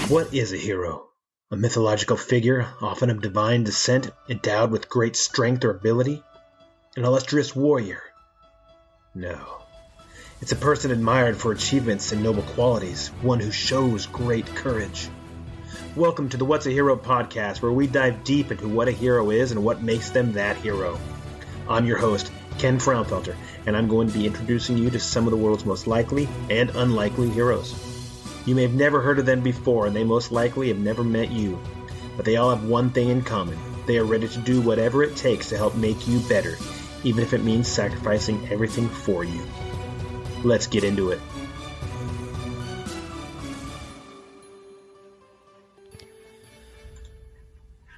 What is a hero? A mythological figure, often of divine descent, endowed with great strength or ability? An illustrious warrior? No. It's a person admired for achievements and noble qualities, one who shows great courage. Welcome to the What's a Hero podcast, where we dive deep into what a hero is and what makes them that hero. I'm your host, Ken Frownfelter, and I'm going to be introducing you to some of the world's most likely and unlikely heroes. You may have never heard of them before, and they most likely have never met you. But they all have one thing in common. They are ready to do whatever it takes to help make you better, even if it means sacrificing everything for you. Let's get into it.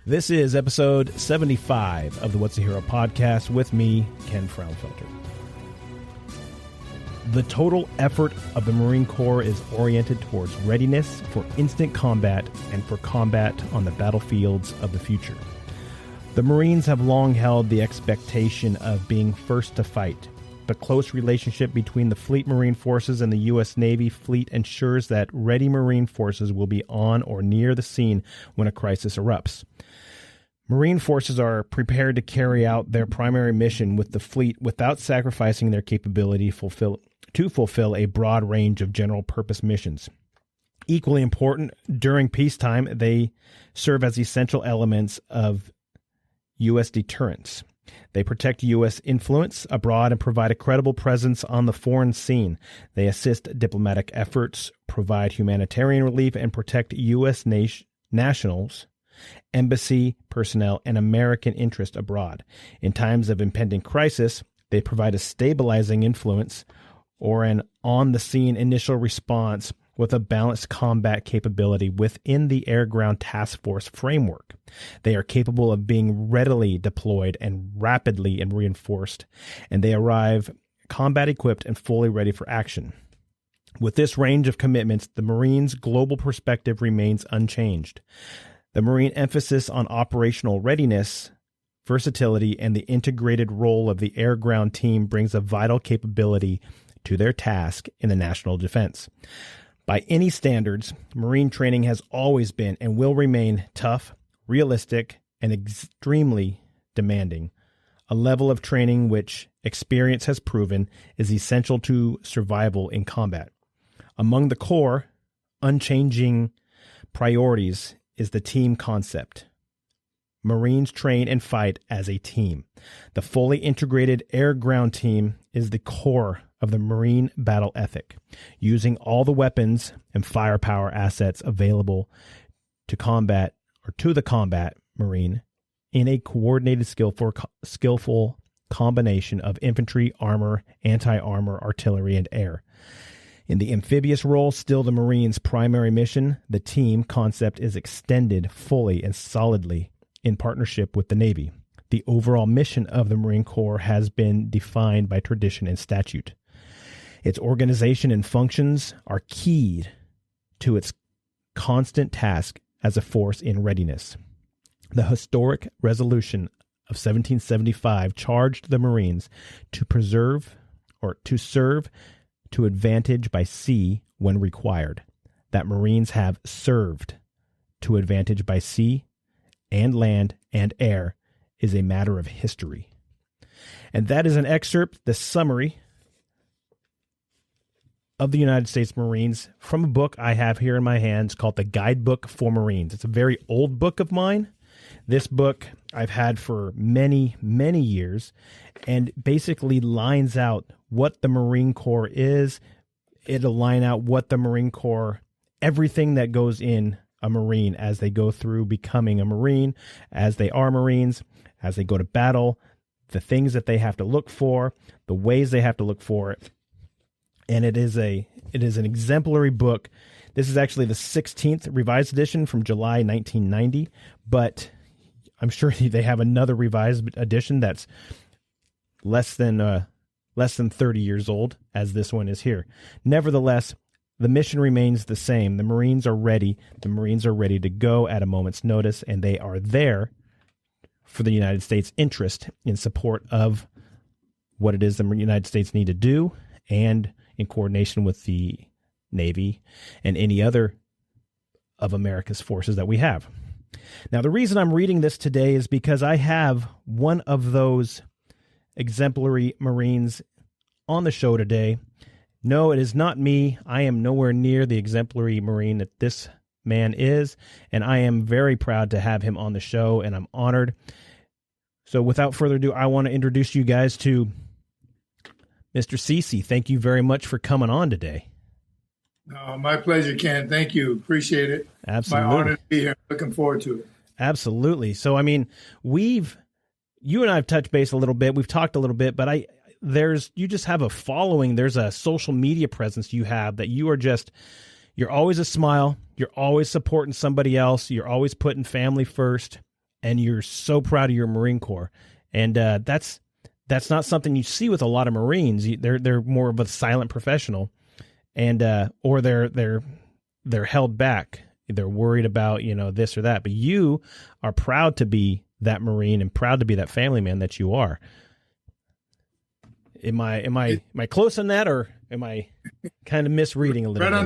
This is episode 75 of the What's a Hero podcast with me, Ken Frownfelter. The total effort of the Marine Corps is oriented towards readiness for instant combat and for combat on the battlefields of the future. The Marines have long held the expectation of being first to fight. The close relationship between the Fleet Marine Forces and the U.S. Navy fleet ensures that ready Marine forces will be on or near the scene when a crisis erupts. Marine forces are prepared to carry out their primary mission with the fleet without sacrificing their capability to fulfill a broad range of general-purpose missions. Equally important, during peacetime, they serve as essential elements of U.S. deterrence. They protect U.S. influence abroad and provide a credible presence on the foreign scene. They assist diplomatic efforts, provide humanitarian relief, and protect U.S. nationals, embassy personnel, and American interest abroad. In times of impending crisis, they provide a stabilizing influence or an on-the-scene initial response with a balanced combat capability within the air-ground task force framework. They are capable of being readily deployed and rapidly reinforced, and they arrive combat-equipped and fully ready for action. With this range of commitments, the Marines' global perspective remains unchanged. The Marine emphasis on operational readiness, versatility, and the integrated role of the air-ground team brings a vital capability to their task in the national defense. By any standards, Marine training has always been and will remain tough, realistic, and extremely demanding, a level of training which experience has proven is essential to survival in combat. Among the core, unchanging priorities is the team concept. Marines train and fight as a team. The fully integrated air-ground team is the core of the Marine battle ethic, using all the weapons and firepower assets available to the combat Marine in a coordinated, skillful combination of infantry, armor, anti-armor, artillery, and air. In the amphibious role, still the Marines' primary mission, the team concept is extended fully and solidly in partnership with the Navy. The overall mission of the Marine Corps has been defined by tradition and statute. Its organization and functions are keyed to its constant task as a force in readiness. The historic resolution of 1775 charged the Marines to serve to advantage by sea when required. That Marines have served to advantage by sea and land and air is a matter of history. And that is an excerpt, the summary of the United States Marines from a book I have here in my hands called The Guidebook for Marines. It's a very old book of mine. This book I've had for many, many years and basically lines out what the Marine Corps is. It'll line out what the Marine Corps, everything that goes in a Marine as they go through becoming a Marine, as they are Marines, as they go to battle, the things that they have to look for, the ways they have to look for it. And it is an exemplary book. This is actually the 16th revised edition from July 1990, but I'm sure they have another revised edition that's less than 30 years old, as this one is here. Nevertheless, the mission remains the same. The Marines are ready. The Marines are ready to go at a moment's notice, and they are there for the United States interest in support of what it is the United States need to do, and in coordination with the Navy and any other of America's forces that we have. Now, the reason I'm reading this today is because I have one of those exemplary Marines on the show today. No, it is not me. I am nowhere near the exemplary Marine that this man is, and I am very proud to have him on the show, and I'm honored. So without further ado, I want to introduce you guys to Mr. Cece. Thank you very much for coming on today. My pleasure, Ken. Thank you. Appreciate it. Absolutely. My honor to be here. Looking forward to it. Absolutely. So, I mean, you and I have touched base a little bit. We've talked a little bit, but you just have a following. There's a social media presence you have that you're always a smile. You're always supporting somebody else. You're always putting family first, and you're so proud of your Marine Corps. And that's not something you see with a lot of Marines. They're more of a silent professional, and or they're held back. They're worried about this or that. But you are proud to be that Marine and proud to be that family man that you are. Am I close on that, or am I kind of misreading a little bit? Right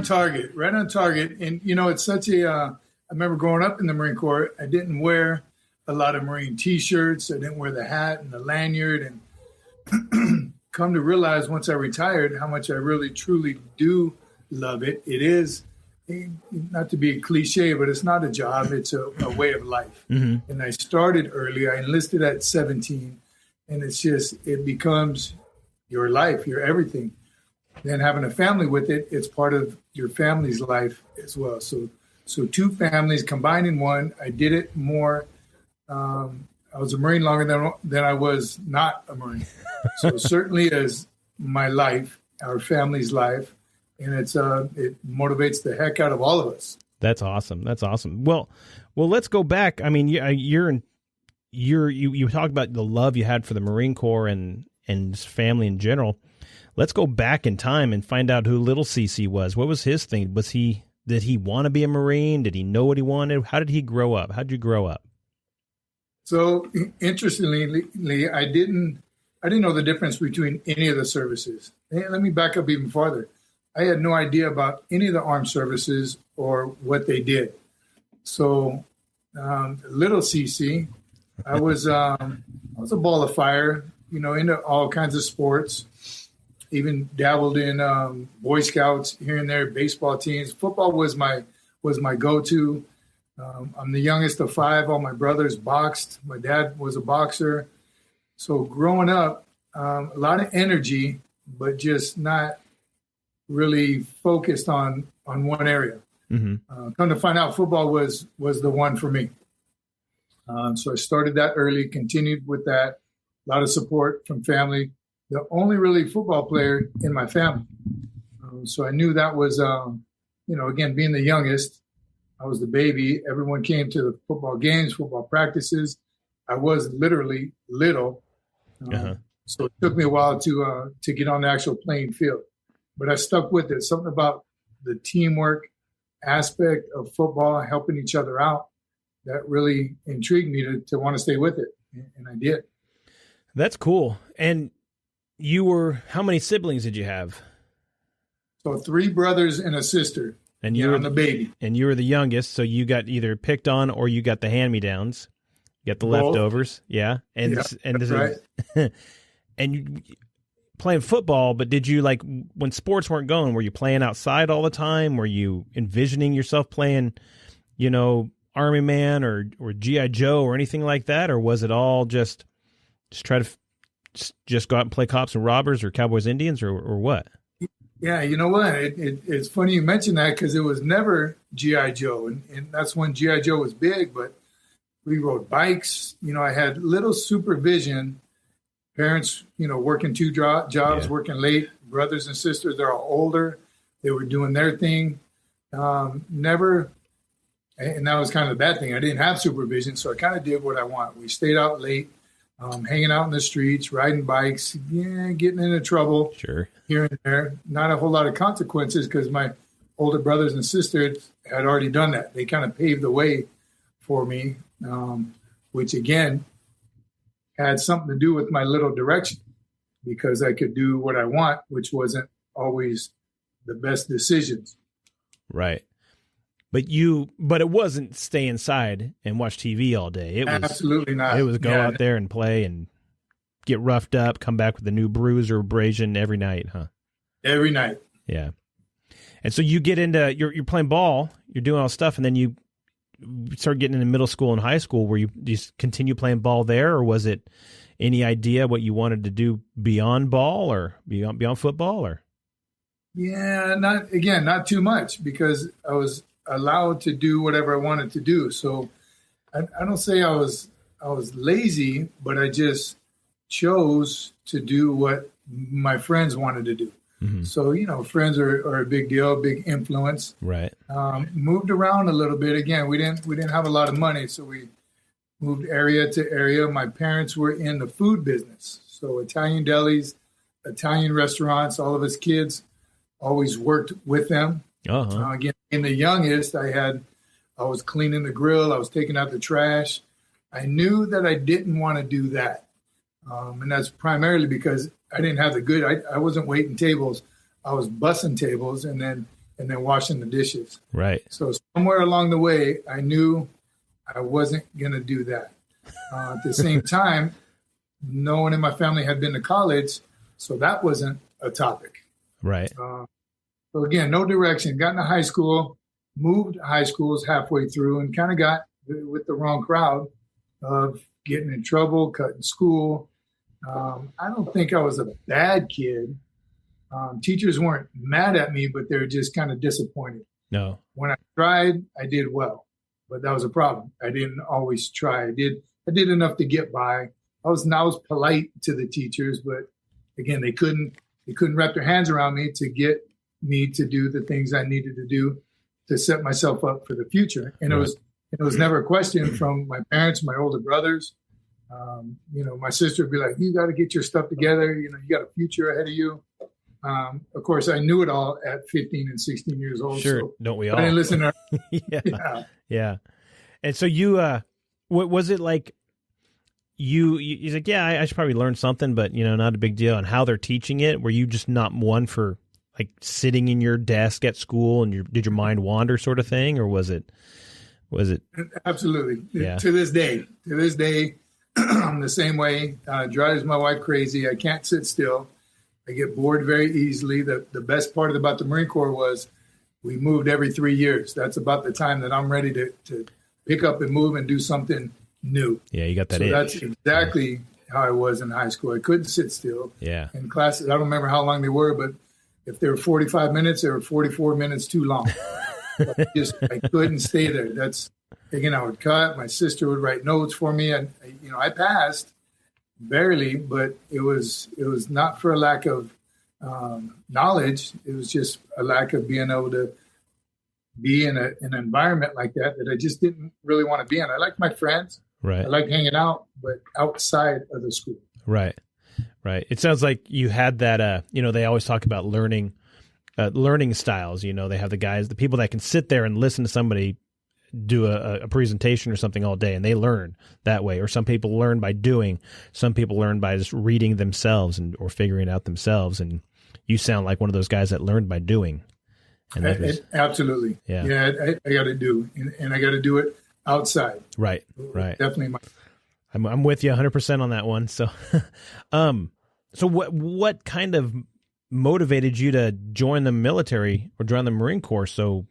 on target. And, it's such I remember growing up in the Marine Corps, I didn't wear a lot of Marine T-shirts. I didn't wear the hat and the lanyard. And come to realize once I retired how much I really, truly do love it. It is, not to be a cliche, but it's not a job. It's a way of life. Mm-hmm. And I started early. I enlisted at 17. And it becomes your life, your everything. Then having a family with it, it's part of your family's life as well. So two families combined in one. I did it more. I was a Marine longer than I was not a Marine. So certainly as my life, our family's life, and it motivates the heck out of all of us. That's awesome. That's awesome. Well, let's go back. I mean, you talk about the love you had for the Marine Corps and family in general. Let's go back in time and find out who little Cece was. What was his thing? Did he want to be a Marine? Did he know what he wanted? How did he grow up? How did you grow up? So interestingly, I didn't know the difference between any of the services. Hey, let me back up even farther. I had no idea about any of the armed services or what they did. So little Cece, I was a ball of fire, into all kinds of sports, even dabbled in Boy Scouts here and there, baseball teams. Football was my go-to. I'm the youngest of 5. All my brothers boxed. My dad was a boxer. So growing up, a lot of energy, but just not really focused on one area. Mm-hmm. Come to find out, football was the one for me. So I started that early, continued with that. A lot of support from family. The only really football player in my family. So I knew that was, again, being the youngest, I was the baby. Everyone came to the football games, football practices. I was literally little. So it took me a while to get on the actual playing field. But I stuck with it. Something about the teamwork aspect of football, helping each other out, that really intrigued me to want to stay with it. And I did. That's cool. And how many siblings did you have? So 3 brothers and a sister. And you were the baby. And you were the youngest, so you got either picked on or you got the hand-me-downs. You got the leftovers. Yeah. And right. And you playing football, but did you, like, when sports weren't going, were you playing outside all the time? Were you envisioning yourself playing, Army Man or G.I. Joe or anything like that? Or was it all just try to just go out and play cops and robbers or Cowboys Indians or what? Yeah, you know what? It's funny you mentioned that because it was never G.I. Joe. And that's when G.I. Joe was big, but we rode bikes. I had little supervision. Parents, working 2 jobs, working late. Brothers and sisters, they're all older. They were doing their thing. Never, and that was kind of the bad thing. I didn't have supervision, so I kind of did what I want. We stayed out late, hanging out in the streets, riding bikes, getting into trouble. Sure. Here and there. Not a whole lot of consequences because my older brothers and sisters had already done that. They kind of paved the way for me, which again, had something to do with my little direction, because I could do what I want, which wasn't always the best decisions. Right. But it wasn't stay inside and watch TV all day. It was absolutely not. It was go out there and play and get roughed up, come back with a new bruise or abrasion every night, huh? Every night. Yeah. And so you get into, you're playing ball, you're doing all this stuff, and then you start getting into middle school and high school. Where you just continue playing ball there, or was it any idea what you wanted to do beyond ball or beyond football? Or yeah, not too much, because I was allowed to do whatever I wanted to do. So I don't say I was lazy, but I just chose to do what my friends wanted to do. Mm-hmm. So, friends are a big deal, big influence. Right. Moved around a little bit. Again, we didn't have a lot of money, so we moved area to area. My parents were in the food business. So Italian delis, Italian restaurants, all of us kids always worked with them. Uh-huh. Again, in the youngest, I was cleaning the grill. I was taking out the trash. I knew that I didn't want to do that. And that's primarily because I didn't have I wasn't waiting tables. I was bussing tables and then washing the dishes. Right. So somewhere along the way, I knew I wasn't going to do that. At the same time, no one in my family had been to college, so that wasn't a topic. Right. So again, no direction. Got into high school, moved high schools halfway through, and kind of got with the wrong crowd of getting in trouble, cutting school. I don't think I was a bad kid. Teachers weren't mad at me, but they were just kind of disappointed. No. When I tried, I did well, but that was a problem. I didn't always try. I did enough to get by. I was polite to the teachers, but again, they couldn't wrap their hands around me to get me to do the things I needed to do to set myself up for the future. And right. It was never a question from my parents, my older brothers. My sister would be like, you got to get your stuff together. You got a future ahead of you. Of course, I knew it all at 15 and 16 years old. Sure. So don't we all? I didn't listen to her. Yeah. And so you, what was it like? He's like, yeah, I should probably learn something, but not a big deal. And how they're teaching it, were you just not one for like sitting in your desk at school and did your mind wander sort of thing? Or was it? Absolutely. Yeah. To this day, I'm the same way. Drives my wife crazy. I can't sit still. I get bored very easily. The best part about the Marine Corps was we moved every 3 years. That's about the time that I'm ready to pick up and move and do something new. Yeah, you got that itch. itch. That's exactly how I was in high school. I couldn't sit still. Yeah. In classes, I don't remember how long they were, but if they were 45 minutes, they were 44 minutes too long. I couldn't stay there. I would cut. My sister would write notes for me, and I passed barely, but it was not for a lack of knowledge. It was just a lack of being able to be in an environment like that I just didn't really want to be in. I like my friends. Right. I like hanging out, but outside of the school. Right. Right. It sounds like you had that, they always talk about learning styles. They have the people that can sit there and listen to somebody do a presentation or something all day, and they learn that way. Or some people learn by doing. Some people learn by just reading themselves or figuring it out themselves. And you sound like one of those guys that learned by doing. And absolutely. Yeah. I got to do, and I got to do it outside. Right. Right. Definitely. I'm with you 100% on that one. So, so what kind of motivated you to join the military or join the Marine Corps so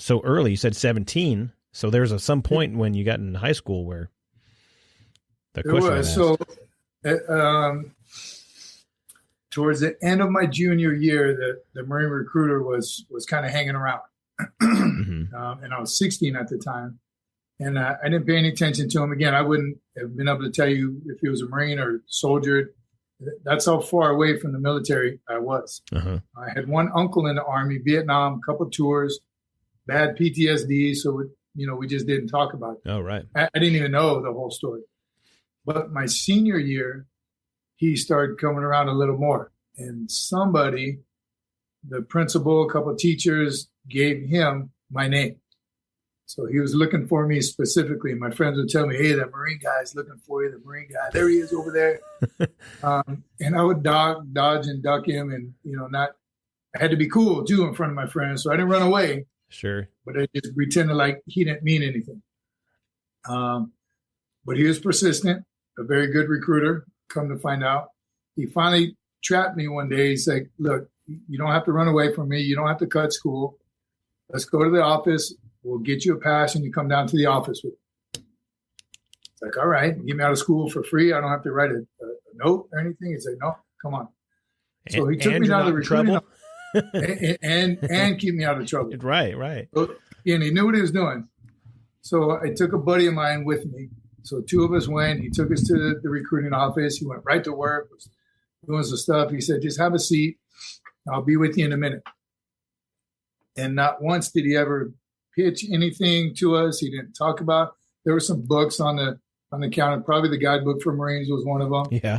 early? You said 17. So there's some point when you got in high school where the question was. So towards the end of my junior year, the Marine recruiter was kind of hanging around. Mm-hmm. And I was 16 at the time. And I didn't pay any attention to him. Again, I wouldn't have been able to tell you if he was a Marine or soldier. That's how far away from the military I was. Uh-huh. I had one uncle in the Army, Vietnam, a couple tours, bad PTSD. So, we just didn't talk about it. Oh, right. I didn't even know the whole story. But my senior year, he started coming around a little more. And the principal, a couple of teachers gave him my name. So he was looking for me specifically. My friends would tell me, hey, that Marine guy is looking for you, the Marine guy. There he is over there. And I would dodge and duck him, and, I had to be cool too in front of my friends. So I didn't run away. Sure. But I just pretended like he didn't mean anything. But he was persistent, a very good recruiter, come to find out. He finally trapped me one day. He's like, look, you don't have to run away from me. You don't have to cut school. Let's go to the office. We'll get you a pass and you come down to the office with me. It's like, all right, get me out of school for free. I don't have to write a note or anything. He's like, no, come on. So he took me down to the recruiting and keep me out of trouble. Right. So, and he knew what he was doing. So I took a buddy of mine with me. So two of us went. He took us to the recruiting office. He went right to work, was doing some stuff. He said, just have a seat. I'll be with you in a minute. And not once did he ever pitch anything to us. He didn't talk about. There were some books on the counter. Probably the guidebook for Marines was one of them. Yeah.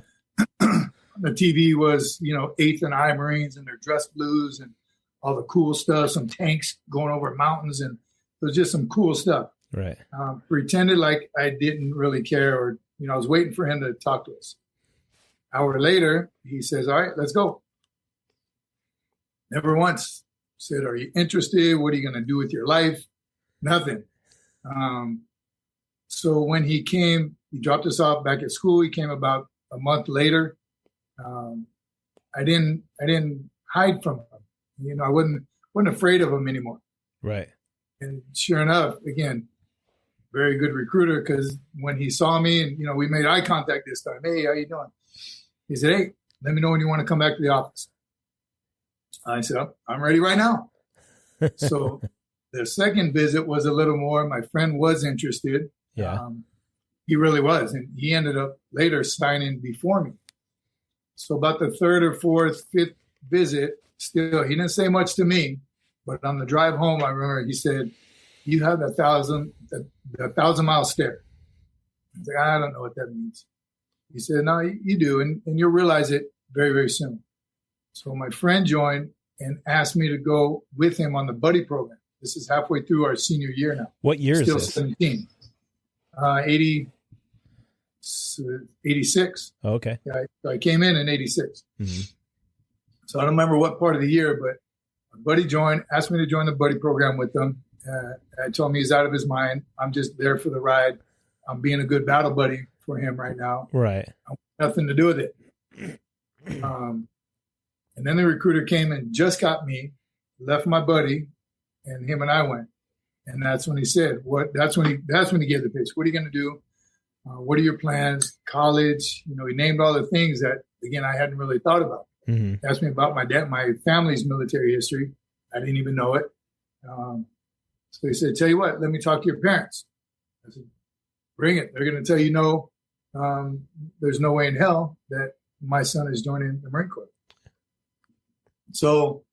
The TV was, 8th and I Marines and their dress blues and all the cool stuff, some tanks going over mountains, and it was just some cool stuff. Right. Pretended like I didn't really care, or, I was waiting for him to talk to us. Hour later, he says, all right, let's go. Never once said, are you interested? What are you going to do with your life? Nothing. So when he came, he dropped us off back at school. He came about a month later. I didn't hide from him. I wasn't afraid of him anymore. Right. And sure enough, again, very good recruiter, because when he saw me and, we made eye contact this time. Hey, how you doing? He said, hey, let me know when you want to come back to the office. I said, oh, I'm ready right now. So the second visit was a little more. My friend was interested. Yeah. He really was. And he ended up later signing before me. So about the third or fourth, fifth visit, still, he didn't say much to me. But on the drive home, I remember he said, you have the 1,000-mile stare. I was like, I don't know what that means. He said, no, you do. And you'll realize it very, very soon. So my friend joined and asked me to go with him on the buddy program. This is halfway through our senior year now. What year Still is this? 17. 86. Oh, okay. I came in 86. Mm-hmm. So I don't remember what part of the year, but my buddy joined, asked me to join the buddy program with them. I told him he's out of his mind. I'm just there for the ride. I'm being a good battle buddy for him right now. Right. I want nothing to do with it. And then the recruiter came and just got me, left my buddy, and him and I went. And that's when he said, that's when he gave the pitch. What are you going to do? What are your plans? College? He named all the things that, again, I hadn't really thought about. Mm-hmm. Asked me about my family's military history. I didn't even know it. So he said, tell you what, let me talk to your parents. I said, bring it. They're going to tell you no. There's no way in hell that my son is joining the Marine Corps. So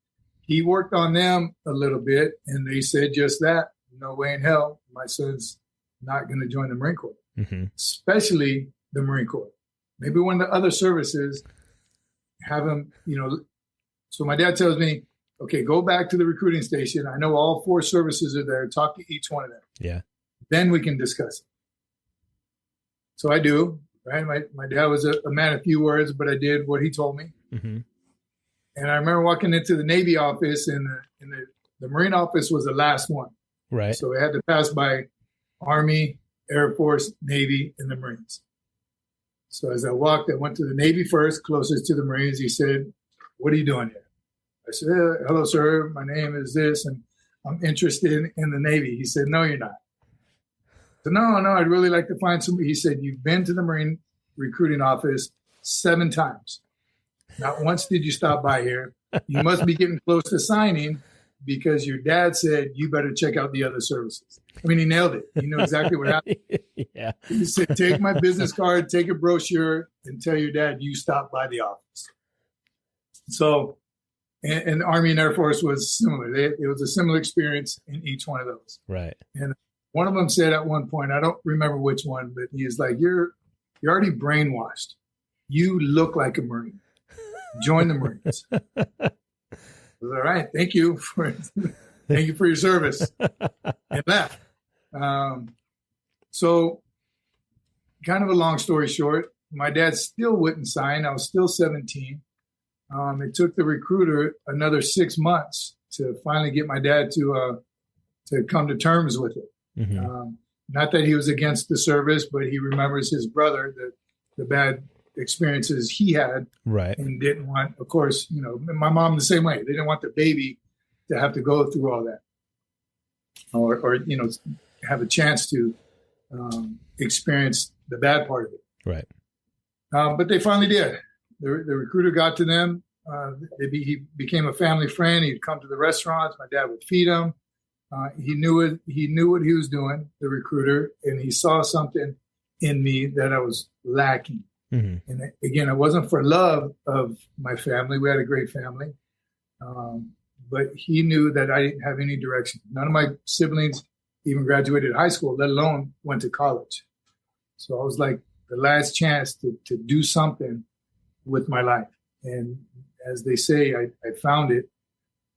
he worked on them a little bit, and they said just that. No way in hell my son's not going to join the Marine Corps, mm-hmm. especially the Marine Corps. Maybe one of the other services have him, So my dad tells me, okay, go back to the recruiting station. I know all 4 services are there. Talk to each one of them. Yeah. Then we can discuss it. So I do, right? My dad was a man of few words, but I did what he told me. Mm-hmm. And I remember walking into the Navy office, and the Marine office was the last one. Right. So I had to pass by Army, Air Force, Navy, and the Marines. So as I walked, I went to the Navy first, closest to the Marines. He said, what are you doing here? I said, hello, sir. My name is this, and I'm interested in the Navy. He said, no, you're not. I said, no, I'd really like to find somebody. He said, you've been to the Marine recruiting office 7 times. Not once did you stop by here. You must be getting close to signing because your dad said you better check out the other services. I mean, he nailed it. He knew exactly what happened. Yeah. He said, take my business card, take a brochure, and tell your dad you stopped by the office. So, and the Army and Air Force was similar. It was a similar experience in each one of those. Right. And one of them said at one point, I don't remember which one, but he's like, you're already brainwashed. You look like a Marine. Join the Marines. I was all right. Thank you for your service. And left. So kind of a long story short, my dad still wouldn't sign. I was still 17. It took the recruiter another 6 months to finally get my dad to come to terms with it. Mm-hmm. Not that he was against the service, but he remembers his brother, the bad experiences he had, right? And didn't want, of course, my mom the same way. They didn't want the baby to have to go through all that, or have a chance to experience the bad part of it. Right. But they finally did. The recruiter got to them. He became a family friend. He'd come to the restaurants. My dad would feed him. He knew it. He knew what he was doing, the recruiter, and he saw something in me that I was lacking. Mm-hmm. And again, it wasn't for love of my family. We had a great family. But he knew that I didn't have any direction. None of my siblings even graduated high school, let alone went to college. So I was like the last chance to do something with my life. And as they say, I found it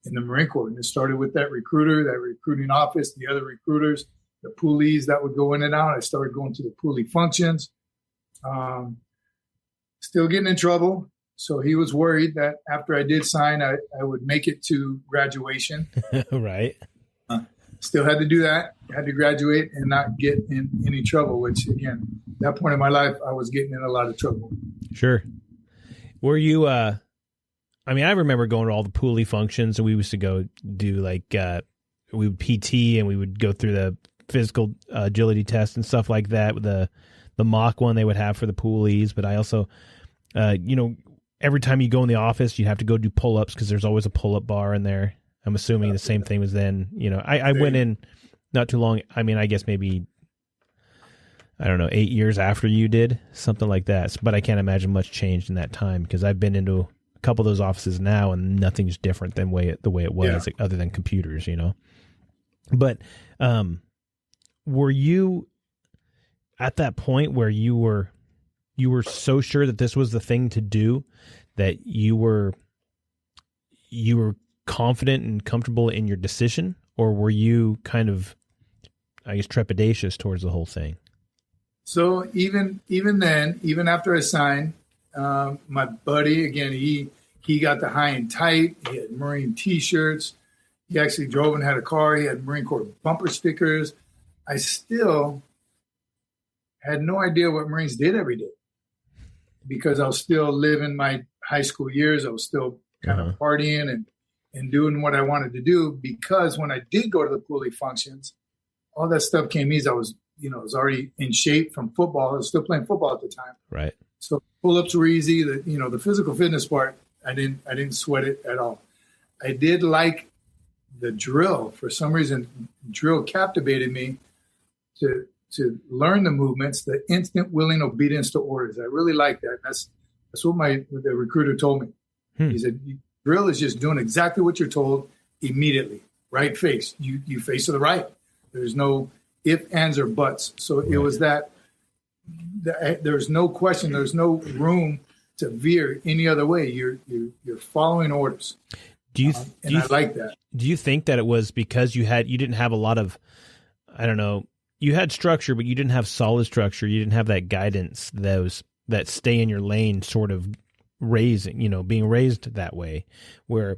in the Marine Corps. And it started with that recruiter, that recruiting office, the other recruiters, the poolies that would go in and out. I started going to the poolie functions. Still getting in trouble. So he was worried that after I did sign, I would make it to graduation. Right. Still had to do that. Had to graduate and not get in any trouble, which, again, at that point in my life, I was getting in a lot of trouble. Sure. Were you, I remember going to all the poolie functions, and we used to go do we would PT, and we would go through the physical agility test and stuff like that with the mock one they would have for the poolies. But I also, every time you go in the office, you have to go do pull-ups because there's always a pull-up bar in there. I'm assuming the same thing was then. I went in not too long. I guess maybe, 8 years after you did, something like that. But I can't imagine much changed in that time because I've been into a couple of those offices now and nothing's different than the way it was, other than computers, But were you at that point where you were so sure that this was the thing to do that you were confident and comfortable in your decision, or were you kind of, trepidatious towards the whole thing? So even then, even after I signed, my buddy, again, he got the high and tight. He had Marine T-shirts. He actually drove and had a car. He had Marine Corps bumper stickers. I still had no idea what Marines did every day because I was still living my high school years. I was still kind of partying and doing what I wanted to do, because when I did go to the poolie functions, all that stuff came easy. I was already in shape from football. I was still playing football at the time. Right. So pull-ups were easy. The physical fitness part, I didn't sweat it at all. I did like the drill. For some reason, drill captivated me to learn the movements, the instant willing obedience to orders. I really like that. That's what the recruiter told me. He said, drill is just doing exactly what you're told immediately. Right face. You face to the right. There's no if, ands, or buts. So it was that there's no question. There's no room to veer any other way. You're following orders. I like that. Do you think that it was because you didn't have a lot of, you had structure, but you didn't have solid structure. You didn't have that guidance, that stay in your lane sort of being raised that way, where,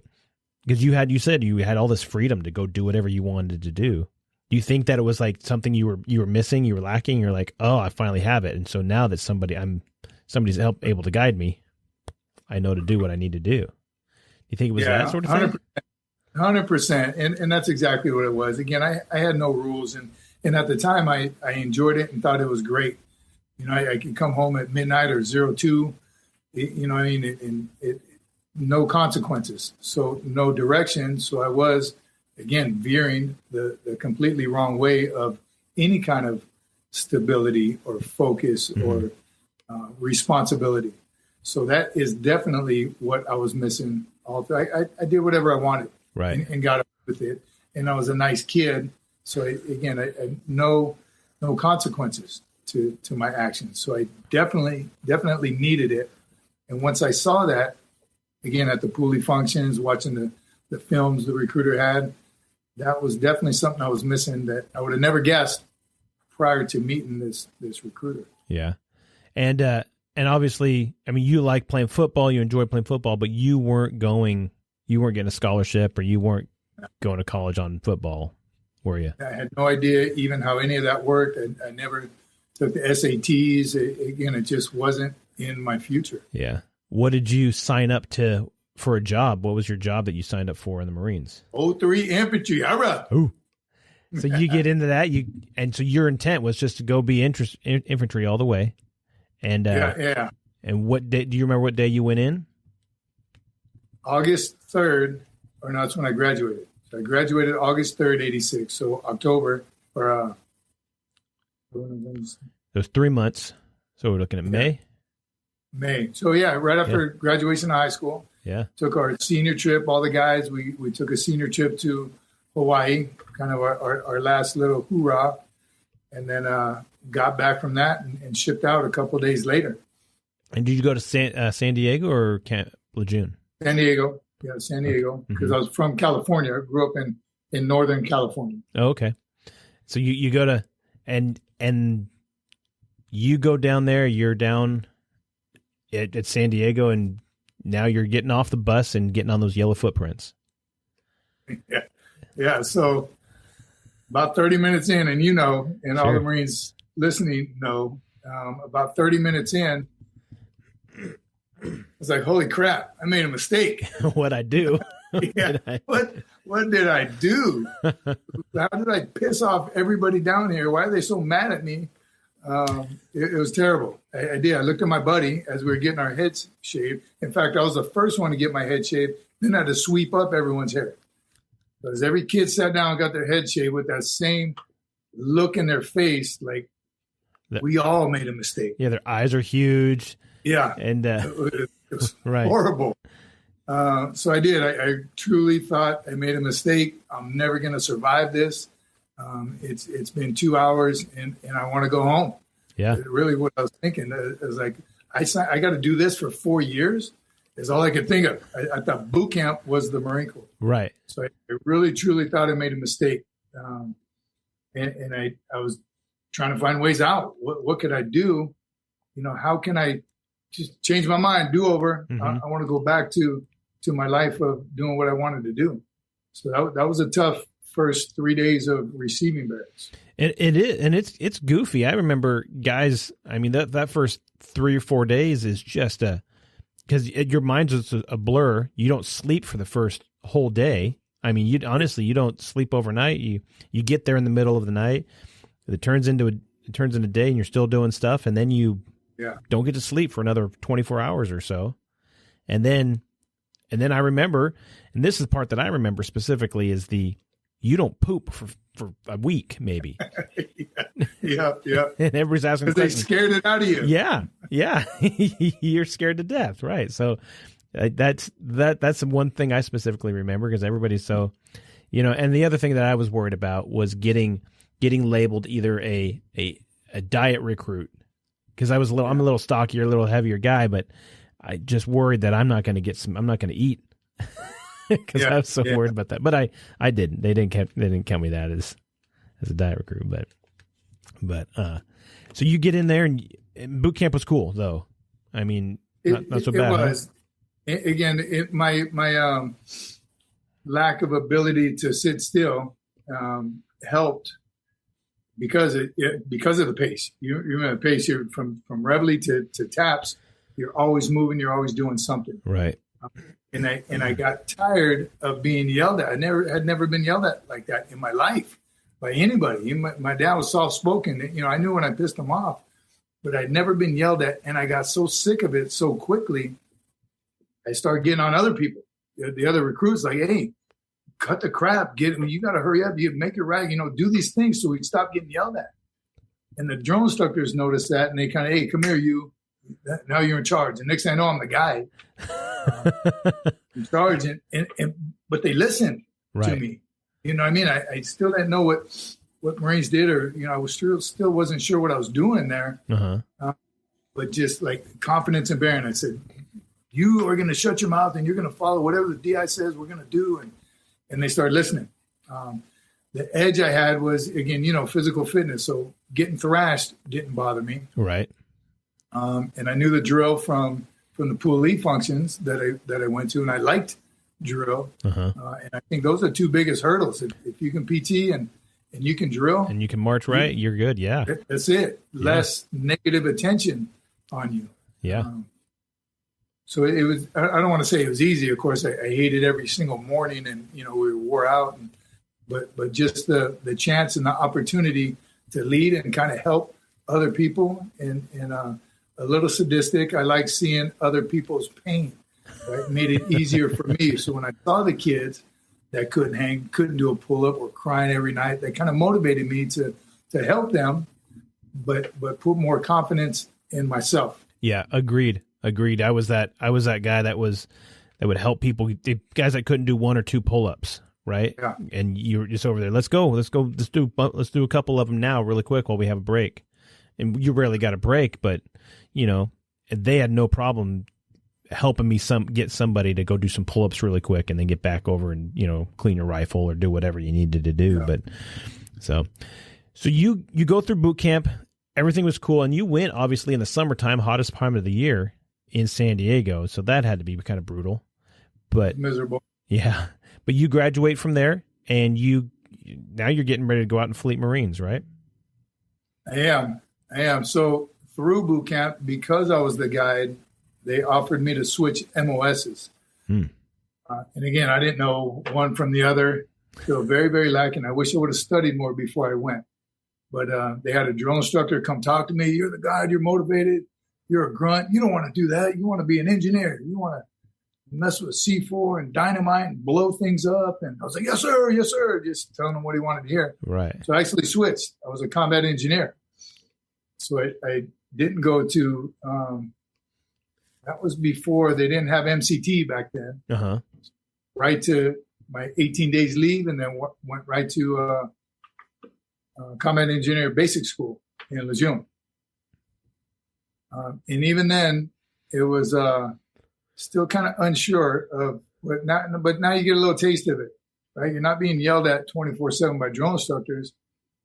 because you said you had all this freedom to go do whatever you wanted to do. Do you think that it was like something you were missing, you were lacking? You're like, oh, I finally have it. And so now that somebody's able to guide me, I know to do what I need to do. Do you think it was that sort of thing? 100%. And that's exactly what it was. Again, I had no rules. And at the time, I enjoyed it and thought it was great. I could come home at midnight or 02, and no consequences. So no direction. So I was, again, veering the completely wrong way of any kind of stability or focus or responsibility. So that is definitely what I was missing. I did whatever I wanted, right, and got up with it. And I was a nice kid. So I no consequences to my actions. So I definitely needed it. And once I saw that, again, at the poolie functions, watching the films the recruiter had, that was definitely something I was missing that I would have never guessed prior to meeting this recruiter. Yeah. And obviously, I mean, you like playing football, you enjoy playing football, but you weren't getting a scholarship, or you weren't going to college on football, were you? I had no idea even how any of that worked. I never took the SATs. Again, it just wasn't in my future. Yeah. What did you sign up for a job? What was your job that you signed up for in the Marines? 03 infantry. All right. Ooh. So you get into that, so your intent was just to go be infantry all the way. And yeah. And what day? Do you remember what day you went in? August 3rd, or no, that's when I graduated. So I graduated August 3rd, 86. So October, or it was 3 months. So we're looking at May. May. So yeah, right after graduation of high school. Yeah. Took our senior trip. All the guys, we took a senior trip to Hawaii, kind of our last little hoorah, and then got back from that and shipped out a couple of days later. And did you go to San Diego or Camp Lejeune? San Diego. Yeah, San Diego, because I was from California. I grew up in Northern California. Oh, okay. So you go to, and you go down there, you're down at San Diego, and now you're getting off the bus and getting on those yellow footprints. Yeah. So about 30 minutes in, and and all the Marines listening know, about 30 minutes in, I was like, holy crap, I made a mistake. What'd I do? Yeah. What did I do? How did I piss off everybody down here? Why are they so mad at me? It was terrible. I did. I looked at my buddy as we were getting our heads shaved. In fact, I was the first one to get my head shaved. Then I had to sweep up everyone's hair. Because every kid sat down and got their head shaved with that same look in their face, like we all made a mistake. Yeah, their eyes are huge. Yeah. And it was horrible. So I did. I truly thought I made a mistake. I'm never going to survive this. It's been 2 hours and I want to go home. Yeah. Really what I was thinking. It was like, I got to do this for 4 years is all I could think of. I thought boot camp was the Marine Corps. Right. So I really, truly thought I made a mistake. And I was trying to find ways out. What could I do? How can I just change my mind, do over? Mm-hmm. I want to go back to my life of doing what I wanted to do. So that was a tough first 3 days of receiving barracks. It is, and it's goofy. I remember guys. I mean, that first 3 or 4 days is just because your mind's just a blur. You don't sleep for the first whole day. I mean, you don't sleep overnight. You get there in the middle of the night. It turns into day, and you're still doing stuff, and then you don't get to sleep for another 24 hours or so, and then I remember, and this is the part that I remember specifically, is you don't poop for a week, maybe. Yeah. And everybody's asking questions. They scared it out of you. Yeah. You're scared to death, right? So that's the one thing I specifically remember, because everybody's so, and the other thing that I was worried about was getting labeled either a diet recruit, because I'm a little stockier, a little heavier guy, but I just worried that I'm not going to eat. Because I was so worried about that, but I didn't. They didn't count me that as a diet recruit, but so you get in there, and boot camp was cool, though. I mean, not so bad. It was. Huh? Again, my lack of ability to sit still helped because of the pace. You remember the pace here from reveille to taps. You're always moving. You're always doing something. Right. And I got tired of being yelled at. I had never been yelled at like that in my life by anybody. My dad was soft spoken. I knew when I pissed him off, but I'd never been yelled at. And I got so sick of it so quickly. I started getting on other people, the other recruits, like, hey, cut the crap. You got to hurry up. You make it right. Do these things so we stop getting yelled at. And the drill instructors noticed that, and they kind of, hey, come here, you. Now you're in charge. And next thing I know, I'm the guy in charge. But they listened to me. You know what I mean? I still didn't know what Marines did, or, I was still wasn't sure what I was doing there. Uh-huh. But just like confidence and bearing, I said, you are going to shut your mouth and you're going to follow whatever the DI says we're going to do. And they started listening. The edge I had was, again, physical fitness. So getting thrashed didn't bother me. Right. And I knew the drill from the pool lead functions that I went to, and I liked drill. And I think those are two biggest hurdles. If you can PT and you can drill. And you can march right, you're good, yeah. That's it. Less negative attention on you. Yeah. So it was, I don't want to say it was easy. Of course, I hated every single morning and, we wore out. But just the chance and the opportunity to lead and kind of help other people and a little sadistic. I like seeing other people's pain. Right? Made it easier for me. So when I saw the kids that couldn't do a pull-up or crying every night, that kind of motivated me to help them, but put more confidence in myself. Yeah, agreed. I was that guy that would help people, guys that couldn't do one or two pull-ups, right? Yeah. And you were just over there. Let's do a couple of them now really quick while we have a break. And you rarely got a break, but they had no problem helping me get somebody to go do some pull-ups really quick and then get back over and, clean your rifle or do whatever you needed to do. Yeah. But so you go through boot camp, everything was cool. And you went obviously in the summertime, hottest time of the year in San Diego. So that had to be kind of brutal, but miserable. Yeah. But you graduate from there and now you're getting ready to go out in Fleet Marines, right? I am. So through boot camp, because I was the guide, they offered me to switch MOSs. And again, I didn't know one from the other. Feel very, very lacking. I wish I would have studied more before I went. But they had a drill instructor come talk to me. You're the guide. You're motivated. You're a grunt. You don't want to do that. You want to be an engineer. You want to mess with C4 and dynamite and blow things up. And I was like, yes, sir. Yes, sir. Just telling him what he wanted to hear. Right. So I actually switched. I was a combat engineer. So I didn't go to that was before they didn't have MCT back then. Right to my 18 days leave, and then went right to combat engineer basic school in Lejeune. And even then, it was still kind of unsure of what. But now you get a little taste of it, right? You're not being yelled at 24/7 by drill instructors.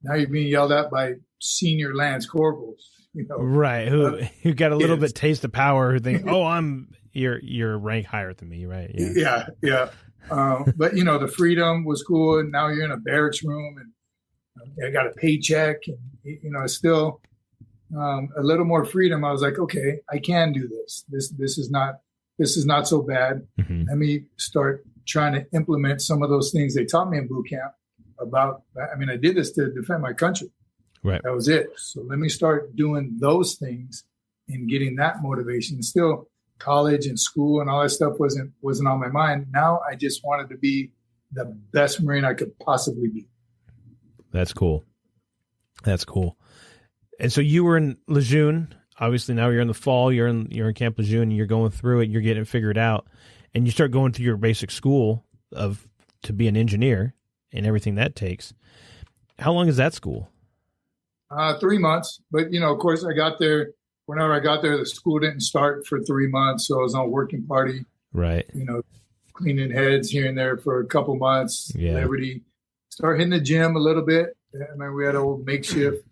Now you're being yelled at by senior lance corporals. Right, who got a little bit taste of power, who think, you're rank higher than me, right? Yeah. But the freedom was cool, and now you're in a barracks room, and I got a paycheck, and still a little more freedom. I was like, okay, I can do this. This is not so bad. Mm-hmm. Let me start trying to implement some of those things they taught me in boot camp. I did this to defend my country. Right. That was it. So let me start doing those things and getting that motivation. Still, college and school and all that stuff wasn't on my mind. Now I just wanted to be the best Marine I could possibly be. That's cool. And so you were in Lejeune. Obviously, now you're in the fall. You're in Camp Lejeune. And you're going through it. You're getting it figured out, and you start going through your basic school to be an engineer and everything that takes. How long is that school? 3 months. But, of course, I got there. Whenever I got there, the school didn't start for 3 months. So I was on working party. Right. Cleaning heads here and there for a couple months. Yeah. Liberty. Start hitting the gym a little bit. We had an old makeshift.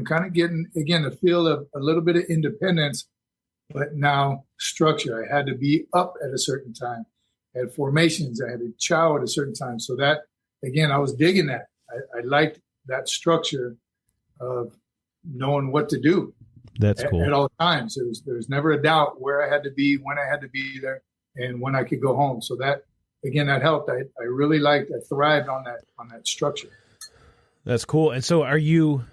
Kind of getting, again, the feel of a little bit of independence, but now structure. I had to be up at a certain time. I had formations. I had to chow at a certain time. So that, again, I was digging that. I liked that structure of knowing what to do. That's cool. At all times. There was never a doubt where I had to be, when I had to be there, and when I could go home. So that, again, that helped. I really liked, I thrived on that structure. That's cool. And so are you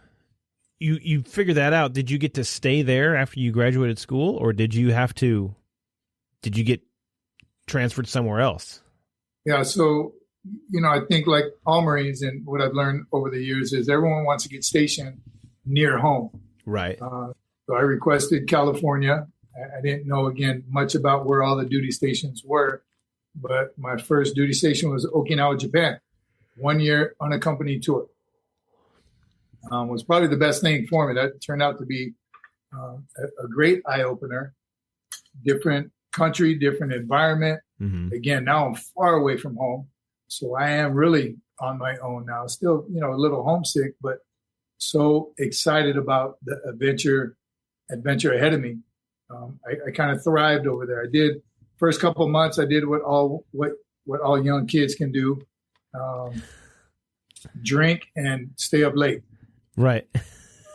figured that out. Did you get to stay there after you graduated school, or did you get transferred somewhere else? Yeah. So, I think like all Marines, and what I've learned over the years is everyone wants to get stationed near home. Right. So I requested California. I didn't know, again, much about where all the duty stations were, but my first duty station was Okinawa, Japan. 1 year unaccompanied tour. Was probably the best thing for me. That turned out to be a great eye-opener. Different country, different environment. Mm-hmm. Again, now I'm far away from home. So I am really on my own now. Still, a little homesick, but so excited about the adventure ahead of me. I kind of thrived over there. I did first couple of months. I did what all young kids can do: drink and stay up late. Right.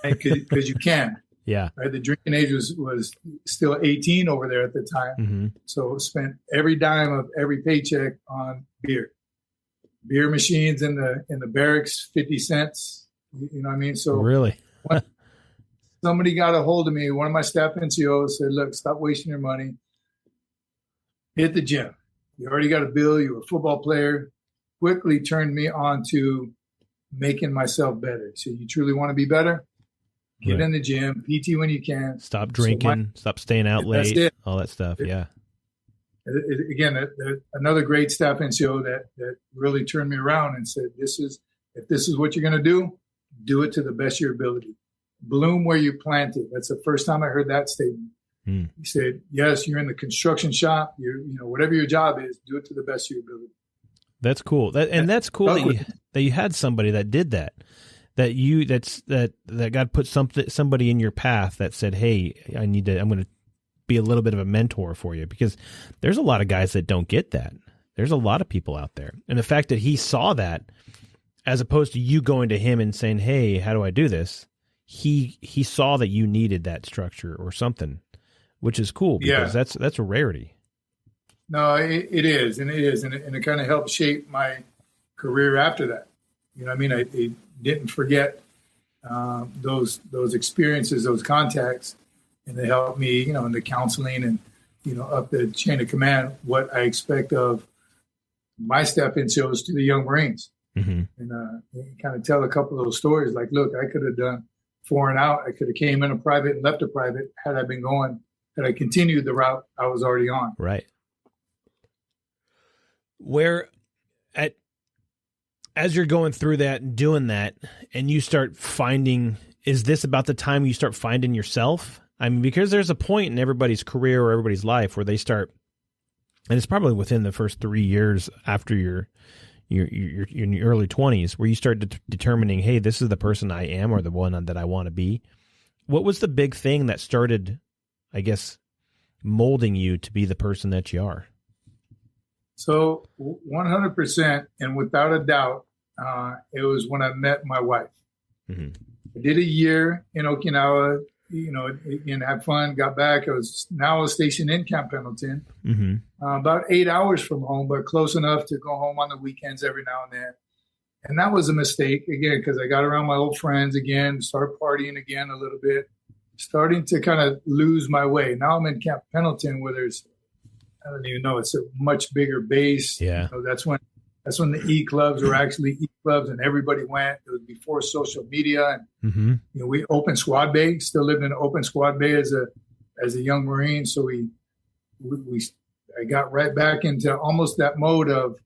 Because you can. Yeah. Right. The drinking age was still 18 over there at the time. Mm-hmm. So spent every dime of every paycheck on beer machines in the barracks, 50 cents. You know what I mean? So really, somebody got a hold of me. One of my staff NCOs said, "Look, stop wasting your money. Hit the gym. You already got a bill. You're a football player." Quickly turned me on to making myself better. So you truly want to be better? Get in the gym, PT when you can. Stop drinking, stop staying out late, all that stuff. Yeah. Again, another great staff NCO that really turned me around and said, if this is what you're going to do it to the best of your ability. Bloom where you planted. That's the first time I heard that statement. He said, yes, you're in the construction shop. Whatever your job is, do it to the best of your ability. That's cool. That's cool that you had somebody that did that. That God put somebody in your path that said, "Hey, I'm going to be a little bit of a mentor for you," because there's a lot of guys that don't get that. There's a lot of people out there, and the fact that he saw that, as opposed to you going to him and saying, "Hey, how do I do this?" He saw that you needed that structure or something, which is cool because that's a rarity. No, it is, and it kind of helped shape my career after that. You know what I mean? I didn't forget those experiences, those contacts, and they helped me, in the counseling and, up the chain of command, what I expect of my staff NCOs to the young Marines. Mm-hmm. And kind of tell a couple of those stories. Like, look, I could have done 4 and out. I could have came in a private and left a private had I continued the route I was already on. Right. As you're going through that and doing that, and you start finding, is this about the time you start finding yourself? I mean, because there's a point in everybody's career or everybody's life where they start, and it's probably within the first 3 years after you're in your early 20s, where you start determining, hey, this is the person I am or the one that I want to be. What was the big thing that started, I guess, molding you to be the person that you are? So 100% and without a doubt, it was when I met my wife. Mm-hmm. I did a year in Okinawa, and had fun, got back. I was stationed in Camp Pendleton, about 8 hours from home, but close enough to go home on the weekends every now and then. And that was a mistake, again, because I got around my old friends again, started partying again a little bit, starting to kind of lose my way. Now I'm in Camp Pendleton where I don't even know, it's a much bigger base. Yeah. That's when the E-clubs were actually E-clubs and everybody went. It was before social media. And, we open squad bay, still lived in an open squad bay as a young Marine. So I got right back into almost that mode of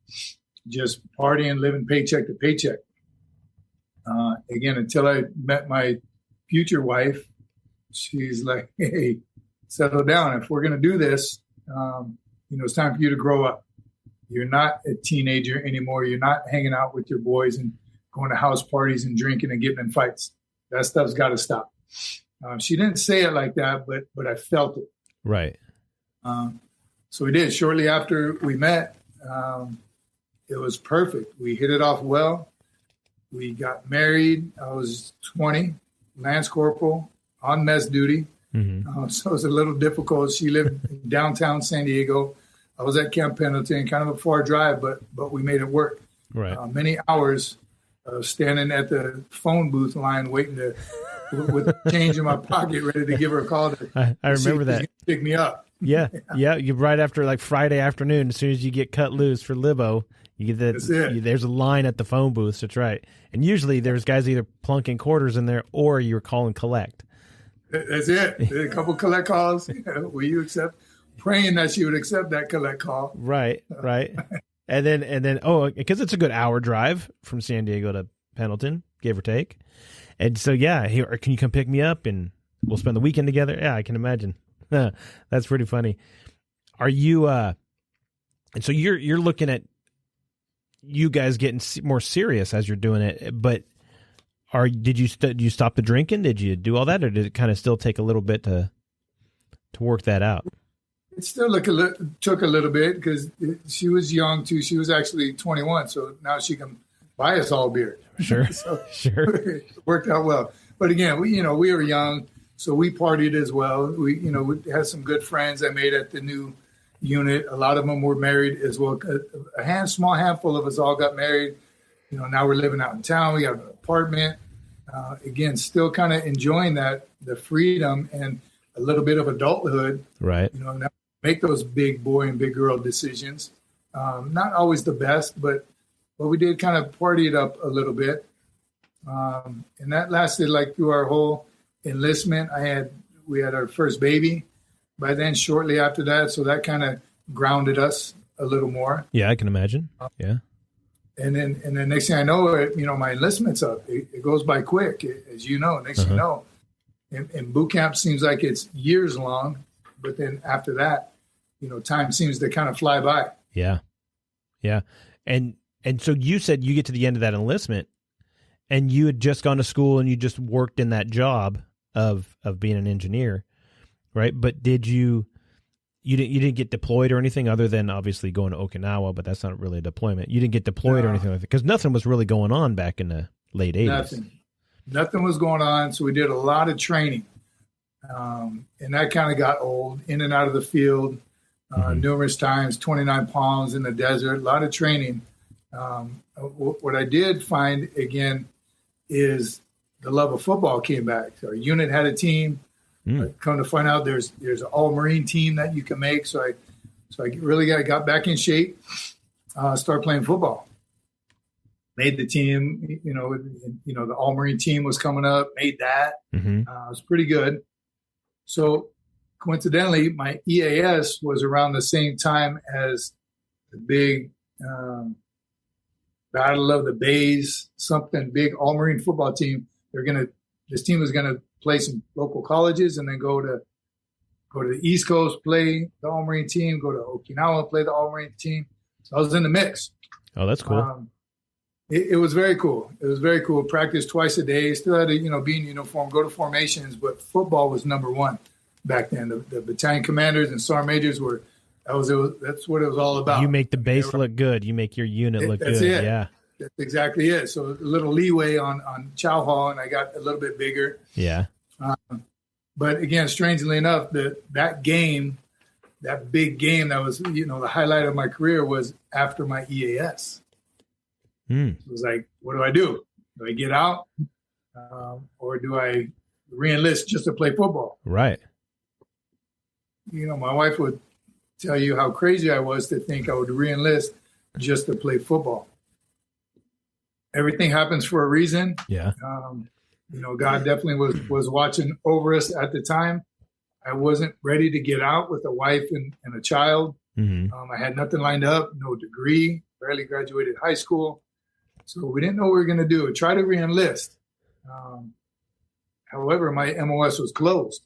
just partying, living paycheck to paycheck. Again, until I met my future wife, she's like, "Hey, settle down. If we're going to do this, it's time for you to grow up. You're not a teenager anymore. You're not hanging out with your boys and going to house parties and drinking and getting in fights. That stuff's got to stop." She didn't say it like that, but I felt it. Right. So we did. Shortly after we met, it was perfect. We hit it off well. We got married. I was 20, Lance Corporal, on mess duty. So it was a little difficult. She lived in downtown San Diego. I was at Camp Pendleton, kind of a far drive, but we made it work. Right. Many hours standing at the phone booth line waiting with change in my pocket, ready to give her a call. I remember that. Pick me up. Yeah. You right after like Friday afternoon, as soon as you get cut loose for Libo, you get there's a line at the phone booth. That's right. And usually there's guys either plunking quarters in there or you're calling collect. That's it. A couple collect calls. Will you accept? Praying that she would accept that collect call. Right. And then, because it's a good hour drive from San Diego to Pendleton, give or take. And so, here, can you come pick me up and we'll spend the weekend together? Yeah, I can imagine. That's pretty funny. Are you, and so you're looking at you guys getting more serious as you're doing it. But did you stop the drinking? Did you do all that, or did it kind of still take a little bit to work that out? It still took a little bit because she was young too. She was actually 21, so now she can buy us all beer. Sure, so sure. It worked out well. But again, we were young, so we partied as well. We had some good friends I made at the new unit. A lot of them were married as well. A small handful of us all got married. Now we're living out in town. We have an apartment. Again, still kind of enjoying the freedom and a little bit of adulthood. Right. Now make those big boy and big girl decisions. Not always the best, but we did kind of party it up a little bit. And that lasted like through our whole enlistment. We had our first baby by then, shortly after that. So that kind of grounded us a little more. Yeah, I can imagine. Yeah. And then next thing I know, my enlistment's up. It goes by quick, as you know. Next thing you know, and boot camp seems like it's years long. But then after that, time seems to kind of fly by. Yeah. Yeah. And so you said you get to the end of that enlistment and you had just gone to school and you just worked in that job of being an engineer, right? But you didn't get deployed or anything other than obviously going to Okinawa, but that's not really a deployment. You didn't get deployed or anything like that because nothing was really going on back in the late 80s. Nothing was going on. So we did a lot of training. And that kind of got old, in and out of the field numerous times, 29 Palms in the desert, a lot of training. What I did find, again, is the love of football came back. So our unit had a team. Come to find out there's an all-Marine team that you can make. So I really got back in shape, started playing football. Made the team, the all-Marine team was coming up, made that. It was pretty good. So coincidentally, my EAS was around the same time as the big Battle of the Bays, something big all-Marine football team. This team was gonna play some local colleges and then go to the East Coast, play the all-Marine team, go to Okinawa, play the all-Marine team. So I was in the mix. Oh, that's cool. It was very cool. It was very cool. Practice twice a day. Still had to, be in uniform, go to formations, but football was number one back then. The battalion commanders and sergeant majors that's what it was all about. You make the base look good. You make your unit look good. It. Yeah. That's exactly it. So a little leeway on chow hall, and I got a little bit bigger. Yeah. But again, strangely enough, that game, that big game that was, the highlight of my career was after my EAS. It was like, what do I do? Do I get out? Or do I re-enlist just to play football? Right. My wife would tell you how crazy I was to think I would re-enlist just to play football. Everything happens for a reason. Yeah. God definitely was watching over us at the time. I wasn't ready to get out with a wife and a child. I had nothing lined up, no degree, barely graduated high school. So we didn't know what we were going to do. We tried to re-enlist. However, my MOS was closed.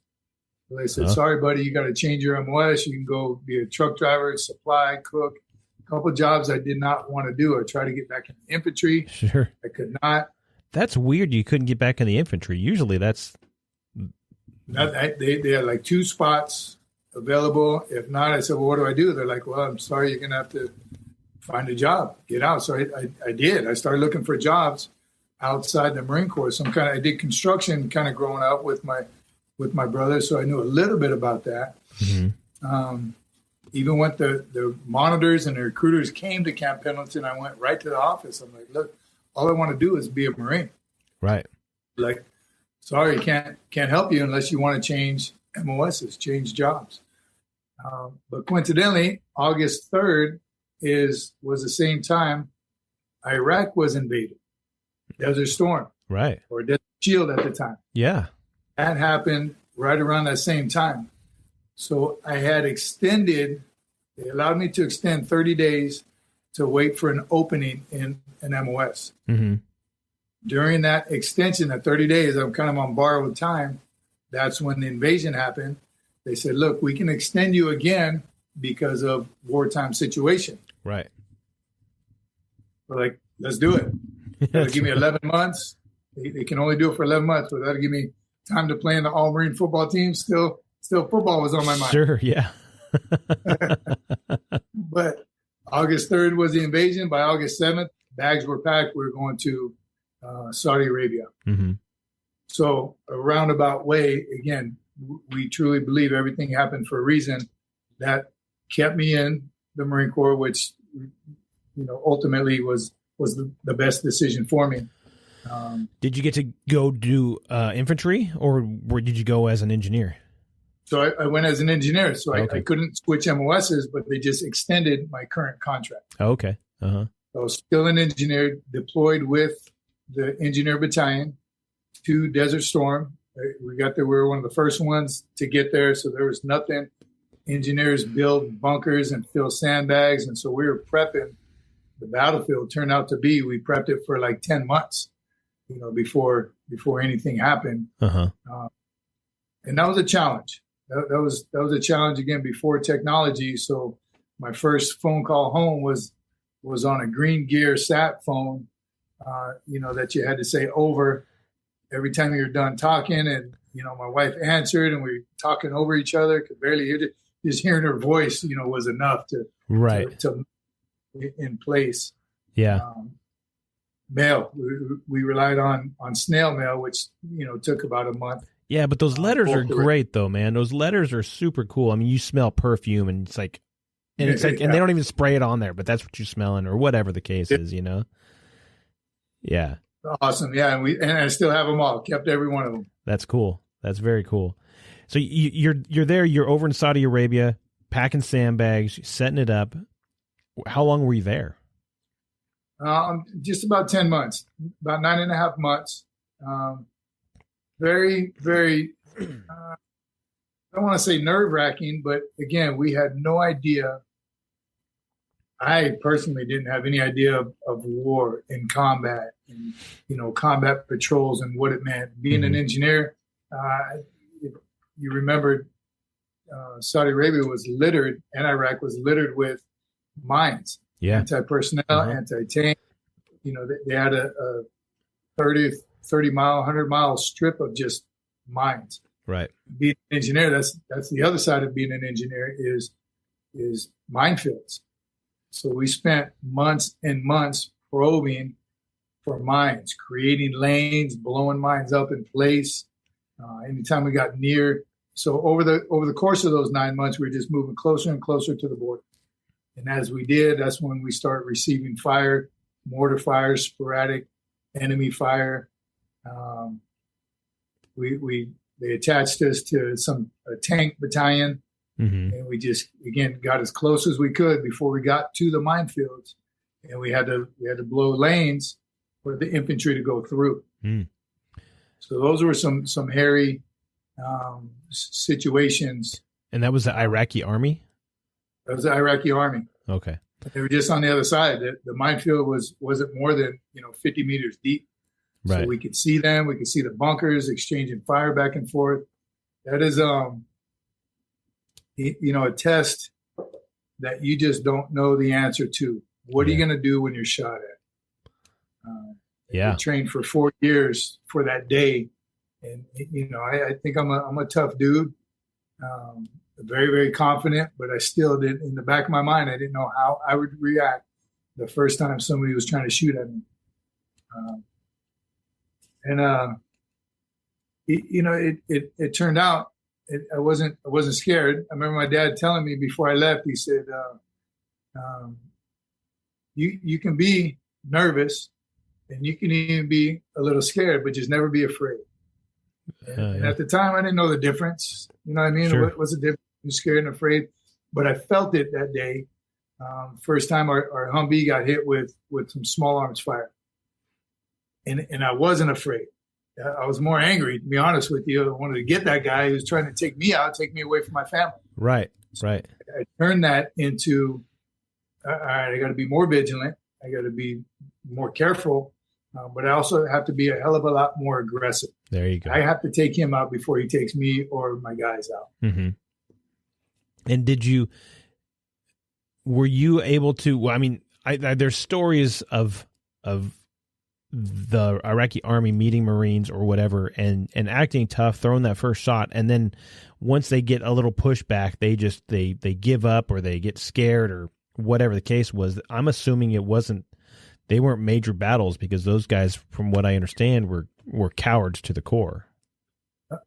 So they said, sorry, buddy, you got to change your MOS. You can go be a truck driver, supply, cook. A couple of jobs I did not want to do. I tried to get back in the infantry. Sure. I could not. That's weird. You couldn't get back in the infantry. Usually that's... They had like 2 spots available. If not, I said, well, what do I do? They're like, well, I'm sorry, you're going to have to find a job, get out. So I did. I started looking for jobs outside the Marine Corps. I did construction kind of growing up with my brother, so I knew a little bit about that. Even when the monitors and the recruiters came to Camp Pendleton, I went right to the office. I'm like, look, all I want to do is be a Marine. Right. Like, sorry, can't help you unless you want to change MOSs, change jobs. But coincidentally, August 3rd was the same time Iraq was invaded. Desert Storm. Right. Or Desert Shield at the time. Yeah. That happened right around that same time. So I had they allowed me to extend 30 days to wait for an opening in an MOS. During that extension, that 30 days, I'm kind of on borrowed time. That's when the invasion happened. They said, look, we can extend you again because of wartime situation. Right. we're like, let's do it. That'll give me 11 months. They can only do it for 11 months, but that'll give me time to play in the all-Marine football team. Still football was on my mind. Sure, yeah. But August 3rd was the invasion. By August 7th, bags were packed. We were going to Saudi Arabia. Mm-hmm. So a roundabout way, again, we truly believe everything happened for a reason. That kept me in the Marine Corps, which, ultimately was the best decision for me. Did you get to go do infantry, or did you go as an engineer? So I went as an engineer. So Okay. I couldn't switch MOSs, but they just extended my current contract. Oh, okay. Uh-huh. So I was still an engineer, deployed with the engineer battalion to Desert Storm. We got there. We were one of the first ones to get there. So there was nothing. Engineers build bunkers and fill sandbags. And so we were prepping. The battlefield turned out to be, we prepped it for like 10 months, before anything happened. Uh-huh. And that was a challenge. That was a challenge again before technology. So my first phone call home was on a Green Gear sat phone, that you had to say over every time you're done talking. And, my wife answered and we were talking over each other, could barely hear it. Just hearing her voice, was enough to in place. Yeah. Mail. We relied on snail mail, which, took about a month. Yeah, but those letters are great though, man. Those letters are super cool. I mean, you smell perfume and it's like, and they don't even spray it on there, but that's what you're smelling or whatever the case is, Yeah. Awesome. Yeah. And I still have them all. Kept every one of them. That's cool. That's very cool. So you're there, you're over in Saudi Arabia, packing sandbags, setting it up. How long were you there? Just about 10 months, about 9.5 months. Very, very, I don't want to say nerve-wracking, but again, we had no idea. I personally didn't have any idea of war and combat and, combat patrols and what it meant. Being an engineer, you remember Saudi Arabia was littered and Iraq was littered with mines. Yeah. Anti-personnel, anti-tank. They had a 30-mile, 100-mile strip of just mines. Right. Being an engineer, that's the other side of being an engineer is minefields. So we spent months and months probing for mines, creating lanes, blowing mines up in place. Anytime we got near. So over the course of those 9 months, we were just moving closer and closer to the border. And as we did, that's when we started receiving fire, mortar fire, sporadic enemy fire. They attached us to a tank battalion, and we just again got as close as we could before we got to the minefields, and we had to blow lanes for the infantry to go through. So those were some hairy situations. And that was the Iraqi army? That was the Iraqi army. Okay. They were just on the other side. The minefield wasn't more than 50 meters deep. Right. So we could see them. We could see the bunkers exchanging fire back and forth. That is, a test that you just don't know the answer to. What are you going to do when you're shot at? I trained for 4 years for that day, and I think I'm a tough dude. Very, very confident, but I still did. In the back of my mind, I didn't know how I would react the first time somebody was trying to shoot at me. It turned out I wasn't scared. I remember my dad telling me before I left. He said, "You can be nervous, and you can even be a little scared, but just never be afraid." And at the time, I didn't know the difference. You know what I mean? Sure. What's the difference between scared and afraid? But I felt it that day. First time our Humvee got hit with some small arms fire. And I wasn't afraid. I was more angry, to be honest with you. I wanted to get that guy who was trying to take me out, take me away from my family. Right. I turned that into, all right, I got to be more vigilant. I got to be more careful. But I also have to be a hell of a lot more aggressive. There you go. I have to take him out before he takes me or my guys out. Mm-hmm. And were you able to, well, I mean, there's stories of the Iraqi army meeting Marines or whatever and acting tough, throwing that first shot, and then once they get a little pushback, they give up or they get scared or whatever the case was. I'm assuming they weren't major battles because those guys, from what I understand, were cowards to the core.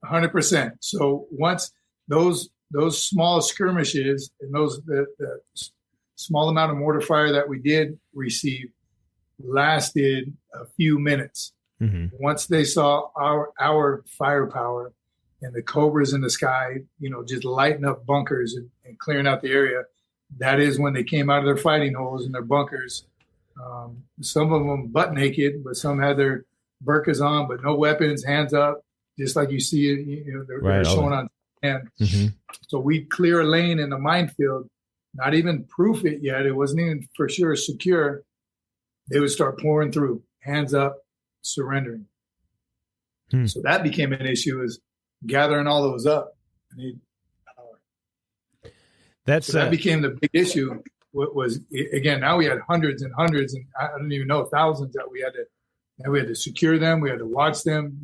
100%. So once those small skirmishes and the small amount of mortar fire that we did receive lasted a few minutes. Mm-hmm. Once they saw our firepower and the Cobras in the sky, just lighting up bunkers and clearing out the area, that is when they came out of their fighting holes in their bunkers. Some of them butt naked, but some had their burqas on, but no weapons, hands up, just like you see, they're showing on hand. Mm-hmm. So we'd clear a lane in the minefield, not even proof it yet. It wasn't even for sure secure. They would start pouring through, hands up, surrendering. So that became an issue, is gathering all those up. That became the big issue. What was, again, now we had hundreds and hundreds, and I don't even know, thousands that we had to secure them. We had to watch them.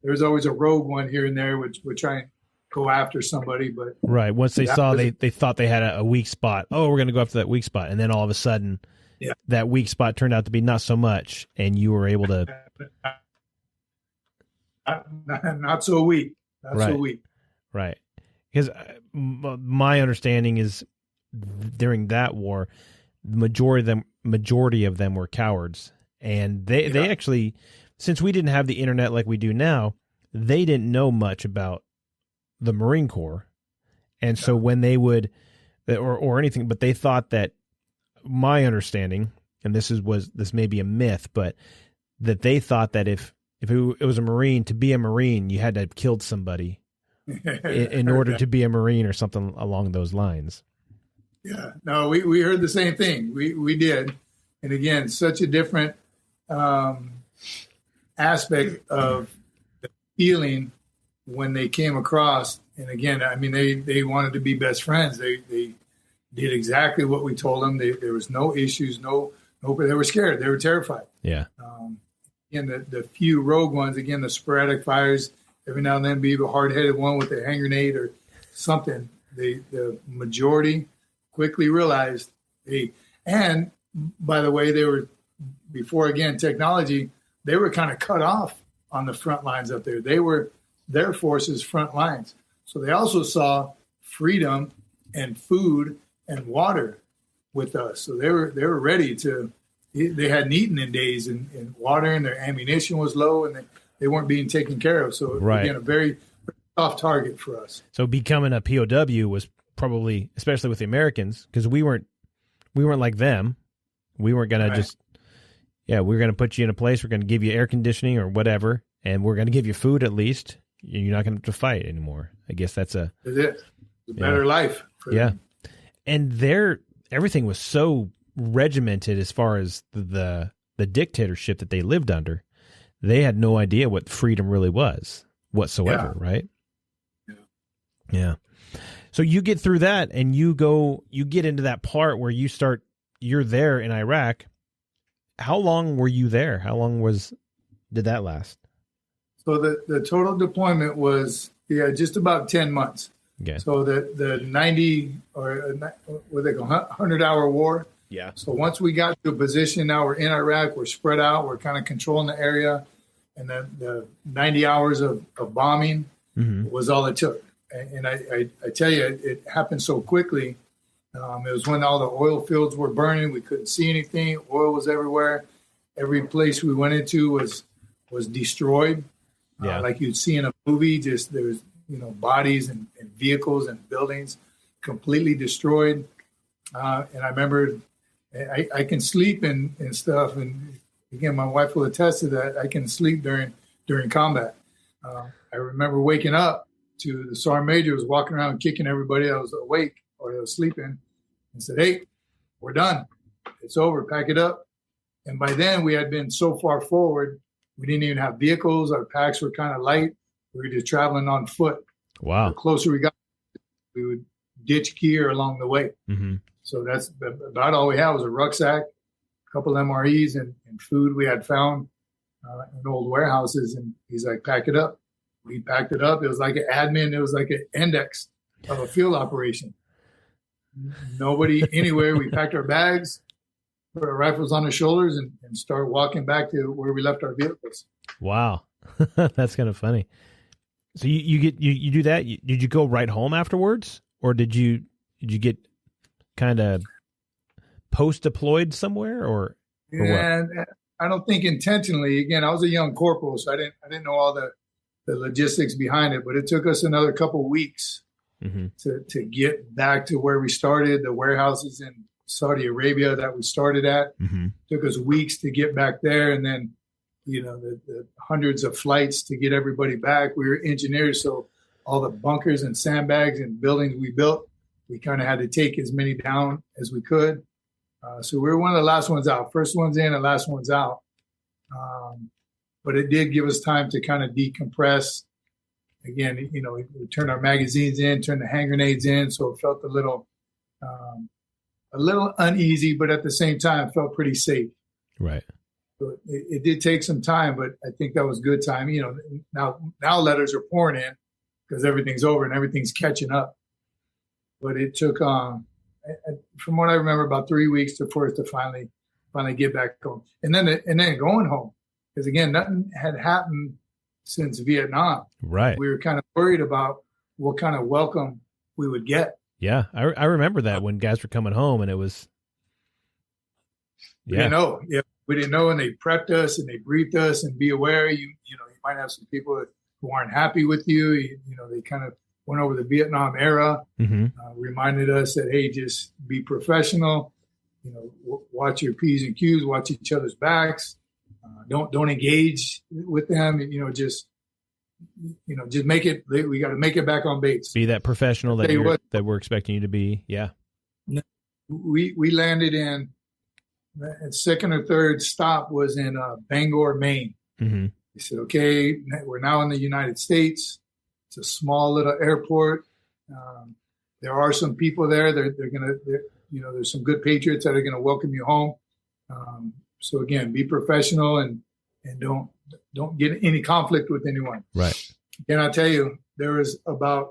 There's always a rogue one here and there, which would try and go after somebody. But right. Once they saw, they thought they had a weak spot. Oh, we're going to go after that weak spot. And then all of a sudden, that weak spot turned out to be not so much. And you were able to. Not so weak. So weak. Right. Because my understanding is during that war, the majority of them were cowards. And they actually, since we didn't have the internet like we do now, they didn't know much about the Marine Corps. And so when they would, or anything, but they thought that, my understanding, and this may be a myth, but that they thought that if it was a Marine, to be a Marine, you had to have killed somebody in order to be a Marine or something along those lines. Yeah, no, we heard the same thing. We did. And again, such a different aspect of the feeling when they came across. And again, I mean, they wanted to be best friends. They did exactly what we told them. There was no issues, no, they were scared. They were terrified. Yeah. Again, the few rogue ones, again, the sporadic fires, every now and then be a hard-headed one with a hand grenade or something. The majority quickly realized, and by the way, they were, before, again, technology, they were kind of cut off on the front lines up there. They were their forces' front lines. So they also saw freedom and food and water with us. So they were ready to, they hadn't eaten in days, and water, and their ammunition was low, and they weren't being taken care of. So again, a very tough target for us. So becoming a POW was probably, especially with the Americans, because we weren't like them. We weren't going to we're going to put you in a place, we're going to give you air conditioning or whatever, and we're going to give you food at least. You're not going to have to fight anymore. I guess that's a better life for them. And everything was so regimented as far as the dictatorship that they lived under. They had no idea what freedom really was whatsoever, right? Yeah. So you get through that, and you get into that part where you're there in Iraq. How long were you there? How long did that last? So the total deployment was just about 10 months. Okay. So the 90 or what they call 100-hour war. Yeah. So once we got to a position, now we're in Iraq, we're spread out, we're kind of controlling the area, and the 90 hours of bombing was all it took. And I tell you, it happened so quickly. It was when all the oil fields were burning. We couldn't see anything. Oil was everywhere. Every place we went into was destroyed. Like you'd see in a movie, just there was, bodies and vehicles and buildings completely destroyed. And I remember I can sleep and stuff. And again, my wife will attest to that. I can sleep during combat. I remember waking up to the sergeant major was walking around kicking everybody that was awake or that was sleeping and said, "Hey, we're done. It's over. Pack it up." And by then we had been so far forward, we didn't even have vehicles. Our packs were kind of light. We were just traveling on foot. Wow. The closer we got, we would ditch gear along the way. Mm-hmm. So that's about all we had was a rucksack couple MREs and food we had found in old warehouses. And he's like, pack it up. We packed it up. It was like an admin. It was like an index of a field operation. Nobody anywhere. We packed our bags, put our rifles on our shoulders, and start walking back to where we left our vehicles. Wow. That's kind of funny. So you do that. Did you go right home afterwards, or did you get kind of post deployed somewhere, or and what? I don't think intentionally. Again, I was a young corporal, so I didn't know all the logistics behind it. But it took us another couple of weeks to get back to where we started, the warehouses in Saudi Arabia that we started at. Took us weeks to get back there, and then the hundreds of flights to get everybody back. We were engineers, so all the bunkers and sandbags and buildings we built, we kind of had to take as many down as we could. So we were one of the last ones out. First one's in and last one's out. But it did give us time to kind of decompress. Again, we turned our magazines in, turned the hand grenades in, so it felt a little uneasy, but at the same time felt pretty safe. Right. So it did take some time, but I think that was good time. Now letters are pouring in because everything's over and everything's catching up. But it took, from what I remember, about 3 weeks for us to finally get back home, and then going home, because again, nothing had happened since Vietnam. Right. We were kind of worried about what kind of welcome we would get. Yeah, I remember that when guys were coming home, and it was. We didn't know. Yeah, we didn't know, and they prepped us and they briefed us, and be aware. You might have some people who aren't happy with you. They kind of went over the Vietnam era, reminded us that, hey, just be professional. Watch your P's and Q's, watch each other's backs. Don't engage with them. Just make it. We got to make it back on base. Be that professional that we're expecting you to be. Yeah. We landed in. The second or third stop was in Bangor, Maine. We said, okay, we're now in the United States. It's a small little airport. There are some people there. There's some good patriots that are going to welcome you home. So again, be professional and don't get any conflict with anyone. Right. And I'll tell you, there was about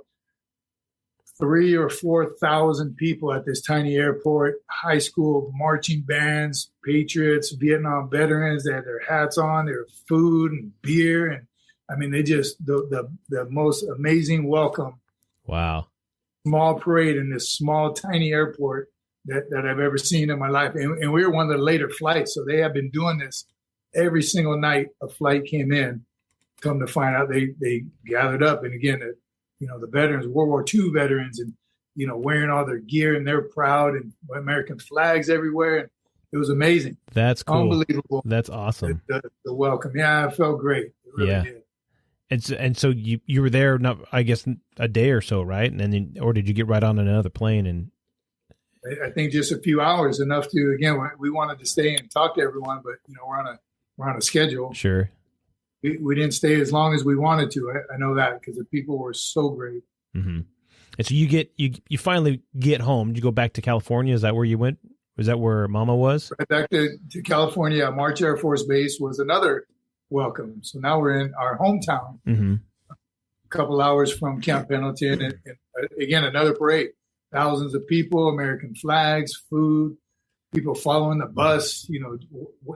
3,000 or 4,000 people at this tiny airport, high school marching bands, patriots, Vietnam veterans. They had their hats on, their food and beer. And I mean, they just, the most amazing welcome. Wow. Small parade in this small, tiny airport that I've ever seen in my life. And we were one of the later flights. So they have been doing this every single night a flight came in. Come to find out they gathered up. And again, the veterans, World War II veterans, and, wearing all their gear, and they're proud, and American flags everywhere. And it was amazing. That's cool. Unbelievable. That's awesome. The welcome. Yeah, it felt great. It really did. And so you were there, I guess, a day or so, right? And then, or did you get right on another plane? And I think just a few hours, enough to, again, we wanted to stay and talk to everyone, but we're on a schedule. Sure. We didn't stay as long as we wanted to. I know that because the people were so great. And so you finally get home. Did you go back to California? Is that where you went? Was that where Mama was? Right back to California. March Air Force Base was another welcome. So now we're in our hometown, a couple hours from Camp Pendleton, and again, another parade. Thousands of people, American flags, food, people following the bus,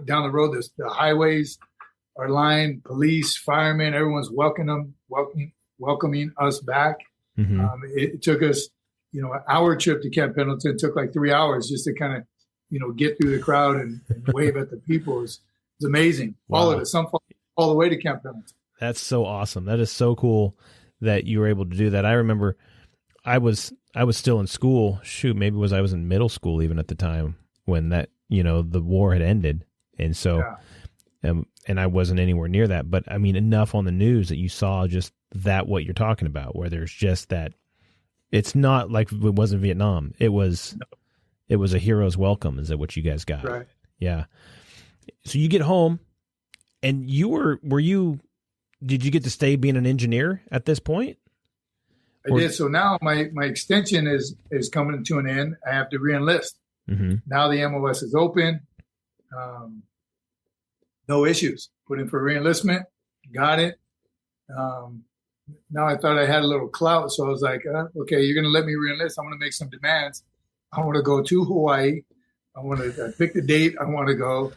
down the road, the highways are lined, police, firemen, everyone's welcoming us back. It took us, our trip to Camp Pendleton took like 3 hours just to kind of, get through the crowd and wave at the people. It's amazing. Wow. Followed us all the way to Camp Pendleton. That's so awesome. That is so cool that you were able to do that. I remember I was still in school. Shoot, maybe I was in middle school even at the time when that, the war had ended. And so, and I wasn't anywhere near that, but I mean, enough on the news that you saw just that, what you're talking about, where there's just that, it's not like it was in Vietnam. It was a hero's welcome. Is that what you guys got? Right. Yeah. So you get home and did you get to stay being an engineer at this point? I did. So now my extension is coming to an end. I have to re-enlist. Now the MOS is open. No issues. Put in for reenlistment, got it. Now I thought I had a little clout, so I was like, okay, you're going to let me reenlist. I'm going to make some demands. I want to go to Hawaii. I pick the date. I want to go.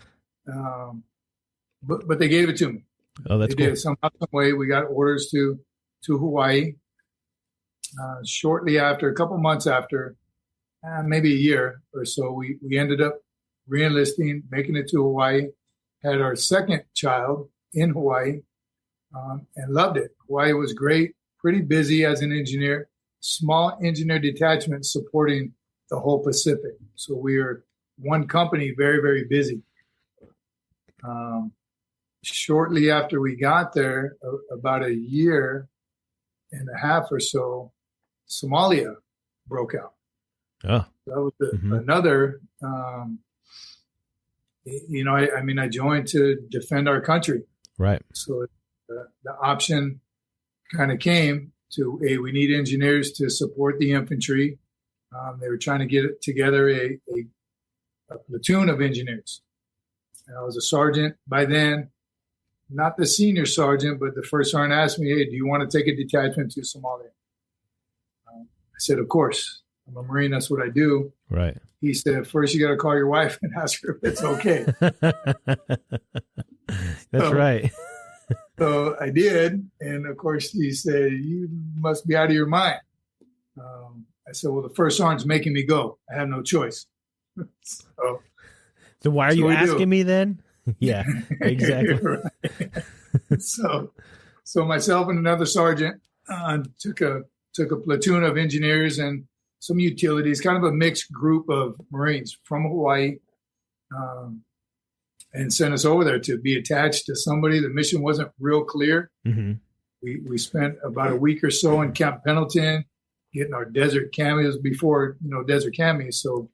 But they gave it to me. Oh, that's they cool. Did. Somehow, some way, we got orders to Hawaii. Shortly after, a couple months after, maybe a year or so, we ended up reenlisting, making it to Hawaii, had our second child in Hawaii, and loved it. Hawaii was great, pretty busy as an engineer, small engineer detachment supporting the whole Pacific. So we were one company, very, very busy. Shortly after we got there, about a year and a half or so, Somalia broke out. Oh. That was another, I joined to defend our country. Right. So the option kind of came to, we need engineers to support the infantry. They were trying to get together a platoon of engineers. And I was a sergeant by then, not the senior sergeant, but the first sergeant asked me, hey, do you want to take a detachment to Somalia? I said, of course. I'm a Marine. That's what I do. Right. He said, first you got to call your wife and ask her if it's okay. That's right. So I did. And of course, he said, you must be out of your mind. I said, well, the first sergeant's making me go. I have no choice. So why are you asking me then? Yeah, exactly. Right. So myself and another sergeant took a platoon of engineers and some utilities, kind of a mixed group of Marines from Hawaii, and sent us over there to be attached to somebody. The mission wasn't real clear. Mm-hmm. We spent about a week or so in Camp Pendleton, getting our desert camis before, desert camis. So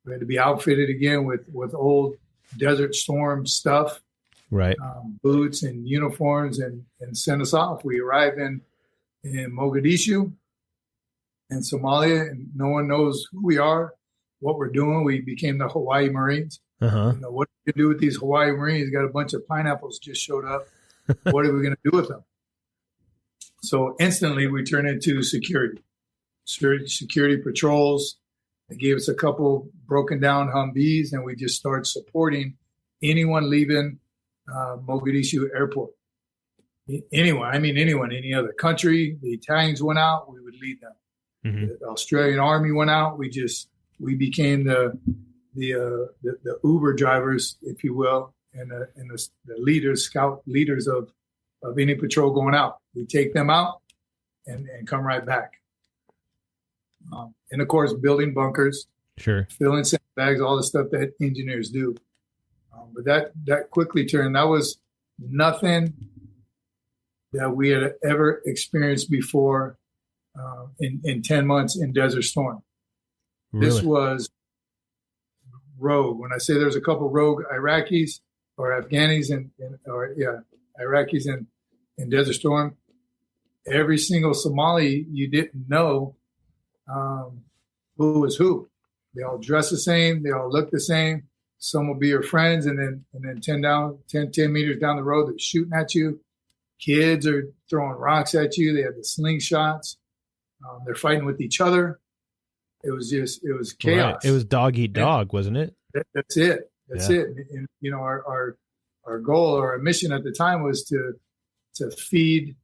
we had to be outfitted again with old Desert Storm stuff, right? Boots and uniforms, and sent us off. We arrived in Mogadishu in Somalia, and no one knows who we are, what we're doing. We became the Hawaii Marines. Uh-huh. What do you do with these Hawaii Marines? Got a bunch of pineapples just showed up. What are we going to do with them? So instantly we turned into security patrols. They gave us a couple broken down Humvees, and we just started supporting anyone leaving Mogadishu airport. Anyone, any other country. The Italians went out, we would lead them. Mm-hmm. The Australian Army went out. We became the Uber drivers, if you will, and the leaders, scout leaders of any patrol going out. We take them out and come right back. And of course, building bunkers, sure, filling sandbags, all the stuff that engineers do. But that quickly turned. That was nothing that we had ever experienced before in 10 months in Desert Storm. Really? This was rogue. When I say there's a couple rogue Iraqis or Afghanis Iraqis in Desert Storm, every single Somali you didn't know who was who. They all dress the same. They all look the same. Some will be your friends, and then 10 meters down the road, they're shooting at you. Kids are throwing rocks at you. They have the slingshots. They're fighting with each other. It was chaos. Right. It was dog eat dog, wasn't it? That's it. That's it. And, our goal or our mission at the time was to feed,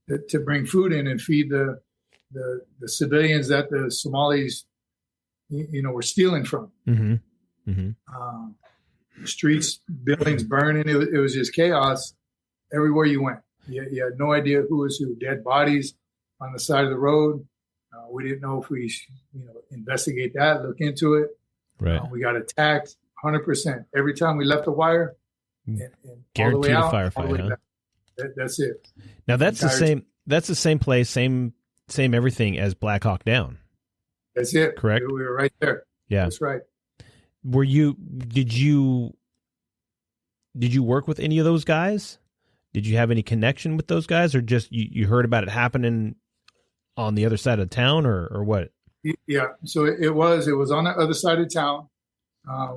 to bring food in and feed the civilians that the Somalis, were stealing from. Mm-hmm. Mm-hmm. Streets, buildings burning. It was just chaos everywhere you went. You had no idea who was who. Dead bodies on the side of the road. We didn't know if we, investigate that, look into it. Right. We got attacked 100%. Every time we left the wire, and all the way out, firefight. Huh? That's it. Now that's the same. That's the same place, same everything as Black Hawk Down. That's it. Correct. We were right there. Yeah, that's right. Did you work with any of those guys? Did you have any connection with those guys, or just you heard about it happening on the other side of town, or what? Yeah. So it was on the other side of town.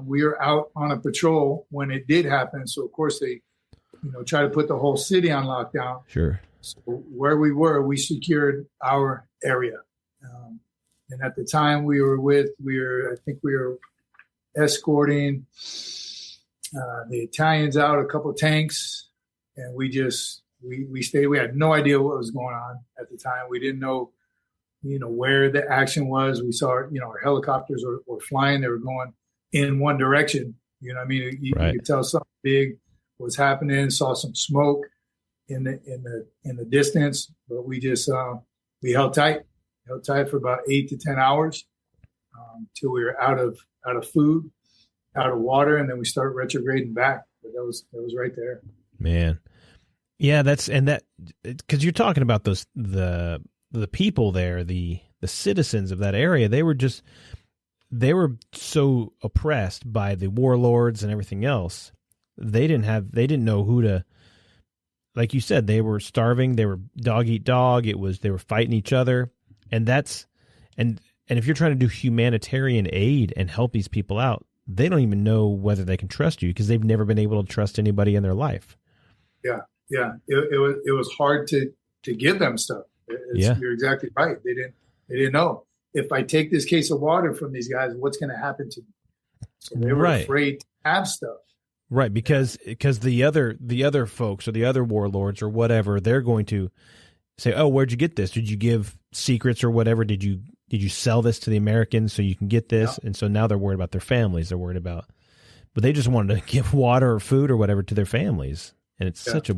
We were out on a patrol when it did happen. So, of course, they, try to put the whole city on lockdown. Sure. So where we were, we secured our area. And at the time I think we were escorting the Italians out, a couple of tanks, and we stayed. We had no idea what was going on at the time. We didn't know, where the action was. We saw, our helicopters were flying. They were going in one direction. You know what I mean? You could tell something big was happening. Saw some smoke in the distance, but we just we held tight for about 8 to 10 hours till we were out of food, out of water, and then we start retrograding back. But that was right there. Man, yeah, because you're talking about the people there, the citizens of that area. They were so oppressed by the warlords and everything else. They didn't know who to. Like you said, they were starving. They were dog eat dog. They were fighting each other, and if you're trying to do humanitarian aid and help these people out, they don't even know whether they can trust you because they've never been able to trust anybody in their life. Yeah. It was hard to give them stuff. You're exactly right. They didn't know, if I take this case of water from these guys, what's going to happen to me? So they were afraid to have stuff. Right, because the other folks or the other warlords or whatever, they're going to say, "Oh, where'd you get this? Did you give secrets or whatever? Did you sell this to the Americans so you can get this?" Yeah. And so now they're worried about their families. They're worried about, but they just wanted to give water or food or whatever to their families, and it's it's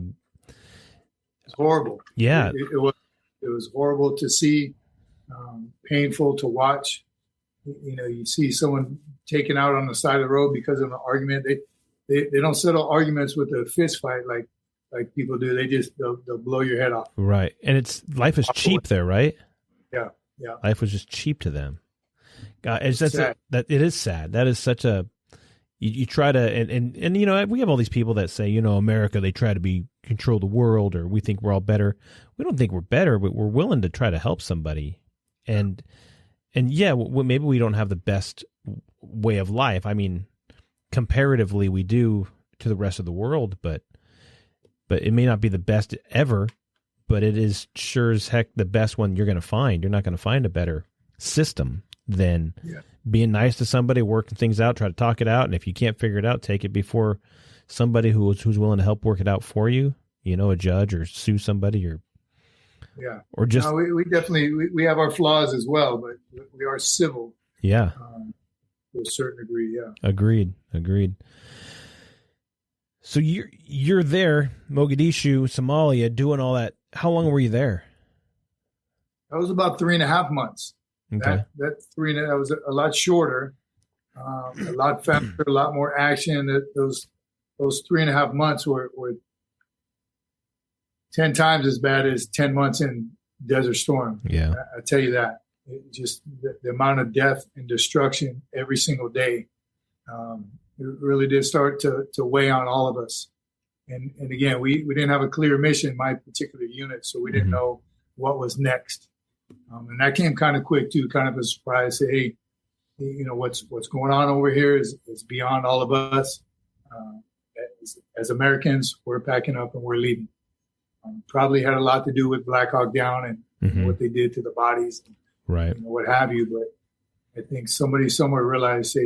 horrible. Yeah, it was horrible to see, painful to watch. You see someone taken out on the side of the road because of an argument. They don't settle arguments with a fist fight like people do. They'll blow your head off. Right. And life is cheap there, right? Yeah. Life was just cheap to them. God, it is sad. That is such a, you try to, and we have all these people that say, America, they try to control the world, or we think we're all better. We don't think we're better, but we're willing to try to help somebody. And yeah, maybe we don't have the best way of life. I mean, comparatively we do to the rest of the world, but it may not be the best ever, but it is sure as heck the best one you're going to find. You're not going to find a better system than being nice to somebody, working things out, try to talk it out, and if you can't figure it out, take it before somebody who's willing to help work it out for you, a judge, or sue somebody, or just. No, we definitely we have our flaws as well, but we are civil. Yeah. To a certain degree, yeah. Agreed. So you're there, Mogadishu, Somalia, doing all that. How long were you there? That was about 3.5 months. Okay. That was a lot shorter, a lot faster, a lot more action. Those 3.5 months were 10 times as bad as 10 months in Desert Storm. Yeah, I tell you that. Just the amount of death and destruction every single day, it really did start to weigh on all of us. And again, we didn't have a clear mission, my particular unit, so we didn't know what was next. And that came kind of quick too, kind of a surprise. Say, hey, what's going on over here is beyond all of us. As Americans, we're packing up and we're leaving. Probably had a lot to do with Black Hawk Down and what they did to the bodies. Right. What have you. But I think somebody somewhere realized,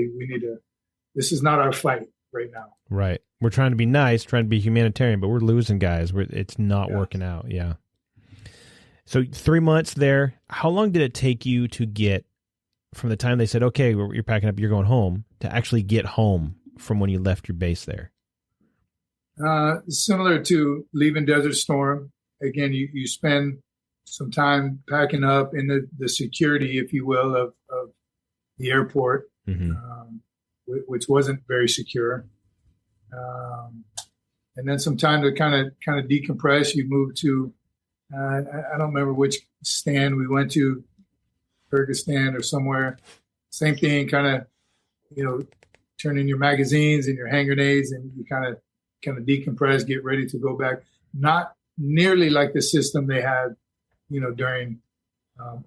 this is not our fight right now. Right. We're trying to be nice, trying to be humanitarian, but we're losing guys. It's not working out. Yeah. So 3 months there. How long did it take you to get from the time they said, okay, you're packing up, you're going home, to actually get home from when you left your base there? Similar to leaving Desert Storm. Again, you spend some time packing up in the security, if you will, of the airport, which wasn't very secure. And then some time to kind of decompress. You move to, I don't remember which stand we went to, Kyrgyzstan or somewhere. Same thing, kind of, turn in your magazines and your hand grenades, and you kind of decompress, get ready to go back. Not nearly like the system they had, during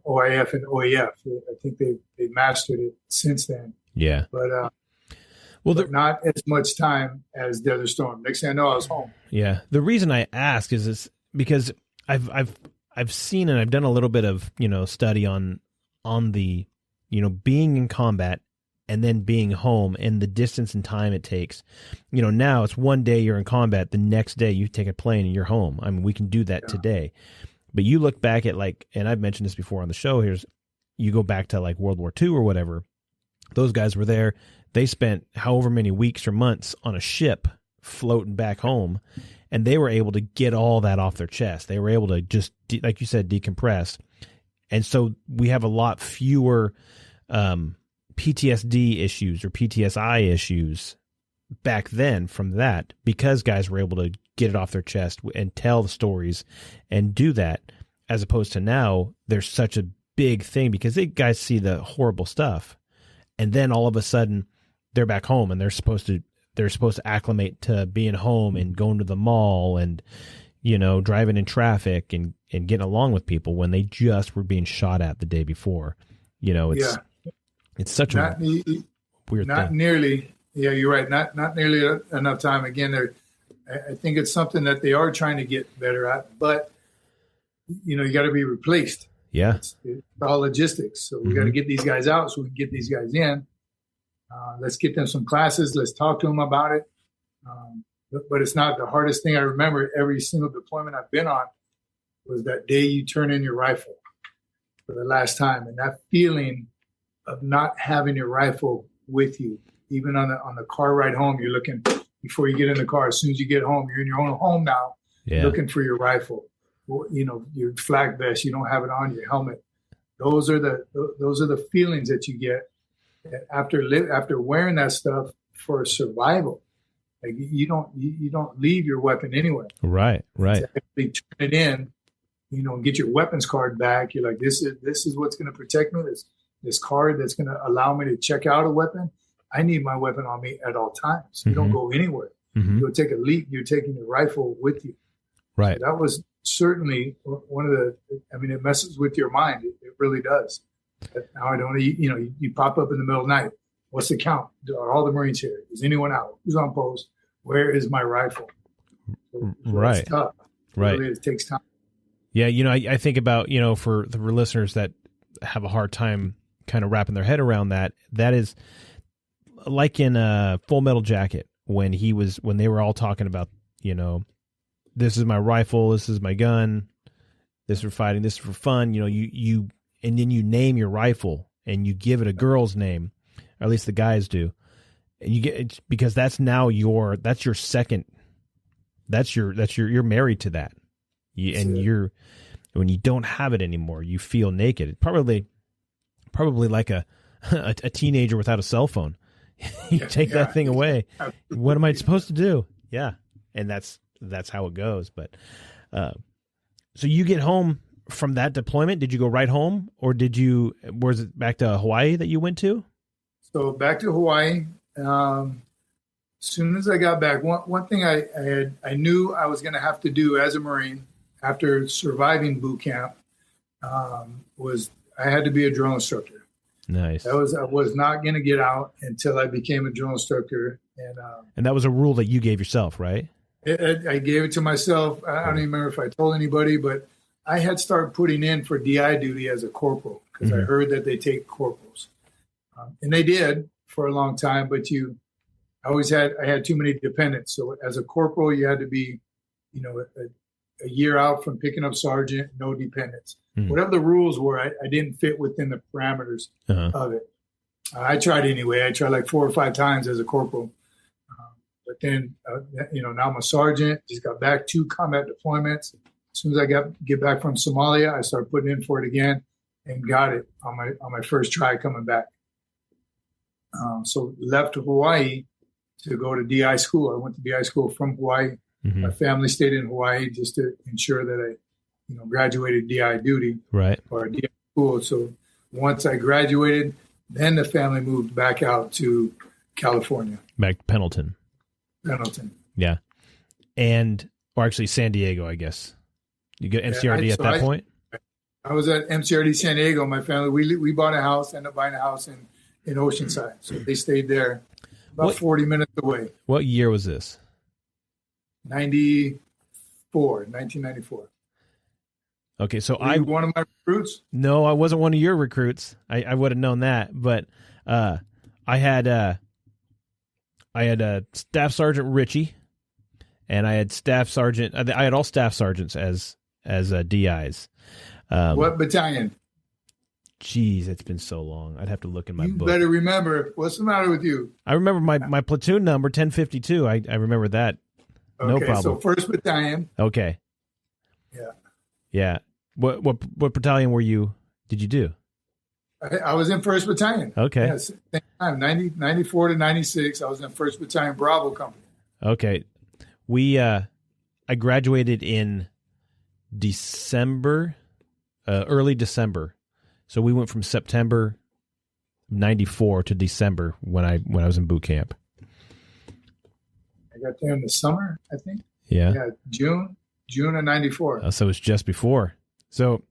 OIF and OEF. I think they've mastered it since then. Yeah. But Well, but not as much time as Desert Storm. Next thing I know, I was home. Yeah. The reason I ask is this because I've seen, and I've done a little bit of, study on the, being in combat and then being home and the distance and time it takes. Now it's one day you're in combat, the next day you take a plane and you're home. I mean, we can do that today. But you look back at and I've mentioned this before on the show, you go back to like World War II or whatever. Those guys were there. They spent however many weeks or months on a ship floating back home, and they were able to get all that off their chest. They were able to just, like you said, decompress. And so we have a lot fewer PTSD issues or PTSI issues back then from that, because guys were able to get it off their chest and tell the stories and do that, as opposed to now there's such a big thing because guys see the horrible stuff, and then all of a sudden they're back home and they're supposed to acclimate to being home and going to the mall and driving in traffic and getting along with people when they just were being shot at the day before. It's such a weird thing. Not nearly. Yeah, you're right. Not nearly enough time. Again, I think it's something that they are trying to get better at, but you got to be replaced. Yeah, it's all logistics. So we got to get these guys out so we can get these guys in. Let's get them some classes. Let's talk to them about it. But it's not the hardest thing. I remember every single deployment I've been on was that day you turn in your rifle for the last time, and that feeling of not having your rifle with you, even on the car ride home. You're looking before you get in the car. As soon as you get home, you're in your own home now, looking for your rifle. Your flak vest. You don't have it on. Your helmet. Those are the feelings that you get after wearing that stuff for survival. Like you don't leave your weapon anywhere. Right. To actually turn it in, get your weapons card back. You're like, this is what's going to protect me. This card that's going to allow me to check out a weapon. I need my weapon on me at all times. You don't go anywhere. You'll take a leap. You're taking your rifle with you. Right. So that was certainly one of the. I mean, it messes with your mind. It really does. Now I don't. You pop up in the middle of the night. What's the count? Are all the Marines here? Is anyone out? Who's on post? Where is my rifle? So right. It's tough. Right. Really, it takes time. Yeah. I think about, for the listeners that have a hard time kind of wrapping their head around that is like in Full Metal Jacket when they were all talking about, this is my rifle, this is my gun, this is for fighting, this is for fun. You and then you name your rifle and you give it a girl's name, or at least the guys do. And you get, because that's now you're married to that. When you don't have it anymore, you feel naked. It's probably like a teenager without a cell phone. You take that thing away. What am I supposed to do? Yeah. And that's how it goes. But, so you get home from that deployment. Did you go right home, or was it back to Hawaii that you went to? So back to Hawaii. As soon as I got back, one thing I knew I was going to have to do as a Marine after surviving boot camp was I had to be a drill instructor. Nice. I was not going to get out until I became a drill instructor, and that was a rule that you gave yourself, right? I gave it to myself. I don't even remember if I told anybody, but I had started putting in for DI duty as a corporal because I heard that they take corporals, and they did for a long time. But I had too many dependents. So as a corporal, you had to be, a year out from picking up sergeant, no dependents. Whatever the rules were, I didn't fit within the parameters of it. I tried anyway. I tried like 4 or 5 times as a corporal. But then, now I'm a sergeant, just got back 2 combat deployments. As soon as I get back from Somalia, I started putting in for it again and got it on my first try coming back. So left Hawaii to go to DI school. I went to DI school from Hawaii. My family stayed in Hawaii just to ensure that I, graduated DI duty, right, or DI school. So once I graduated, then the family moved back out to California, back to Pendleton. Yeah, or actually San Diego, I guess. You get MCRD at that point. I was at MCRD San Diego. My family, we bought a house, ended up buying a house in Oceanside, so they stayed there. about 40 minutes away. What year was this? 1994. Okay, so Were you one of my recruits? No, I wasn't one of your recruits. I would have known that, but I had Staff Sergeant Richie, and I had Staff Sergeant. I had all Staff Sergeants as DIs. What battalion? Geez, it's been so long. I'd have to look in my book. You better remember. What's the matter with you? I remember my platoon number, 1052. I remember that. Okay, no problem. So 1st Battalion. Okay. Yeah. Yeah. What battalion did you do? I was in 1st Battalion. Okay. Yes, same time, 94 to 96. I was in 1st Battalion Bravo Company. Okay. I graduated in December, early December. So we went from September 94 to December when I was in boot camp. I got there in the summer, I think. Yeah. Yeah, June of 94. So it's just before. So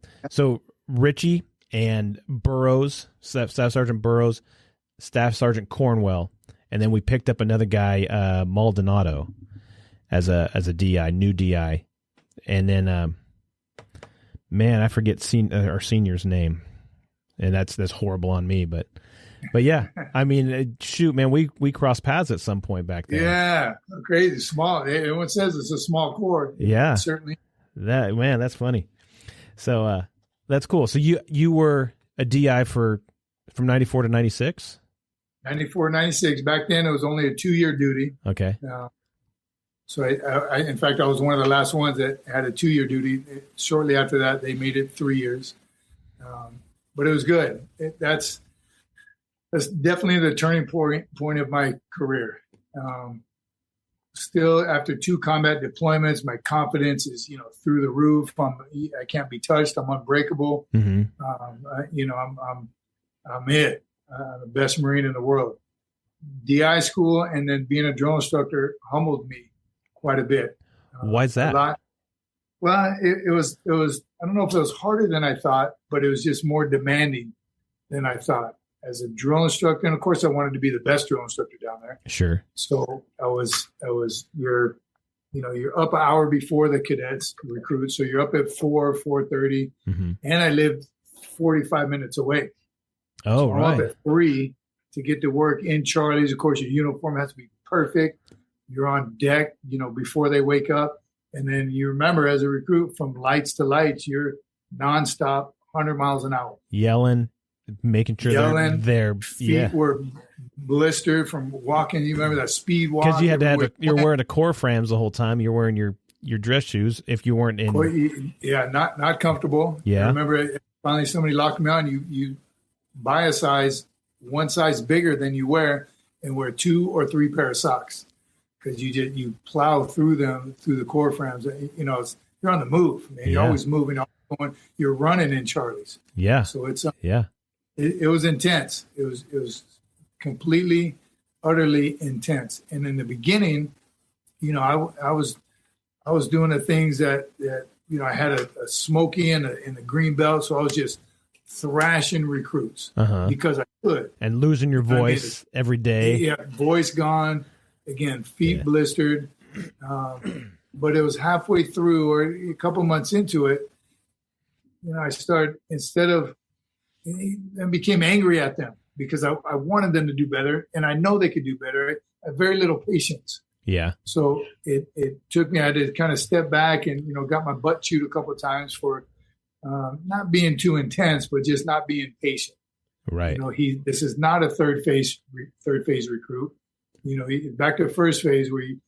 Richie and Burroughs, Staff Sergeant Burroughs, Staff Sergeant Cornwell, and then we picked up another guy, Maldonado, as a DI, new DI, and then man, I forget our senior's name, and that's horrible on me, but yeah, I mean, shoot, man, we crossed paths at some point back then. Yeah, crazy small. Everyone says it's a small corps. Yeah, certainly. That's funny. So that's cool. So you were a DI from 94 to 96? 94, 96. Back then, it was only a 2-year duty. Okay. So I, in fact, I was one of the last ones that had a 2-year duty. Shortly after that, they made it 3 years. But it was good. That's definitely the turning point of my career. Still, after 2 combat deployments, my confidence is, through the roof. I can't be touched. I'm unbreakable. Mm-hmm. I'm it. The best Marine in the world. DI school and then being a drill instructor humbled me quite a bit. Why is that? A lot. Well, it was. I don't know if it was harder than I thought, but it was just more demanding than I thought. As a drill instructor, and of course, I wanted to be the best drill instructor down there. Sure. So I was. You're up an hour before the cadets recruit, so you're up at 4:30, mm-hmm. and I lived 45 minutes away. Oh, so right. I'm up at 3 to get to work in Charlie's. Of course, your uniform has to be perfect. You're on deck, before they wake up. And then you remember as a recruit, from lights to lights, you're nonstop, 100 miles an hour. Yelling, making sure they're feet were blistered from walking. You remember that speed walk? Because you had to have you're wearing a core frames the whole time. You're wearing your dress shoes if you weren't in. Yeah, not comfortable. Yeah. I remember finally somebody locked me on. You buy one size bigger than you wear and wear 2 or 3 pair of socks. Because you plow through the core frames. You're on the move. Man. You're always moving. You're running in Charlie's. Yeah. So it's it was intense. It was completely, utterly intense. And in the beginning, I was doing the things that I had a Smoky in the green belt, so I was just thrashing recruits because I could. And losing your voice every day. Yeah, voice gone. Again, feet blistered, but it was halfway through or a couple months into it. I started and became angry at them because I wanted them to do better, and I know they could do better. I have very little patience. Yeah. So it took me. I had to kind of step back and got my butt chewed a couple of times for not being too intense, but just not being patient. Right. This is not a third phase recruit. Back to the first phase where it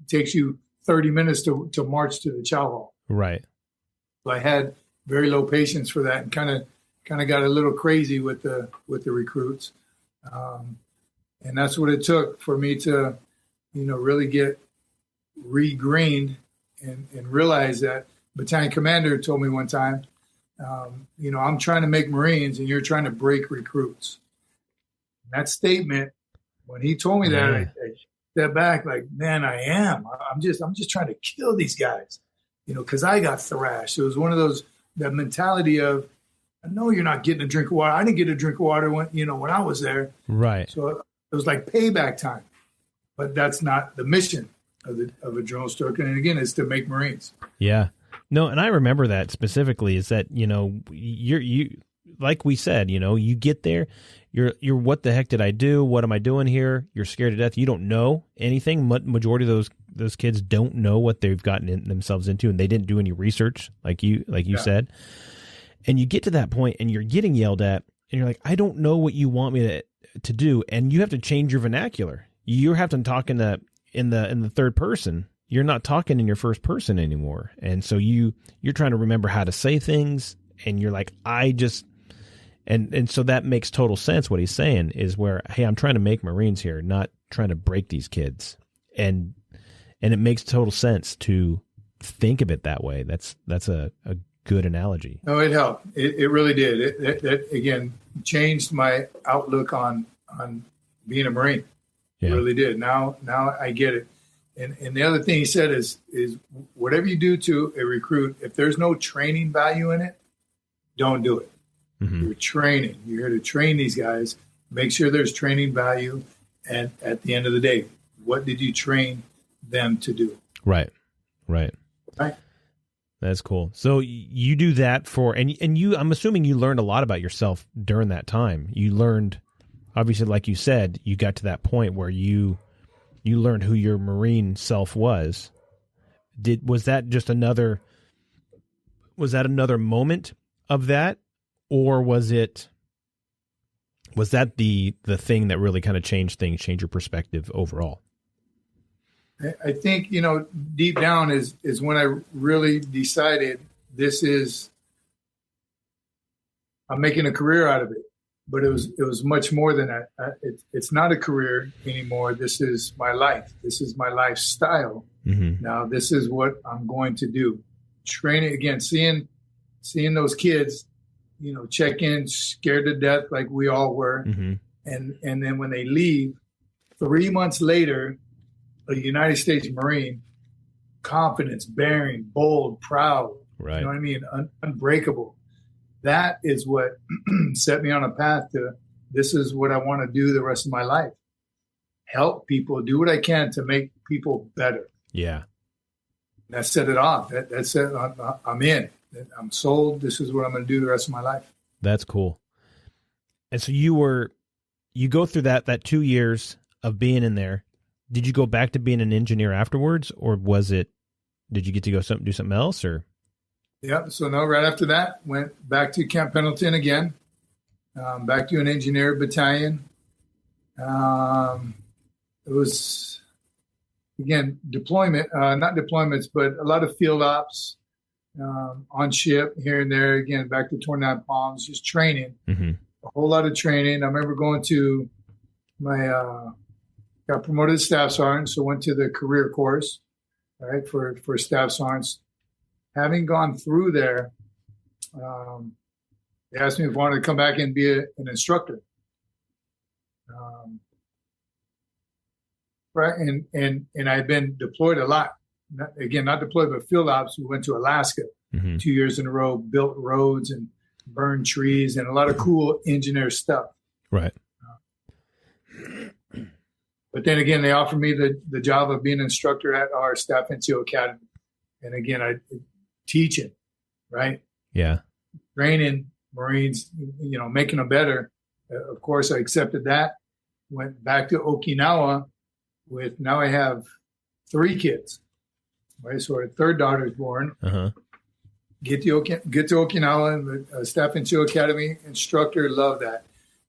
takes you 30 minutes to march to the chow hall. Right. So I had very low patience for that and kind of got a little crazy with the recruits. And that's what it took for me to, really get regrained and realize that battalion commander told me one time, I'm trying to make Marines and you're trying to break recruits. And that statement, when he told me that, I stepped back like, man, I am. I'm just trying to kill these guys, because I got thrashed. It was one of those, that mentality of, I know you're not getting a drink of water. I didn't get a drink of water when I was there. Right. So It was like payback time, but that's not the mission of a drill instructor. And again, it's to make Marines. Yeah. No, and I remember that specifically is that, you like we said, you get there, you're what the heck did I do? What am I doing here? You're scared to death. You don't know anything. Majority of those kids don't know what they've gotten themselves into, and they didn't do any research like you said. And you get to that point and you're getting yelled at and you're like, I don't know what you want me to do. And you have to change your vernacular. You have to talk in the third person. You're not talking in your first person anymore. And so you're trying to remember how to say things, and you're like, and so that makes total sense. What he's saying is where, hey, I'm trying to make Marines here, not trying to break these kids. And it makes total sense to think of it that way. That's a good analogy. No, it helped. It really did. It again changed my outlook on being a Marine. Yeah. It really did. Now I get it. And the other thing he said is whatever you do to a recruit, if there's no training value in it, don't do it. Mm-hmm. You're training. You're here to train these guys. Make sure there's training value. And at the end of the day, what did you train them to do? Right. That's cool. So you do that and you, I'm assuming you learned a lot about yourself during that time. You learned, obviously, like you said, you got to that point where you learned who your Marine self was. Was that another moment of that? Or was that the thing that really kind of changed things, changed your perspective overall? I think, deep down is when I really decided I'm making a career out of it. But it was much more than that. It's not a career anymore. This is my life. This is my lifestyle. Mm-hmm. Now this is what I'm going to do. Training again, seeing those kids, check in, scared to death like we all were. Mm-hmm. And then when they leave, 3 months later, a United States Marine, confidence, bearing, bold, proud. Right. You know what I mean? Unbreakable. That is what set me on a path to, this is what I want to do the rest of my life. Help people, do what I can to make people better. Yeah. That set it off. That said, I'm in. I'm sold. This is what I'm going to do the rest of my life. That's cool. And so you go through that 2 years of being in there. Did you go back to being an engineer afterwards, or did you get to go do something else, or? Yeah. So no, right after that, went back to Camp Pendleton again, back to an engineer battalion. It was, again, deployment, not deployments, but a lot of field ops on ship here and there. Again, back to 29 Palms, just training, mm-hmm. A whole lot of training. I remember going to got promoted to staff sergeant, so went to the career course, right, for staff sergeants. Having gone through there, they asked me if I wanted to come back and be an instructor. Right, and I'd been deployed a lot. Not deployed, but field ops. We went to Alaska 2 years in a row, built roads and burned trees, and a lot of cool engineer stuff. Right. But then again, they offered me the job of being an instructor at our Staff NCO Academy. And again, I teaching, right? Yeah. Training Marines, making them better. Of course, I accepted that. Went back to Okinawa now I have 3 kids, right? So our third daughter is born. Uh-huh. Get to Okinawa, the Staff NCO Academy instructor, love that.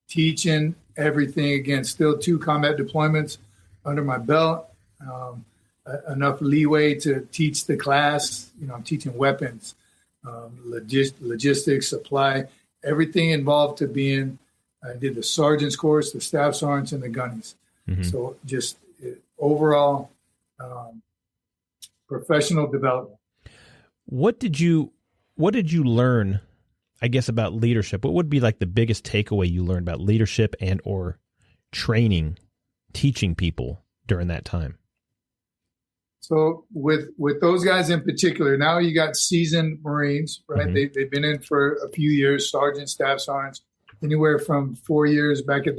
Teaching everything, again, still 2 combat deployments under my belt. Enough leeway to teach the class. I'm teaching weapons, logistics, supply, everything involved to being. I did the sergeant's course, the staff sergeants, and the gunnies. Mm-hmm. So just overall professional development. What did you learn, I guess, about leadership? What would be like the biggest takeaway you learned about leadership and or training, teaching people during that time? So with those guys in particular, now you got seasoned Marines, right? Mm-hmm. They've been in for a few years, sergeants, staff sergeants, anywhere from 4 years back at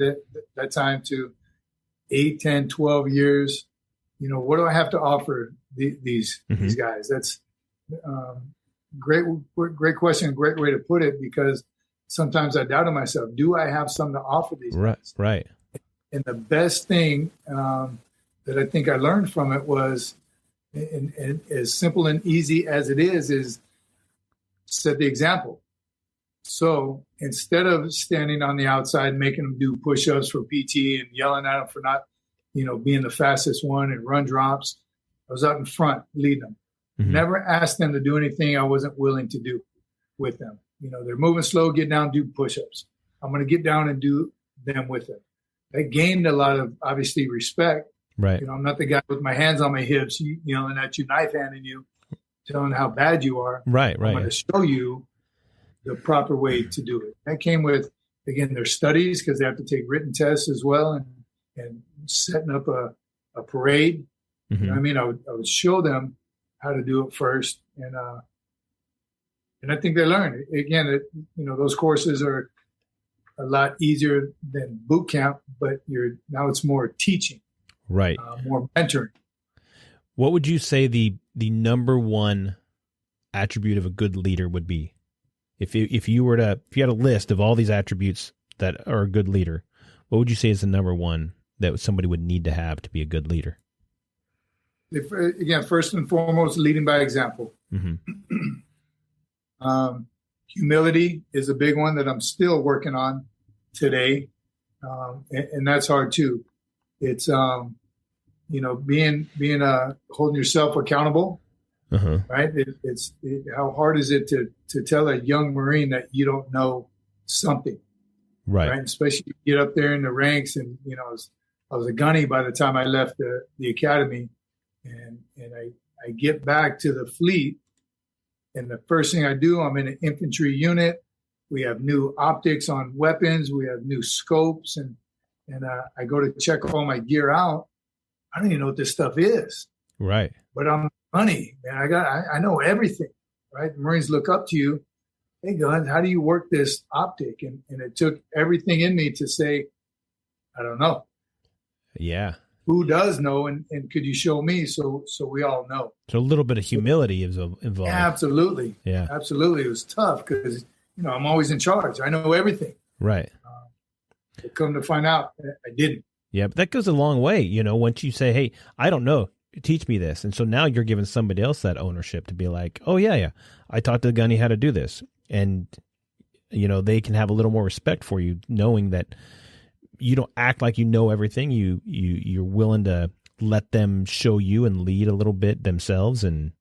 that time to 8, 10, 12 years. What do I have to offer these guys? That's great question, great way to put it, because sometimes I doubted myself. Do I have something to offer these guys? Right. And the best thing that I think I learned from it was, and as simple and easy as it is set the example. So instead of standing on the outside, making them do push-ups for PT and yelling at them for not, being the fastest one and run drops, I was out in front leading them. Mm-hmm. Never asked them to do anything I wasn't willing to do with them. They're moving slow, get down, do push-ups. I'm going to get down and do them with them. That gained a lot of, obviously, respect. Right. I'm not the guy with my hands on my hips, yelling at you, knife handing you, telling how bad you are. Right. I'm going to show you the proper way to do it. That came with, again, their studies, because they have to take written tests as well, and setting up a parade. Mm-hmm. I would show them how to do it first, and I think they learn. Again, those courses are a lot easier than boot camp, but now it's more teaching, right? More mentoring. What would you say the number one attribute of a good leader would be? If you had a list of all these attributes that are a good leader, what would you say is the number one that somebody would need to have to be a good leader? Again, first and foremost, leading by example. Mm-hmm. Humility is a big one that I'm still working on today, and that's hard too. It's being holding yourself accountable. Uh-huh. Right? How hard is it to tell a young Marine that you don't know something? Right? Especially you get up there in the ranks, and I was a gunny by the time I left the academy, and I get back to the fleet, and the first thing I do, I'm in an infantry unit. We have new optics on weapons. We have new scopes, and I go to check all my gear out. I don't even know what this stuff is. Right. But I'm money, man. I know everything, right? The Marines look up to you. Hey, Guns, how do you work this optic? And it took everything in me to say, I don't know. Yeah. Who does know? And could you show me so we all know? So a little bit of humility is involved. Absolutely. Yeah. Absolutely. It was tough because, I'm always in charge. I know everything. Right. But come to find out, I didn't. Yeah, but that goes a long way. Once you say, hey, I don't know, teach me this. And so now you're giving somebody else that ownership to be like, oh, yeah. I taught the gunny how to do this. And, they can have a little more respect for you, knowing that you don't act like you know everything. You're willing to let them show you and lead a little bit themselves. And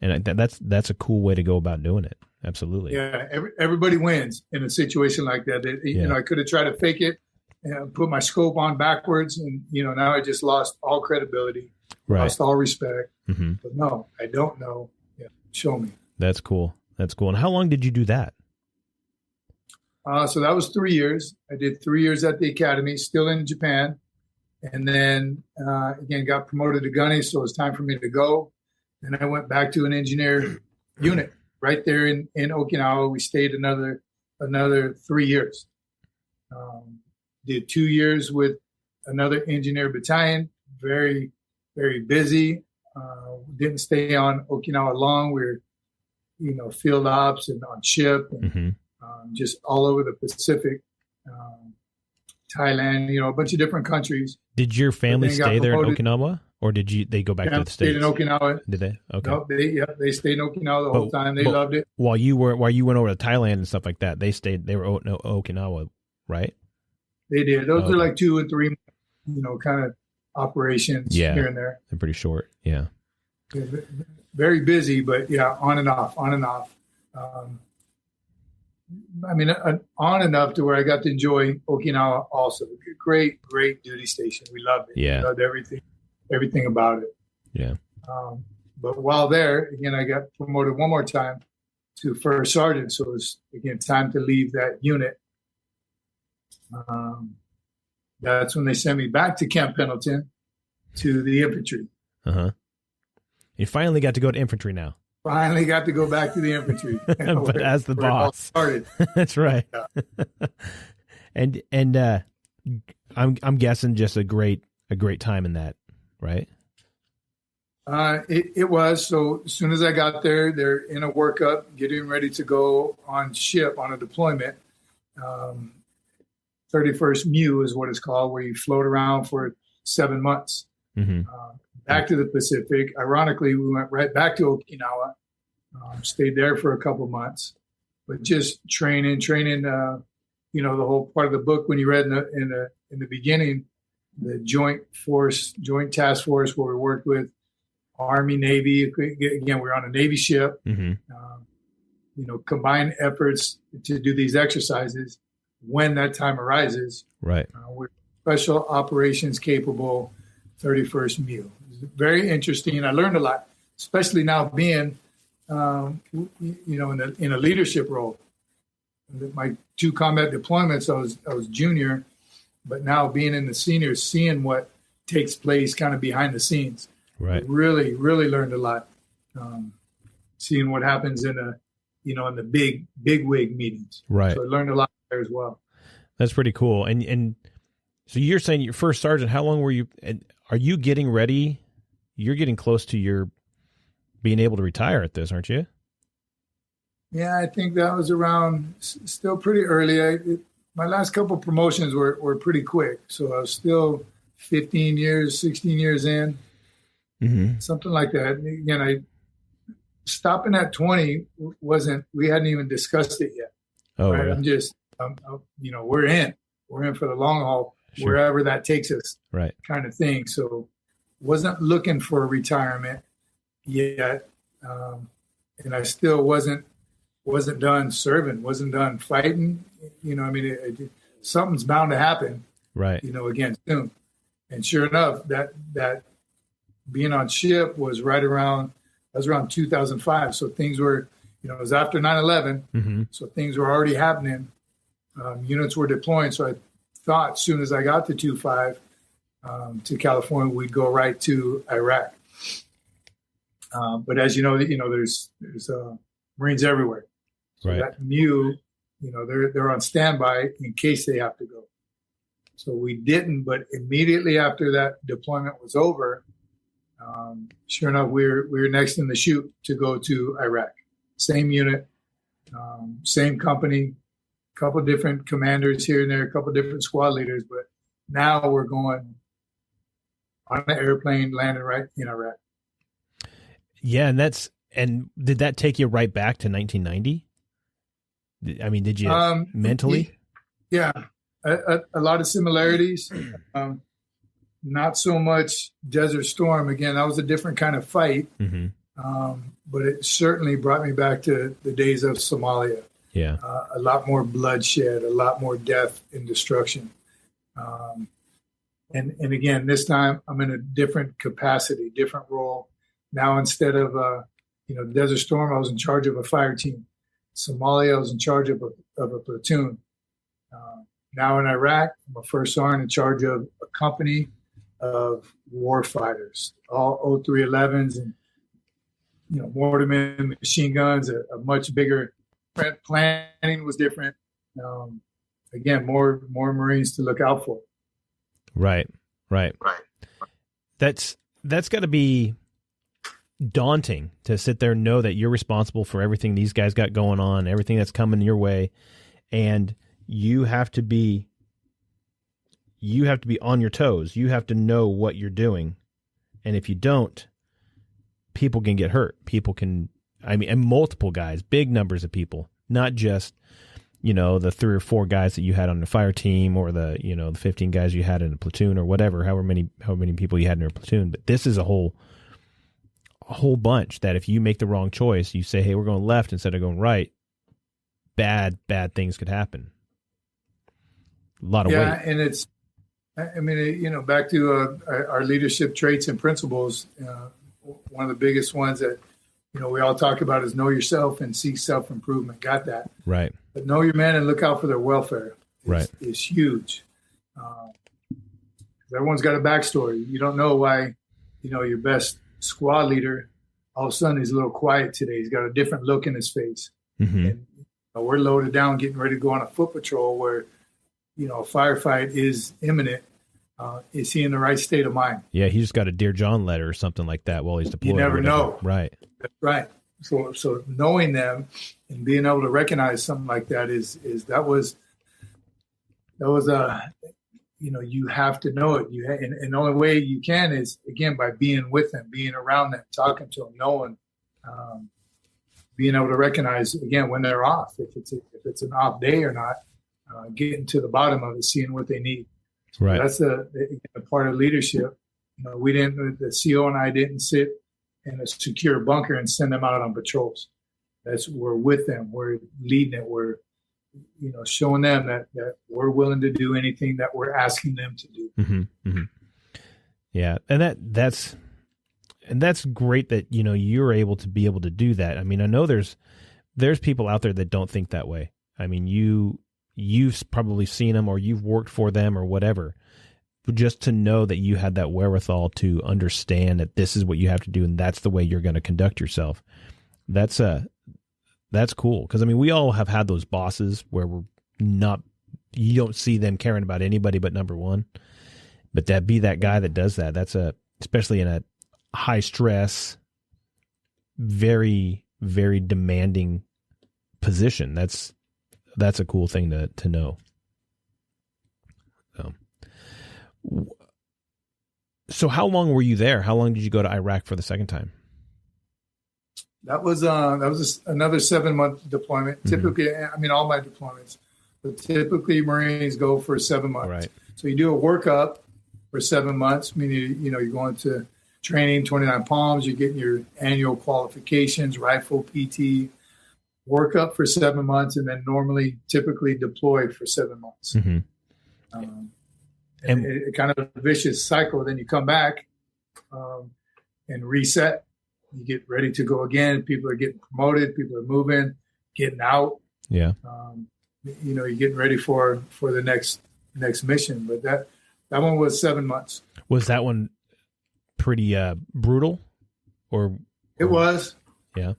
that's a cool way to go about doing it. Absolutely. Yeah. Everybody wins in a situation like that. I could have tried to fake it and put my scope on backwards. And, now I just lost all credibility, lost all respect. Mm-hmm. But no, I don't know. Yeah, show me. That's cool. And how long did you do that? So that was 3 years. I did 3 years at the academy, still in Japan. And then, again, got promoted to gunny. So it was time for me to go. And I went back to an engineer unit right there in Okinawa. We stayed another 3 years. Did 2 years with another engineer battalion. Very, very busy. Didn't stay on Okinawa long. We were, field ops and on ship and mm-hmm. Just all over the Pacific, Thailand, a bunch of different countries. Did your family stay there in Okinawa, or did they go back to the States? Stayed in Okinawa. Did they? Okay. No, they stayed in Okinawa the whole time. They loved it. While you went over to Thailand and stuff like that, they were Okinawa, right? They did. Those are like 2 and 3, kind of operations here and there. They're pretty short. Yeah. Very busy, but on and off. On enough to where I got to enjoy Okinawa also. Great duty station. We loved it. Yeah. We loved everything about it. Yeah. But while there, again, I got promoted one more time to first sergeant. So it was, again, time to leave that unit. That's when they sent me back to Camp Pendleton to the infantry. Uh-huh. You finally got to go to infantry now. Finally got to go back to the infantry. But as the boss. Started. That's right. Yeah. And I'm guessing just a great a great time in that, right? It was. So as soon as I got there, they're in a workup, getting ready to go on ship on a deployment. 31st MEU is what it's called, where you float around for 7 months. Mm-hmm. Back to the Pacific. Ironically, we went right back to Okinawa, stayed there for a couple months, but just training. The whole part of the book when you read in the beginning, the joint task force where we worked with Army, Navy. Again, we're on a Navy ship. Mm-hmm. Combined efforts to do these exercises when that time arises. Right. We're special operations capable 31st MEU. Very interesting. I learned a lot, especially now being, in a leadership role. My 2 combat deployments, I was junior, but now being in the seniors, seeing what takes place kind of behind the scenes. Right. Really, really learned a lot. Seeing what happens in the big wig meetings. Right. So I learned a lot there as well. That's pretty cool. And so you're saying your first sergeant, how long were you, are you getting ready? You're getting close to your being able to retire at this, aren't you? Yeah, I think that was around still pretty early. My last couple of promotions were pretty quick. So I was still 16 years in. Mm-hmm. Something like that. Again, stopping at 20 we hadn't even discussed it yet. Oh, right? yeah. We're in for the long haul, Sure. wherever that takes us. Right. Kind of thing. So wasn't looking for retirement yet. And I still wasn't done serving, wasn't done fighting. Something's bound to happen. Right. Again, soon. And sure enough, that being on ship was around 2005. So things were, it was after 9/11. Mm-hmm. So things were already happening. Units were deploying. So I thought as soon as I got to 2-5 to California, we'd go right to Iraq. But as you know, there's Marines everywhere. So right. that MEU, they're on standby in case they have to go. So we didn't, but immediately after that deployment was over, sure enough, we were next in the chute to go to Iraq. Same unit, same company, couple different commanders here and there, a couple different squad leaders, but now we're going on an airplane, landing right in Iraq. Yeah, and did that take you right back to 1990? I mean, did you mentally? Yeah, a lot of similarities. Not so much Desert Storm. Again, that was a different kind of fight. Mm-hmm. But it certainly brought me back to the days of Somalia. Yeah. A lot more bloodshed, a lot more death and destruction. And again, this time I'm in a different capacity, different role. Now, instead of, Desert Storm, I was in charge of a fire team. Somalia, I was in charge of a platoon. Now in Iraq, I'm a first sergeant in charge of a company of war fighters, all 0311s and, mortarmen, machine guns, a much bigger planning was different. Again, more Marines to look out for. Right. That's got to be daunting to sit there and know that you're responsible for everything these guys got going on, everything that's coming your way, and you have to be on your toes. You have to know what you're doing, and if you don't, people can get hurt. And multiple guys, big numbers of people, not just, the 3 or 4 guys that you had on the fire team or the 15 guys you had in a platoon or whatever, however many people you had in your platoon. But this is a whole bunch that if you make the wrong choice, you say, hey, we're going left instead of going right, bad things could happen. A lot of weight. Yeah, and it's, back to our leadership traits and principles, one of the biggest ones that, we all talk about is know yourself and seek self-improvement. Got that. Right. But know your men and look out for their welfare. Is huge. Everyone's got a backstory. You don't know why, your best squad leader, all of a sudden he's a little quiet today. He's got a different look in his face. Mm-hmm. And we're loaded down, getting ready to go on a foot patrol where, a firefight is imminent. Is he in the right state of mind? Yeah, he just got a Dear John letter or something like that while he's deployed. You never know. Right. Right. So knowing them and being able to recognize something like that that was you have to know it. And the only way you can is, again, by being with them, being around them, talking to them, knowing, being able to recognize, again, when they're off, if it's an off day or not, getting to the bottom of it, seeing what they need. Right. That's a part of leadership. The CO and I didn't sit in a secure bunker and send them out on patrols. We're with them. We're leading it. We're, showing them that we're willing to do anything that we're asking them to do. Mm-hmm, mm-hmm. Yeah. And that's great that, you're able to do that. I mean, I know there's people out there that don't think that way. I mean, you've probably seen them or you've worked for them or whatever, but just to know that you had that wherewithal to understand that this is what you have to do and that's the way you're going to conduct yourself. That's cool. Because, I mean, we all have had those bosses where you don't see them caring about anybody but number one. But that guy that does that, especially in a high stress, very, very demanding position. That's a cool thing to know. So how long were you there? How long did you go to Iraq for the second time? That was another 7-month deployment. Mm-hmm. Typically, I mean, all my deployments, but typically Marines go for 7 months. Right. So you do a workup for 7 months, meaning, you're going to training, 29 Palms, you're getting your annual qualifications, rifle, PT, workup for 7 months, and then typically deploy for 7 months. Mm-hmm. And it kind of a vicious cycle. Then you come back and reset. You get ready to go again. People are getting promoted. People are moving, getting out. Yeah. You're getting ready for the next mission. But that one was 7 months. Was that one pretty brutal? Or it was. Yeah.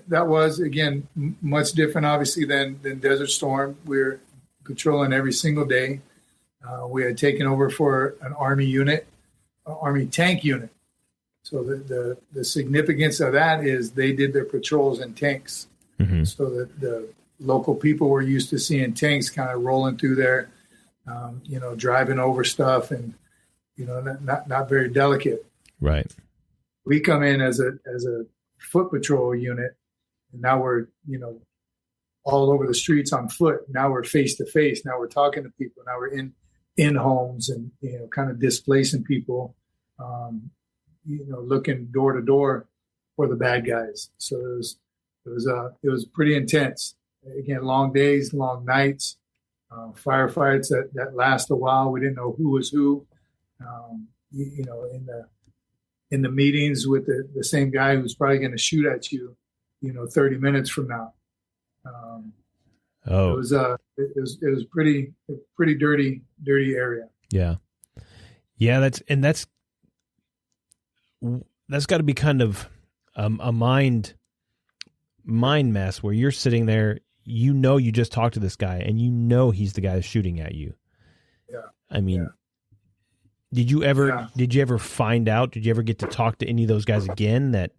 That was, again, much different, obviously, than Desert Storm. We're patrolling every single day. We had taken over for an Army unit, an Army tank unit. So the significance of that is they did their patrols in tanks. Mm-hmm. So the local people were used to seeing tanks kind of rolling through there, driving over stuff and, not very delicate. Right. We come in as a foot patrol unit, and now we're, all over the streets on foot. Now we're face to face. Now we're talking to people. Now we're in homes and, kind of displacing people. Looking door to door for the bad guys. So it was pretty intense. Again, long days, long nights, firefights that last a while. We didn't know who was who. In the meetings with the same guy who's probably going to shoot at you, 30 minutes from now. It was pretty dirty area. Yeah. Yeah. That's got to be kind of a mind mess where you're sitting there, you just talked to this guy and he's the guy that's shooting at you. Yeah. I mean, did you ever find out, did you ever get to talk to any of those guys again that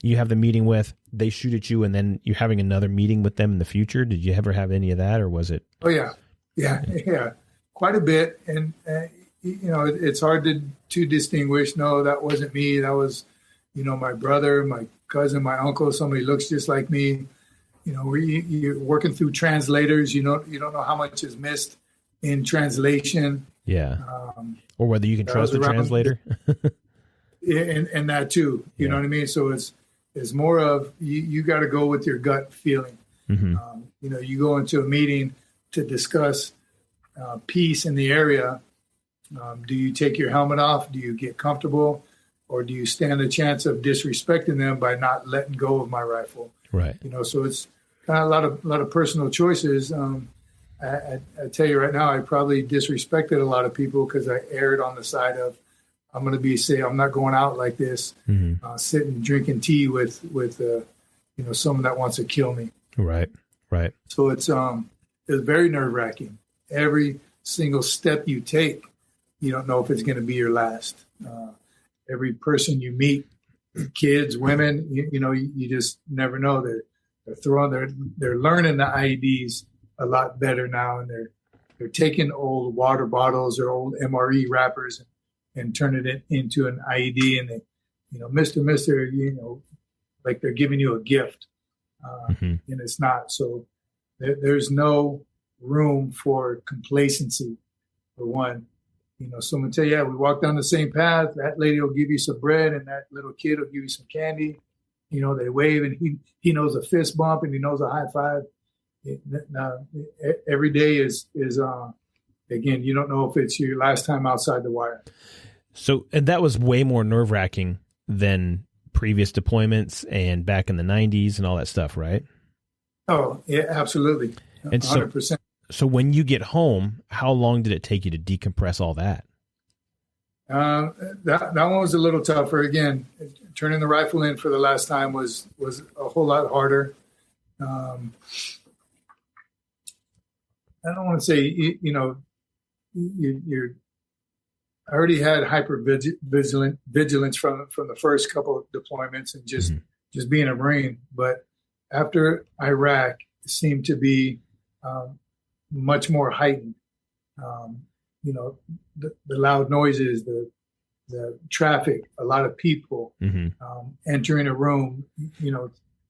you have the meeting with, they shoot at you and then you're having another meeting with them in the future? Did you ever have any of that, or was it? Oh yeah. Yeah. Quite a bit. And, it's hard to distinguish. No, that wasn't me. That was, my brother, my cousin, my uncle, somebody looks just like me. You're working through translators. You don't know how much is missed in translation. Yeah. Or whether you can trust the translator. and that too. You know what I mean? So it's more of you got to go with your gut feeling. Mm-hmm. You go into a meeting to discuss peace in the area. Do you take your helmet off? Do you get comfortable? Or do you stand a chance of disrespecting them by not letting go of my rifle? Right. So it's kind of a lot of personal choices. I tell you right now, I probably disrespected a lot of people because I erred on the side of I'm going to be safe. I'm not going out like this, sitting drinking tea with someone that wants to kill me. Right. So it's very nerve wracking. Every single step you take, you don't know if it's going to be your last. Every person you meet, kids, women, you just never know. They're learning the IEDs a lot better now, and they're taking old water bottles or old MRE wrappers and turning it into an IED, and they, Mister, like they're giving you a gift, and it's not. So there's no room for complacency, for one. Someone tell you, yeah, we walk down the same path. That lady will give you some bread, and that little kid will give you some candy. They wave, and he knows a fist bump, and he knows a high five. Every day is again, you don't know if it's your last time outside the wire. So, and that was way more nerve-wracking than previous deployments and back in the 90s and all that stuff, right? Oh, yeah, absolutely. And 100%. So when you get home, how long did it take you to decompress all that? That one was a little tougher. Again, turning the rifle in for the last time was a whole lot harder. I don't want to say, I already had vigilance from the first couple of deployments and just being a Marine. But after Iraq, it seemed to be much more heightened. The loud noises, the traffic, a lot of people entering a room,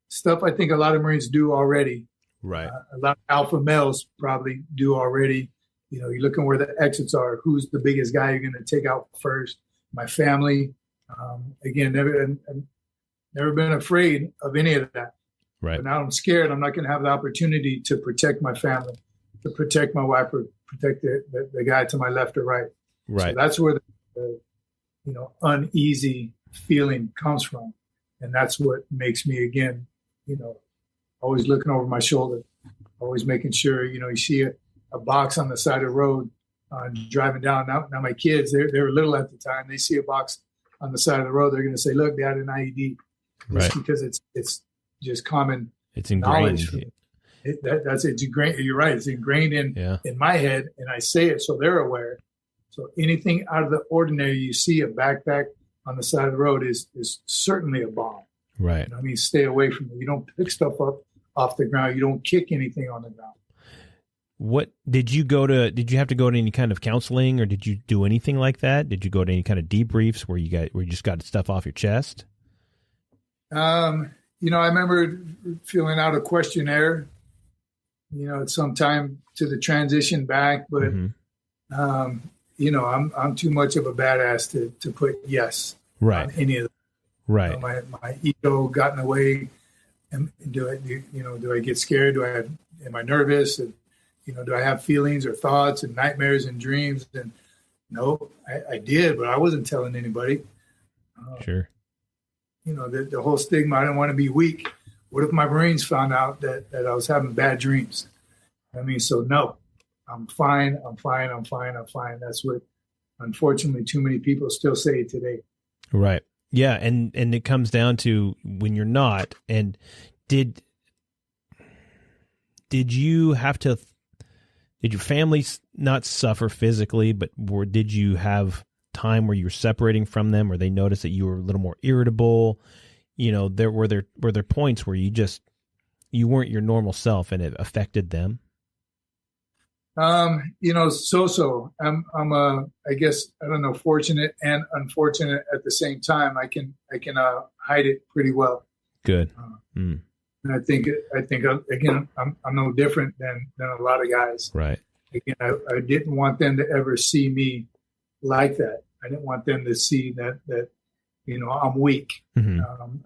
stuff I think a lot of Marines do already. Right. A lot of alpha males probably do already. You're looking where the exits are. Who's the biggest guy you're going to take out first? My family. Again, never been afraid of any of that. Right. But now I'm scared. I'm not going to have the opportunity to protect my family, to protect my wife, or protect the guy to my left or right. Right. So that's where the uneasy feeling comes from, and that's what makes me, again, always looking over my shoulder, always making sure, you see a box on the side of the road, driving down. Now my kids, they were little at the time. They see a box on the side of the road. They're going to say, "Look, Dad, an IED." Right. Because it's just common. It's ingrained. It's ingrained. You're right. It's ingrained in my head, and I say it so they're aware. So anything out of the ordinary you see, a backpack on the side of the road is certainly a bomb. Right. Stay away from it. You don't pick stuff up off the ground. You don't kick anything on the ground. What did you have to go to any kind of counseling, or did you do anything like that? Did you go to any kind of debriefs where you just got stuff off your chest? I remember filling out a questionnaire, at some time to the transition back, but, I'm too much of a badass to put yes on any of them. Right. My ego got in the way. And do I get scared? Am I nervous? And, do I have feelings or thoughts and nightmares and dreams? And no, I did, but I wasn't telling anybody. Sure. The whole stigma, I didn't want to be weak. What if my Marines found out that I was having bad dreams? So no, I'm fine. That's what, unfortunately, too many people still say today. Right. Yeah. And it comes down to when you're not. And did you have to, did your family not suffer physically, but did you have time where you were separating from them, or they noticed that you were a little more irritable? There were points where you weren't your normal self and it affected them? So I'm I guess, I don't know, fortunate and unfortunate at the same time. I can hide it pretty well. Good. And I think again, I'm no different than a lot of guys. Right. Again, I didn't want them to ever see me like that. I didn't want them to see that I'm weak. I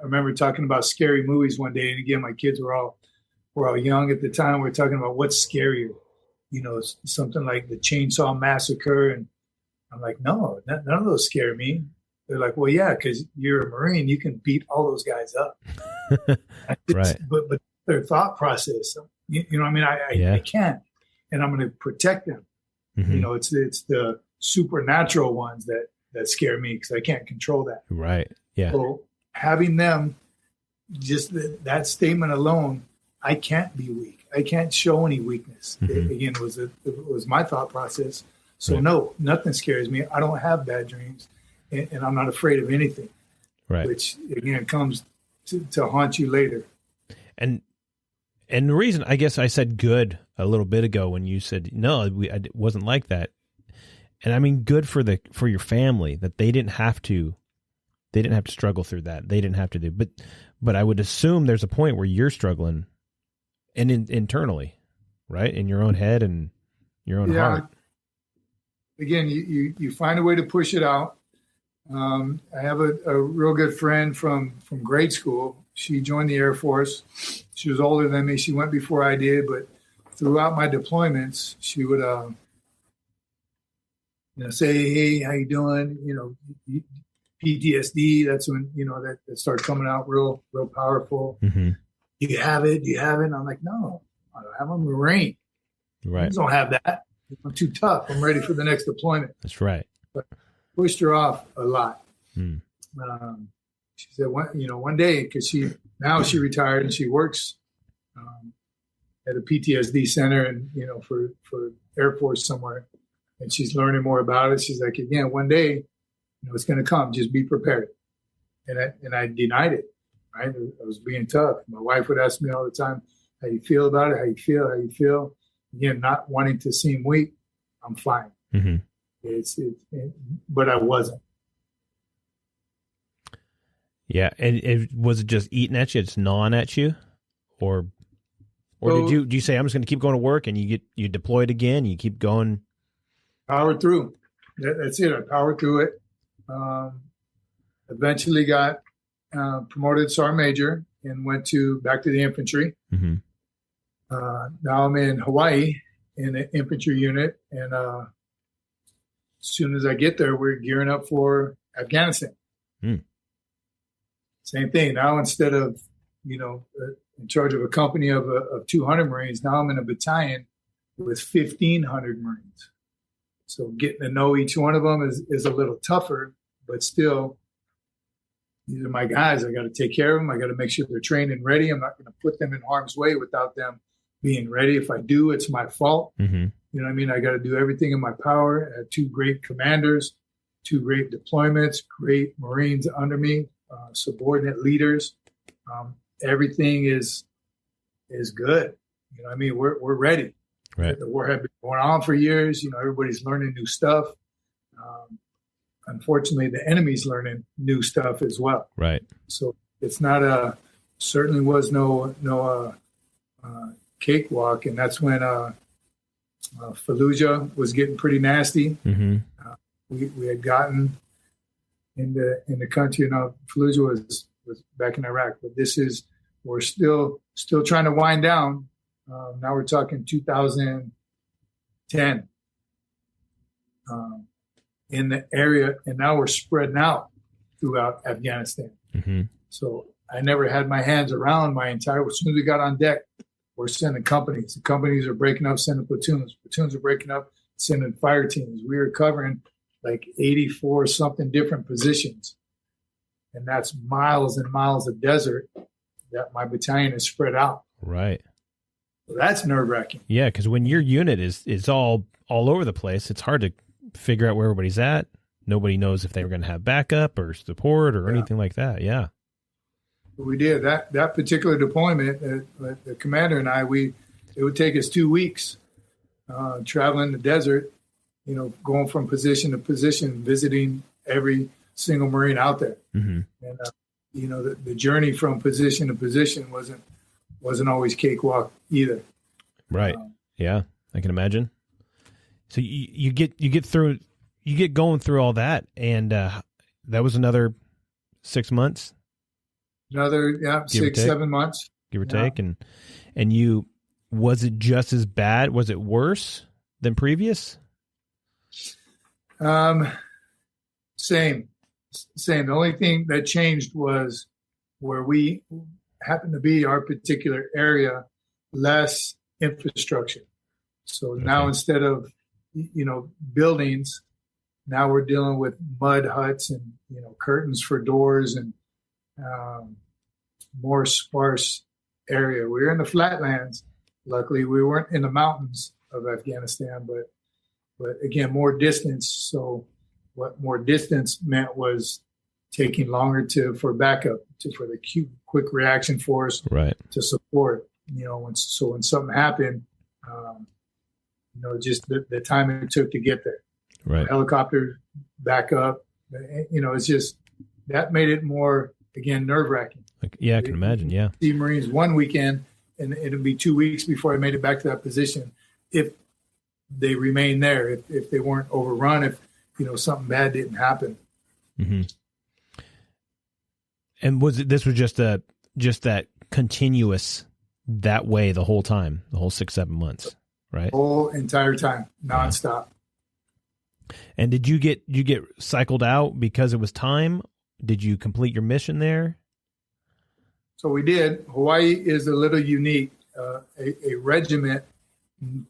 remember talking about scary movies one day, and again, my kids were all young at the time. We were talking about what's scarier, something like the Chainsaw Massacre, and I'm like, no, none of those scare me. They're like, well, yeah, because you're a Marine, you can beat all those guys up. Right. But their thought process, I can't, and I'm going to protect them. It's the supernatural ones that scare me because I can't control that. Right. Yeah. So having them, just that statement alone, I can't be weak. I can't show any weakness. Again, it was my thought process. So no, nothing scares me. I don't have bad dreams, and I'm not afraid of anything. Right. Which again comes to haunt you later. And the reason I guess I said good a little bit ago when you said no, it wasn't like that. And I mean good for your family that they didn't have to struggle through that. They didn't have to do. But I would assume there's a point where you're struggling, and internally, right, in your own head and your own heart. Again, you find a way to push it out. I have a real good friend from grade school. She joined the Air Force. She was older than me. She went before I did, but throughout my deployments, she would, say, "Hey, how you doing?" PTSD. That's when that started coming out real powerful. Mm-hmm. Do you have it? And I'm like, no, I don't have a Marine. Right. I don't have that. I'm too tough. I'm ready for the next deployment. That's right. But pushed her off a lot. Mm. She said, one day, because she retired and she works at a PTSD center and, for Air Force somewhere. And she's learning more about it. She's like, again, one day, it's going to come. Just be prepared. And I denied it. Right? I was being tough. My wife would ask me all the time, how you feel about it? How you feel? Again, not wanting to seem weak. I'm fine. Mm-hmm. But I wasn't. Yeah, and was it just eating at you? It's gnawing at you, or do you say I'm just going to keep going to work, and you deployed again? You keep going. Powered through. That's it. I powered through it. Eventually got promoted sergeant major and went back to the infantry. Mm-hmm. Now I'm in Hawaii in the infantry unit, and as soon as I get there, we're gearing up for Afghanistan. Mm. Same thing. Now instead of in charge of a company of 200 Marines, now I'm in a battalion with 1,500 Marines. So getting to know each one of them is a little tougher, but still, these are my guys. I got to take care of them. I got to make sure they're trained and ready. I'm not going to put them in harm's way without them being ready. If I do, it's my fault. Mm-hmm. You know what I mean? I got to do everything in my power. I had 2 great commanders, 2 great deployments, great Marines under me, subordinate leaders. Everything is good. You know what I mean? We're ready. Right. The war had been going on for years. Everybody's learning new stuff. Unfortunately, the enemy's learning new stuff as well. Right. So it's not certainly was no cakewalk, and that's when Fallujah was getting pretty nasty. Mm-hmm. We had gotten in the country. Fallujah was back in Iraq, but we're still trying to wind down. Now we're talking 2010 in the area, and now we're spreading out throughout Afghanistan. Mm-hmm. So I never had my hands around as soon as we got on deck, we're sending companies. The companies are breaking up, sending platoons. Platoons are breaking up, sending fire teams. We were covering like 84 something different positions. And that's miles and miles of desert that my battalion is spread out. Right. So that's nerve-wracking. Yeah, because when your unit is all over the place, it's hard to figure out where everybody's at. Nobody knows if they were going to have backup or support or anything like that. Yeah. We did that particular deployment. The commander and I, it would take us 2 weeks traveling the desert, going from position to position, visiting every single Marine out there. Mm-hmm. And the journey from position to position wasn't always cakewalk either. Right. Yeah, I can imagine. So you get going through all that, and that was another 6 months. Another 6-7 months, give or take, and was it just as bad? Was it worse than previous? Same. The only thing that changed was where we happened to be, our particular area, less infrastructure. So now instead of buildings, now we're dealing with mud huts and curtains for doors and more sparse area. We were in the flatlands. Luckily, we weren't in the mountains of Afghanistan, but but again, more distance. So what more distance meant was taking longer for backup, for the quick reaction force, right, to support. When something happened, just the time it took to get there. Right. Helicopter backup. It's just that made it more, again, nerve-wracking. Yeah, I can imagine. Yeah. See Marines one weekend, and it'll be 2 weeks before I made it back to that position. If they remained there, if they weren't overrun, if something bad didn't happen. Mm-hmm. And this was just that continuous that way the whole time, the whole 6-7 months, right? Whole entire time, nonstop. Yeah. And did you get cycled out because it was time? Did you complete your mission there? So we did. Hawaii is a little unique. A regiment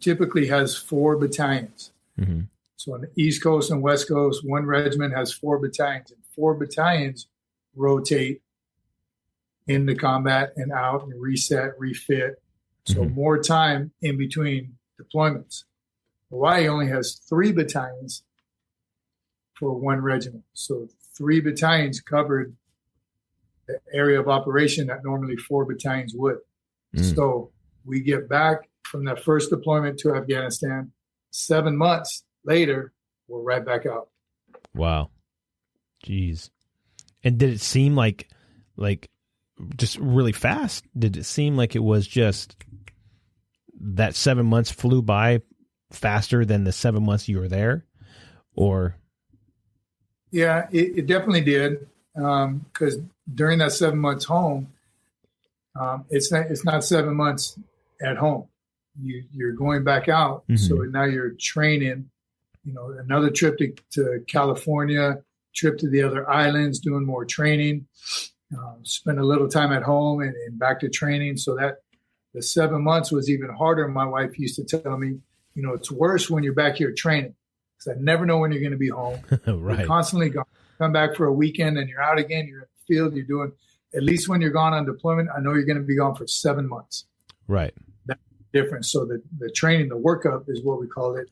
typically has 4 battalions. Mm-hmm. So on the East Coast and West Coast, one regiment has 4 battalions, and 4 battalions rotate into combat and out and reset, refit. So more time in between deployments. Hawaii only has 3 battalions for one regiment. So 3 battalions covered the area of operation that normally 4 battalions would. So we get back from that first deployment to Afghanistan. 7 months later, we're right back out. Wow. Jeez. And did it seem like just really fast? Did it seem like it was just that 7 months flew by faster than the 7 months you were there? Or? Yeah, it definitely did. Because during that 7 months home, it's not 7 months at home. You're going back out. So now you're training, another trip to California, trip to the other islands, doing more training, spend a little time at home and back to training. So that the 7 months was even harder. My wife used to tell me, it's worse when you're back here training, because I never know when you're going to be home. Right. You're constantly gone. Come back for a weekend and you're out again. You're in the field. You're doing, at least when you're gone on deployment, I know you're going to be gone for 7 months. Right. That's different. So the training, the workup is what we call it,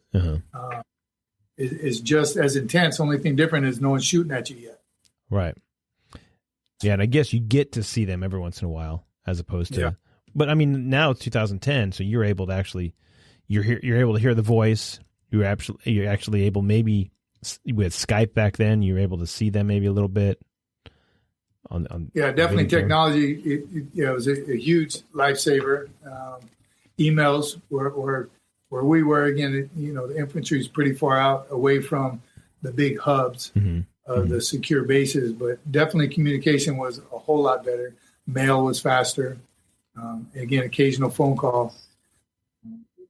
is just as intense. Only thing different is no one's shooting at you yet. Right. Yeah, and I guess you get to see them every once in a while, as opposed to. Yeah. But I mean, now it's 2010, so you're able to actually, you're able to hear the voice. You're actually able, maybe with Skype back then, you were able to see them maybe a little bit. Yeah, definitely technology. It was a huge lifesaver. Emails where we were, again, the infantry is pretty far out away from the big hubs of the secure bases, but definitely communication was a whole lot better. Mail was faster. Again, occasional phone call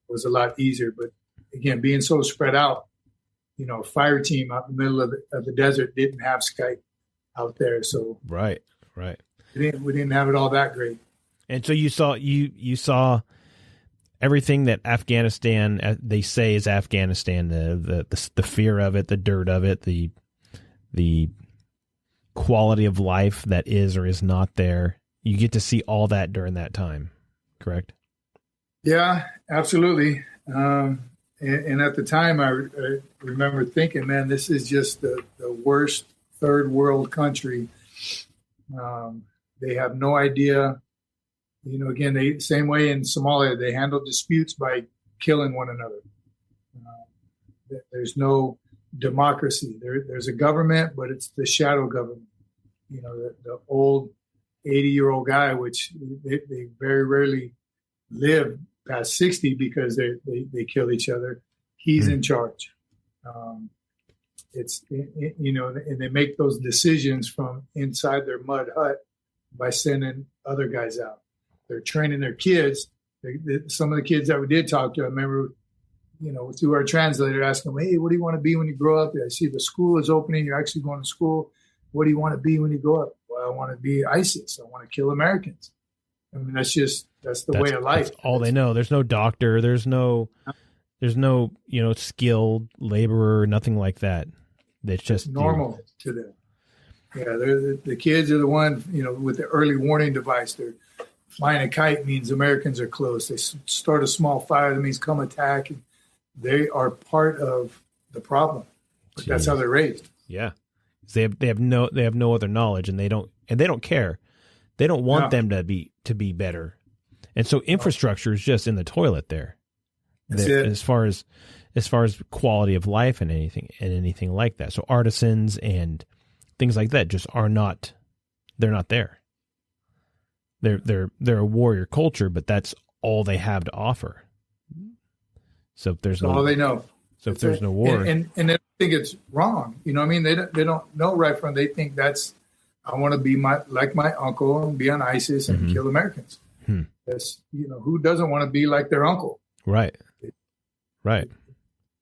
was a lot easier. But again, being so spread out, a fire team out in the middle of the desert didn't have Skype out there. So right. We didn't have it all that great. And so you saw everything that Afghanistan, they say, is Afghanistan, the fear of it, the dirt of it, the quality of life that is or is not there. You get to see all that during that time, correct? Yeah, absolutely. And at the time, I remember thinking, man, this is just the worst third world country. They have no idea. Again, same way in Somalia, they handle disputes by killing one another. There's no democracy. There's a government, but it's the shadow government. The old 80-year-old guy, which they very rarely live past 60 because they kill each other. He's in charge. And they make those decisions from inside their mud hut by sending other guys out. They're training their kids. Some of the kids that we did talk to, I remember, through our translator, asking them, hey, what do you want to be when you grow up? I see the school is opening. You're actually going to school. What do you want to be when you grow up? Well, I want to be ISIS. I want to kill Americans. I mean, that's the way of life. That's all they know. There's no doctor. There's no skilled laborer, nothing like that. It's just normal to them. Yeah, the kids are the one, with the early warning device. They're flying a kite means Americans are close. They start a small fire, that means come attack. And they are part of the problem. But that's how they're raised. Yeah. They have no other knowledge, and they don't care. They don't want them to be better. And so infrastructure is just in the toilet there. As far as quality of life and anything like that. So artisans and things like that just they're not there. They're a warrior culture, but that's all they have to offer. So if there's all they know. So if there's no war, and they think it's wrong, you know what I mean? They don't know right from. They think that's, I want to be like my uncle and be on ISIS and kill Americans. That's, who doesn't want to be like their uncle? Right. Right.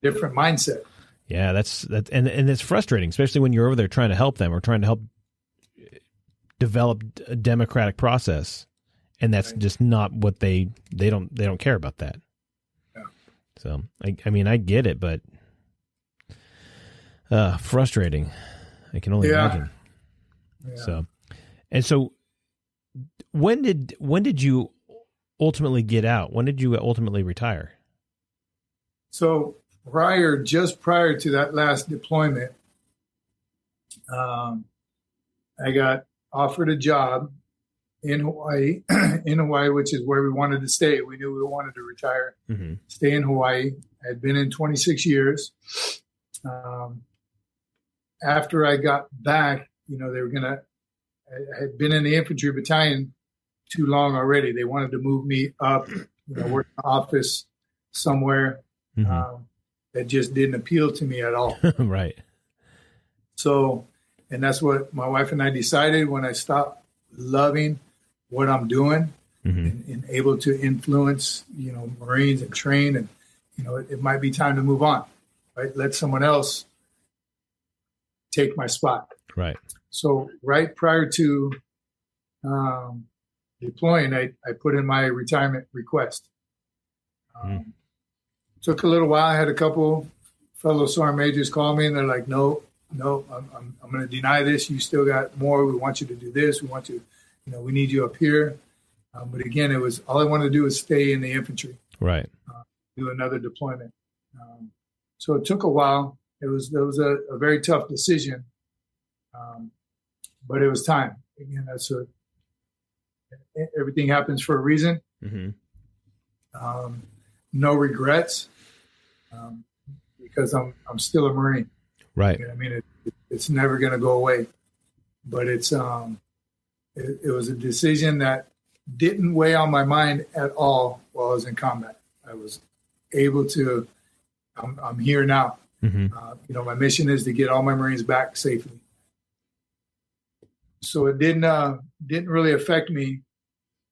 Different mindset. Yeah, that's and it's frustrating, especially when you're over there trying to help them or trying to help develop a democratic process, and that's just not what they don't care about that. Yeah. So I mean I get it, but frustrating. I can only imagine. Yeah. So when did you ultimately get out? When did you ultimately retire? So just prior to that last deployment, I got offered a job in Hawaii, which is where we wanted to stay. We knew we wanted to retire, stay in Hawaii. I had been in 26 years. After I got back, I had been in the infantry battalion too long already. They wanted to move me up, work in the office somewhere. That just didn't appeal to me at all. Right. So, and that's what my wife and I decided when I stopped loving what I'm doing and able to influence, Marines and train, and, it might be time to move on, right? Let someone else take my spot. Right. So right prior to deploying, I put in my retirement request. Took a little while. I had a couple fellow sergeant majors call me, and they're like, no, I'm going to deny this. You still got more. We want you to do this. We want you, we need you up here. But again, it was all I wanted to do was stay in the infantry. Right. Do another deployment. So it took a while. It was a very tough decision, but it was time. Again, everything happens for a reason. No regrets, because I'm still a Marine. Right. I mean, it's never going to go away. But it was a decision that didn't weigh on my mind at all while I was in combat. I was able to. I'm here now. My mission is to get all my Marines back safely. So it didn't really affect me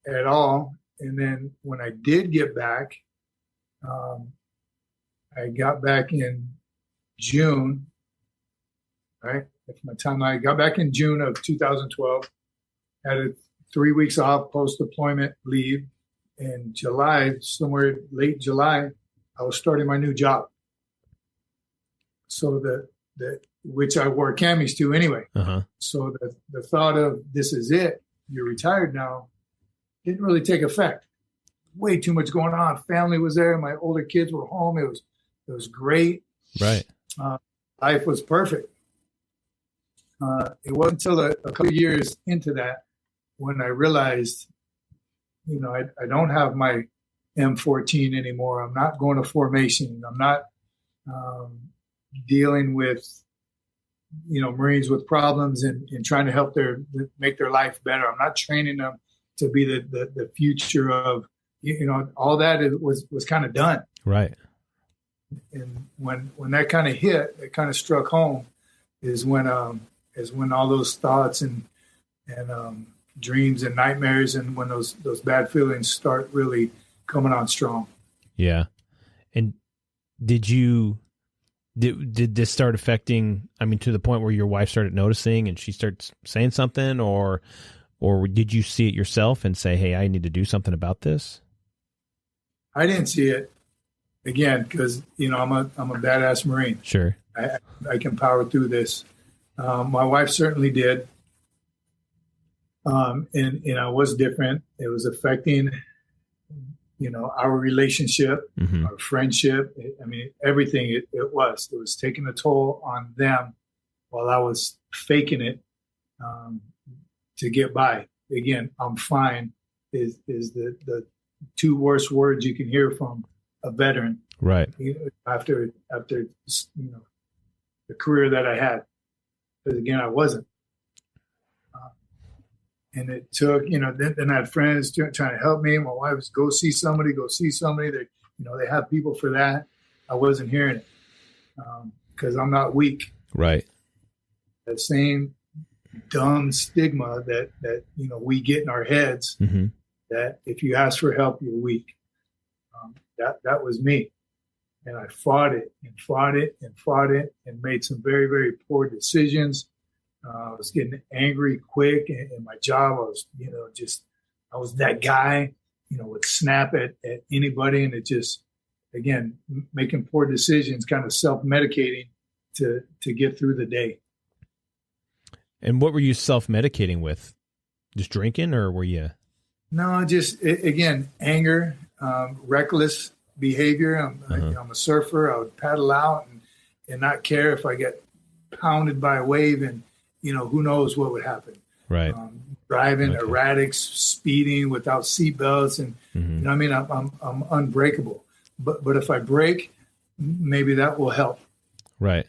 at all. And then when I did get back, I got back in June, right? That's my time. I got back in June of 2012, had 3 weeks off post-deployment leave. In July, somewhere late July, I was starting my new job. So which I wore camis to anyway. So the thought of this is it, you're retired now, didn't really take effect. Way too much going on. Family was there. My older kids were home. It was great. Right. Life was perfect. It wasn't until a couple of years into that when I realized, I don't have my M14 anymore. I'm not going to formation. I'm not dealing with, Marines with problems and trying to help make their life better. I'm not training them to be the future of, all that was kind of done. Right. And when that kind of hit, it kind of struck home is when all those thoughts and dreams and nightmares and when those bad feelings start really coming on strong. Yeah. And did this start affecting, to the point where your wife started noticing and she starts saying something, or did you see it yourself and say, hey, I need to do something about this? I didn't see it, again, because, I'm a badass Marine. Sure. I can power through this. My wife certainly did. And I was different. It was affecting our relationship, our friendship. Everything it was taking a toll on them while I was faking it to get by. Again, I'm fine is the two worst words you can hear from a veteran. Right. After the career that I had, because again, I wasn't. And it took, then I had friends trying to help me. My wife was go see somebody. They have people for that. I wasn't hearing it because I'm not weak. Right. That same dumb stigma that we get in our heads that if you ask for help, you're weak. That was me. And I fought it and made some very, very poor decisions. I was getting angry quick in my job. I was, I was that guy, would snap at anybody, and it just, again, making poor decisions, kind of self-medicating to get through the day. And what were you self-medicating with? Just drinking, or were you? No, just, again, anger, reckless behavior. I'm a surfer. I would paddle out and not care if I get pounded by a wave, and who knows what would happen. Right. Driving erratic, speeding without seatbelts, and I'm unbreakable. But if I break, maybe that will help. Right.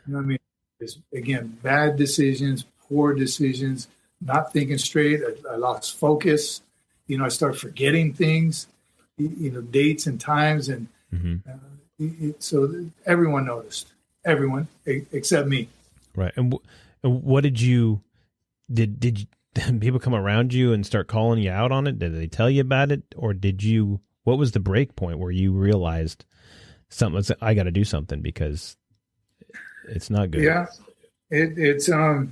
It's, again, bad decisions, poor decisions, not thinking straight. I lost focus. I started forgetting things, dates and times, and so everyone noticed. Everyone except me. Right. And what did you people come around you and start calling you out on it? Did they tell you about it, or what was the break point where you realized I got to do something because it's not good? Yeah, it's my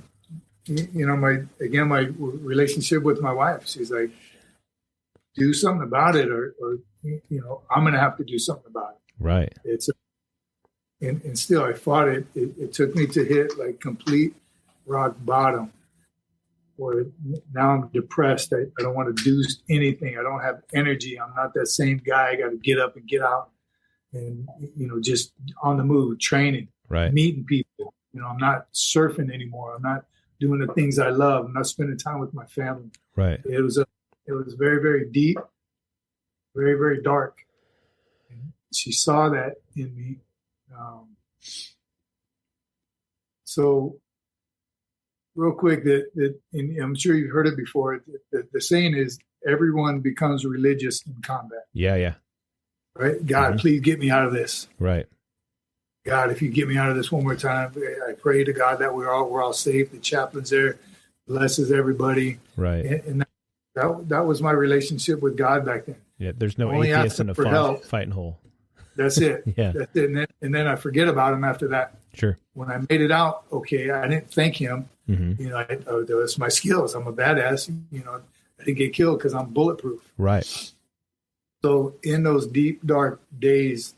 relationship with my wife. She's like, do something about it, or I'm going to have to do something about it. Right. And still I fought it. It took me to hit like complete rock bottom, where now I'm depressed. I don't want to do anything. I don't have energy. I'm not that same guy. I got to get up and get out and, just on the move, training, right, meeting people. I'm not surfing anymore. I'm not doing the things I love. I'm not spending time with my family. Right. It was very, very deep, very, very dark. And she saw that in me. So real quick, and I'm sure you've heard it before, the saying is everyone becomes religious in combat. Yeah. Right? God, please get me out of this. Right. God, if you get me out of this one more time, I pray to God that we're all safe. The chaplain's there, blesses everybody. Right. And that was my relationship with God back then. Yeah, there's no atheist in a fighting hole. That's it. Yeah. That's it. And then I forget about him after that. Sure. When I made it out, okay, I didn't thank him. That was my skills. I'm a badass. I didn't get killed because I'm bulletproof. Right. So in those deep, dark days,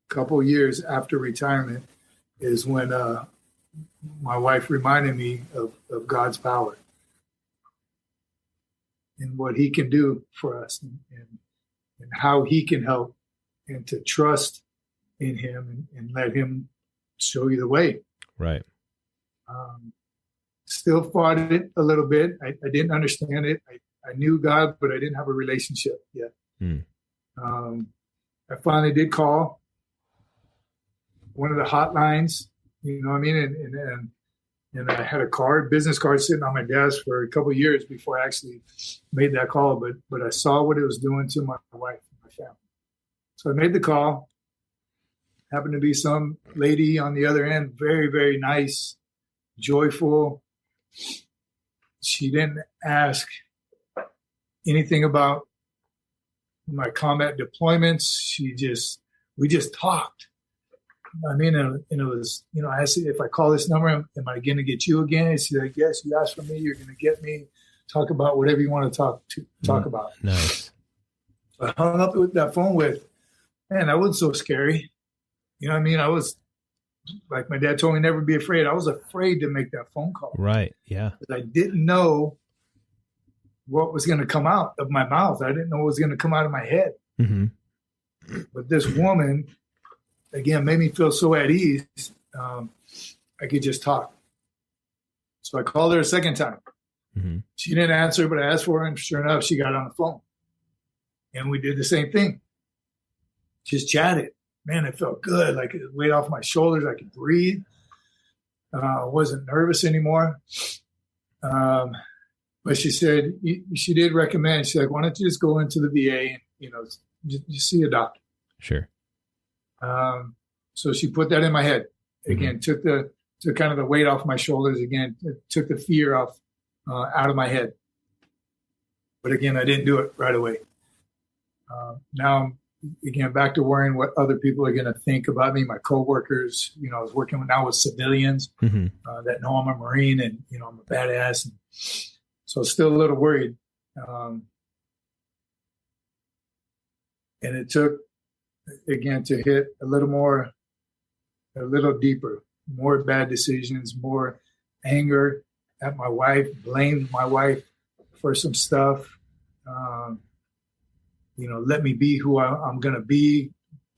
couple years after retirement, is when my wife reminded me of God's power and what He can do for us, and how He can help, and to trust in Him and let Him show you the way. Right. Still fought it a little bit. I didn't understand it. I knew God, but I didn't have a relationship yet. I finally did call one of the hotlines, and I had a business card sitting on my desk for a couple of years before I actually made that call, but I saw what it was doing to my wife and my family. So I made the call. Happened to be some lady on the other end, very, very nice, joyful. She didn't ask anything about my combat deployments. We just talked. And it was, I asked her, if I call this number, am I going to get you again? She's like, yes, you asked for me, you're going to get me. Talk about whatever you want to talk about. Nice. So I hung up with that phone with, man, that wasn't so scary. I was, like my dad told me, never be afraid. I was afraid to make that phone call. Right, yeah. I didn't know what was going to come out of my mouth. I didn't know what was going to come out of my head. But this woman, again, made me feel so at ease. I could just talk. So I called her a second time. Mm-hmm. She didn't answer, but I asked for her, and sure enough, she got on the phone. And we did the same thing. Just chatted. Man, it felt good. Like it weighed off my shoulders. I could breathe. I wasn't nervous anymore. But she said, she did recommend, she's like, why don't you just go into the VA and, just see a doctor. Sure. So she put that in my head. Again, took kind of the weight off my shoulders. Again, took the fear off out of my head. But again, I didn't do it right away. Now I'm, again, back to worrying what other people are going to think about me, my coworkers. I was working now with civilians that know I'm a Marine and, I'm a badass. And so still a little worried. And it took, again, to hit a little deeper, more bad decisions, more anger at my wife, blamed my wife for some stuff. Let me be who I'm going to be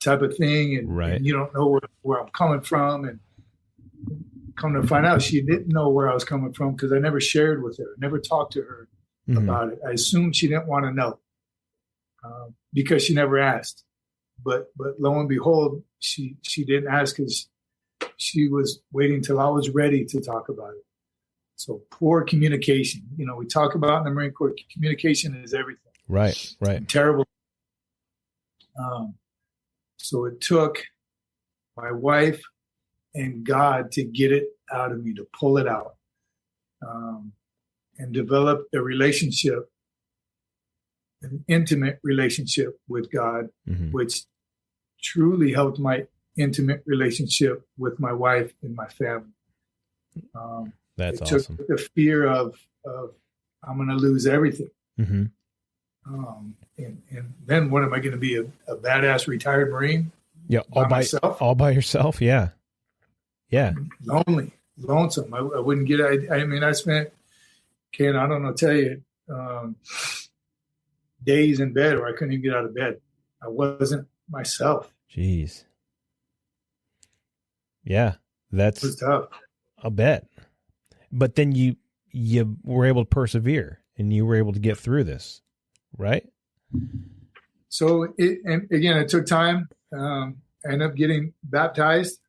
type of thing. And you don't know where I'm coming from. And come to find out, she didn't know where I was coming from because I never shared with her, never talked to her about it. I assumed she didn't want to know because she never asked. But lo and behold, she didn't ask because she was waiting till I was ready to talk about it. So poor communication. We talk about in the Marine Corps, communication is everything. Right. Terrible. So it took my wife and God to get it out of me, to pull it out, and develop a relationship, an intimate relationship with God, which truly helped my intimate relationship with my wife and my family. That's it awesome. Took the fear of I'm going to lose everything. And then what am I going to be, a badass retired Marine? Yeah, myself? All by yourself. Yeah. Lonely, lonesome. I wouldn't get. I spent, Ken, I don't know, tell you, days in bed where I couldn't even get out of bed. I wasn't myself. Jeez. Yeah, it was tough. I'll bet. But then you were able to persevere and you were able to get through this, right? So it took time. I ended up getting baptized.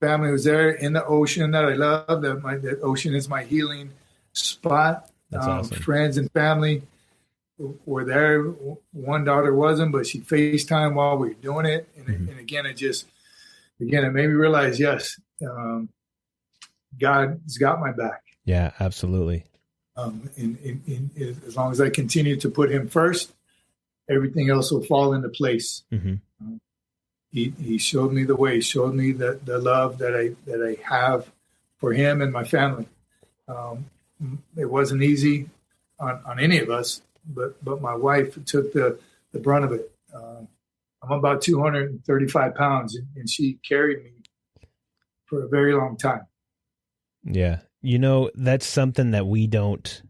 Family was there in the ocean that I love. That ocean is my healing spot. That's awesome. Friends and family were there. One daughter wasn't, but she FaceTimed while we were doing it. And again, it made me realize, yes, God's got my back. Yeah, absolutely. As long as I continue to put him first, everything else will fall into place. He showed me the way, showed me the love that I have for him and my family. It wasn't easy on any of us, but my wife took the brunt of it. I'm about 235 pounds, and she carried me for a very long time. Yeah. That's something that we don't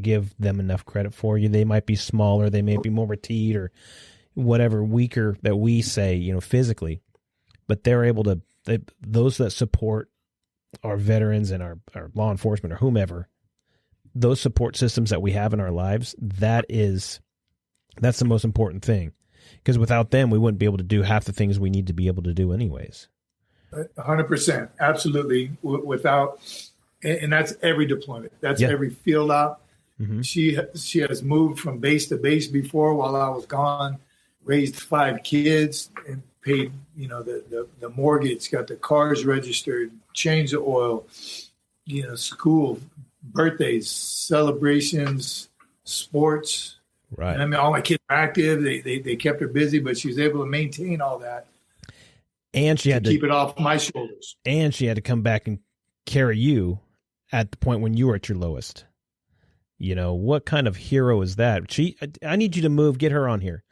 give them enough credit for. They might be smaller, they may be more petite or whatever, weaker that we say, physically, but they're able to, those that support our veterans and our law enforcement or whomever, those support systems that we have in our lives, that's the most important thing. Because without them, we wouldn't be able to do half the things we need to be able to do anyways. 100%. Absolutely. Without, and that's every deployment. That's every field out. She has moved from base to base before while I was gone, raised 5 kids and paid, the mortgage, got the cars registered, changed the oil, school, birthdays, celebrations, sports. Right. And all my kids are active. They kept her busy, but she was able to maintain all that. And she had to keep it off my shoulders. And she had to come back and carry you at the point when you were at your lowest. What kind of hero is that? I need you to move. Get her on here.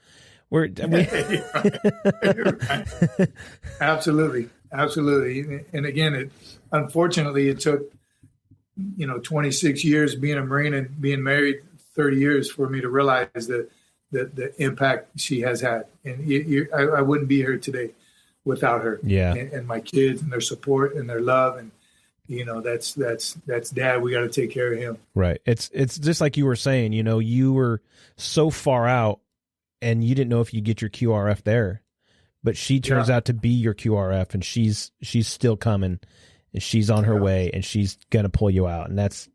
Absolutely. And again, unfortunately, it took, 26 years being a Marine and being married 30 years for me to realize that the impact she has had. And I wouldn't be here today without her. Yeah. And my kids and their support and their love. And, that's Dad. We got to take care of him. Right. It's just like you were saying, you were so far out and you didn't know if you'd get your QRF there, but she turns out to be your QRF, and she's still coming, and she's on her way, and she's going to pull you out. And that's,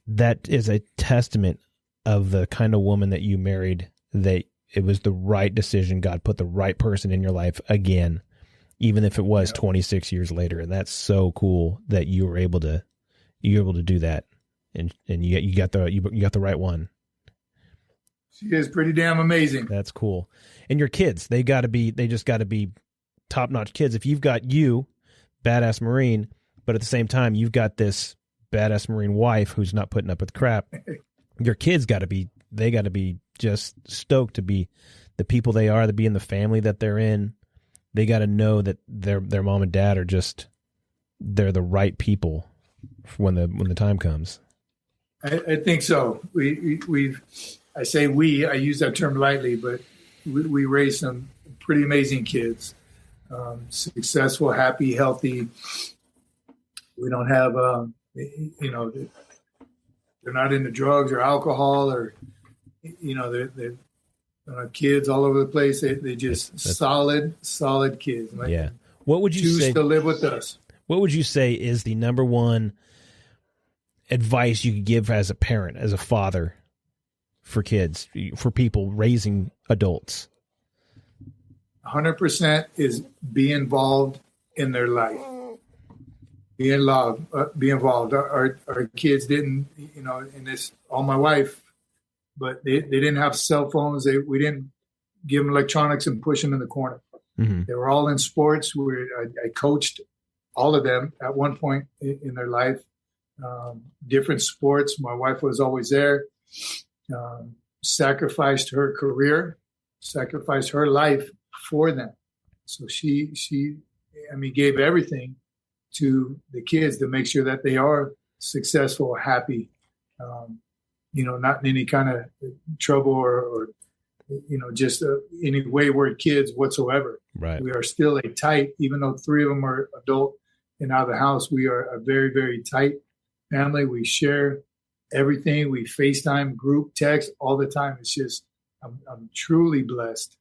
that is a testament of the kind of woman that you married, that it was the right decision. God put the right person in your life again, even if it was 26 years later. And that's so cool that you were able to do that. And you got the right one. She is pretty damn amazing. That's cool. And your kids, they just got to be top-notch kids. If you've got you, badass Marine, but at the same time, you've got this badass Marine wife who's not putting up with crap, your kids got to be just stoked to be the people they are, to be in the family that they're in. They got to know that their mom and dad are they're the right people when the time comes. I think so. I use that term lightly, but we raised some pretty amazing kids, successful, happy, healthy. We don't have, they're not into drugs or alcohol, or, they're kids all over the place. They just solid kids. Yeah. What would you say to live with us? What would you say is the number one advice you could give as a parent, as a father, for kids, for people raising adults? 100% is be involved in their life. Be involved. Our kids didn't, and this all my wife, but they didn't have cell phones. We didn't give them electronics and push them in the corner. Mm-hmm. They were all in sports. I coached all of them at one point in their life. Different sports. My wife was always there. Sacrificed her career, sacrificed her life for them. So she gave everything to the kids to make sure that they are successful, happy, not in any kind of trouble or just any wayward kids whatsoever. Right. We are still a tight, even though 3 of them are adult and out of the house, we are a very, very tight family. We share everything. We FaceTime, group text all the time. It's just, I'm truly blessed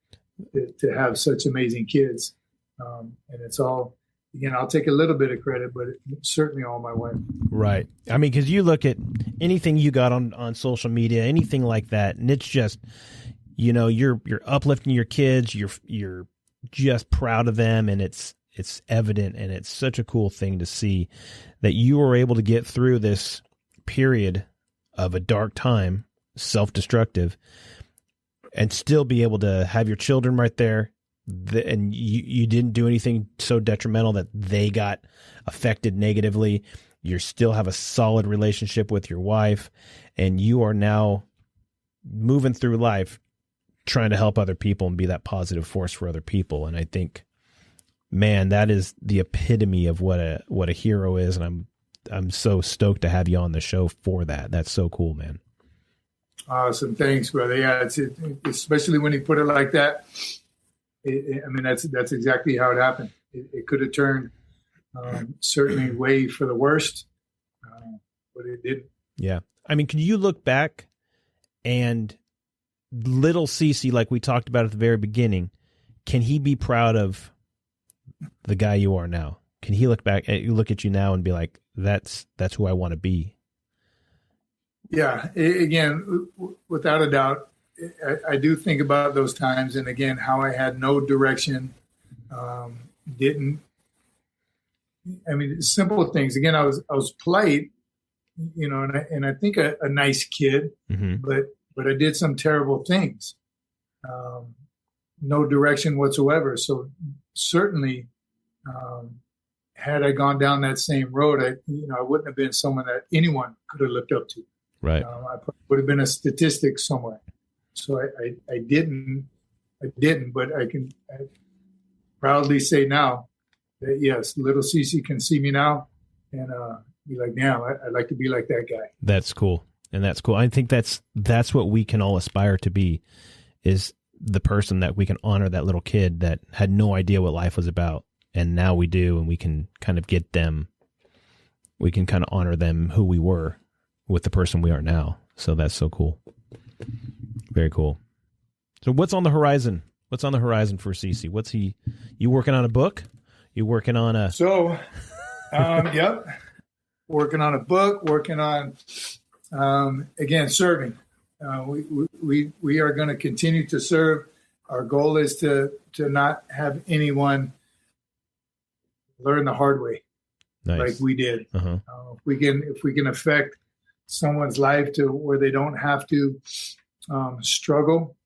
to have such amazing kids. And it's all, again, I'll take a little bit of credit, but it's certainly all my wife. Right. I mean, because you look at anything you got on social media, anything like that, and it's just, you're uplifting your kids. You're just proud of them, and it's evident, and it's such a cool thing to see that you were able to get through this period of a dark time, self-destructive, and still be able to have your children right there. And you didn't do anything so detrimental that they got affected negatively. You still have a solid relationship with your wife, and you are now moving through life trying to help other people and be that positive force for other people. And I think, man, that is the epitome of what a hero is. And I'm so stoked to have you on the show for that. That's so cool, man. Awesome. Thanks, brother. Yeah. Especially when you put it like that. That's exactly how it happened. It could have turned certainly way for the worst, but it didn't. Yeah. I mean, can you look back and little Cece, like we talked about at the very beginning, can he be proud of the guy you are now? Can he look back look at you now and be like, that's who I want to be? Yeah. Again, without a doubt, I do think about those times, and again, how I had no direction, simple things. Again, I was polite, and I think a nice kid, mm-hmm. but I did some terrible things, no direction whatsoever. So certainly, had I gone down that same road, I wouldn't have been someone that anyone could have looked up to. Right. I probably would have been a statistic somewhere. So I didn't, but I proudly say now that yes, little Cece can see me now and be like, damn, I'd like to be like that guy. That's cool. And that's cool. I think that's what we can all aspire to be, is the person that we can honor, that little kid that had no idea what life was about. And now we do, and we can kind of get them, we can kind of honor them who we were with the person we are now. So that's so cool. Very cool. So what's on the horizon? What's on the horizon for Cece? You working on a book? You working on a... So, yep. Working on a book, working on, again, serving. We are going to continue to serve. Our goal is to not have anyone learn the hard way, nice. Like we did. Uh-huh. If we can affect someone's life to where they don't have to struggle.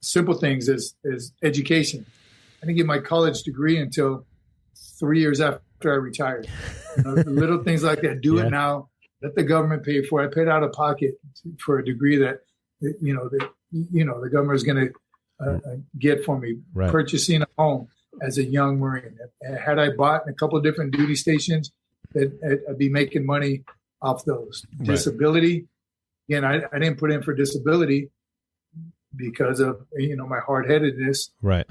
Simple things as education. I didn't get my college degree until 3 years after I retired. Little things like that. Do it now. Let the government pay for it. I paid out of pocket for a degree that the government is going to get for me. Right. Purchasing a home as a young Marine. Had I bought in a couple of different duty stations, I'd be making money off those. Right. Disability. Again, I didn't put in for disability because of my hard-headedness. Right.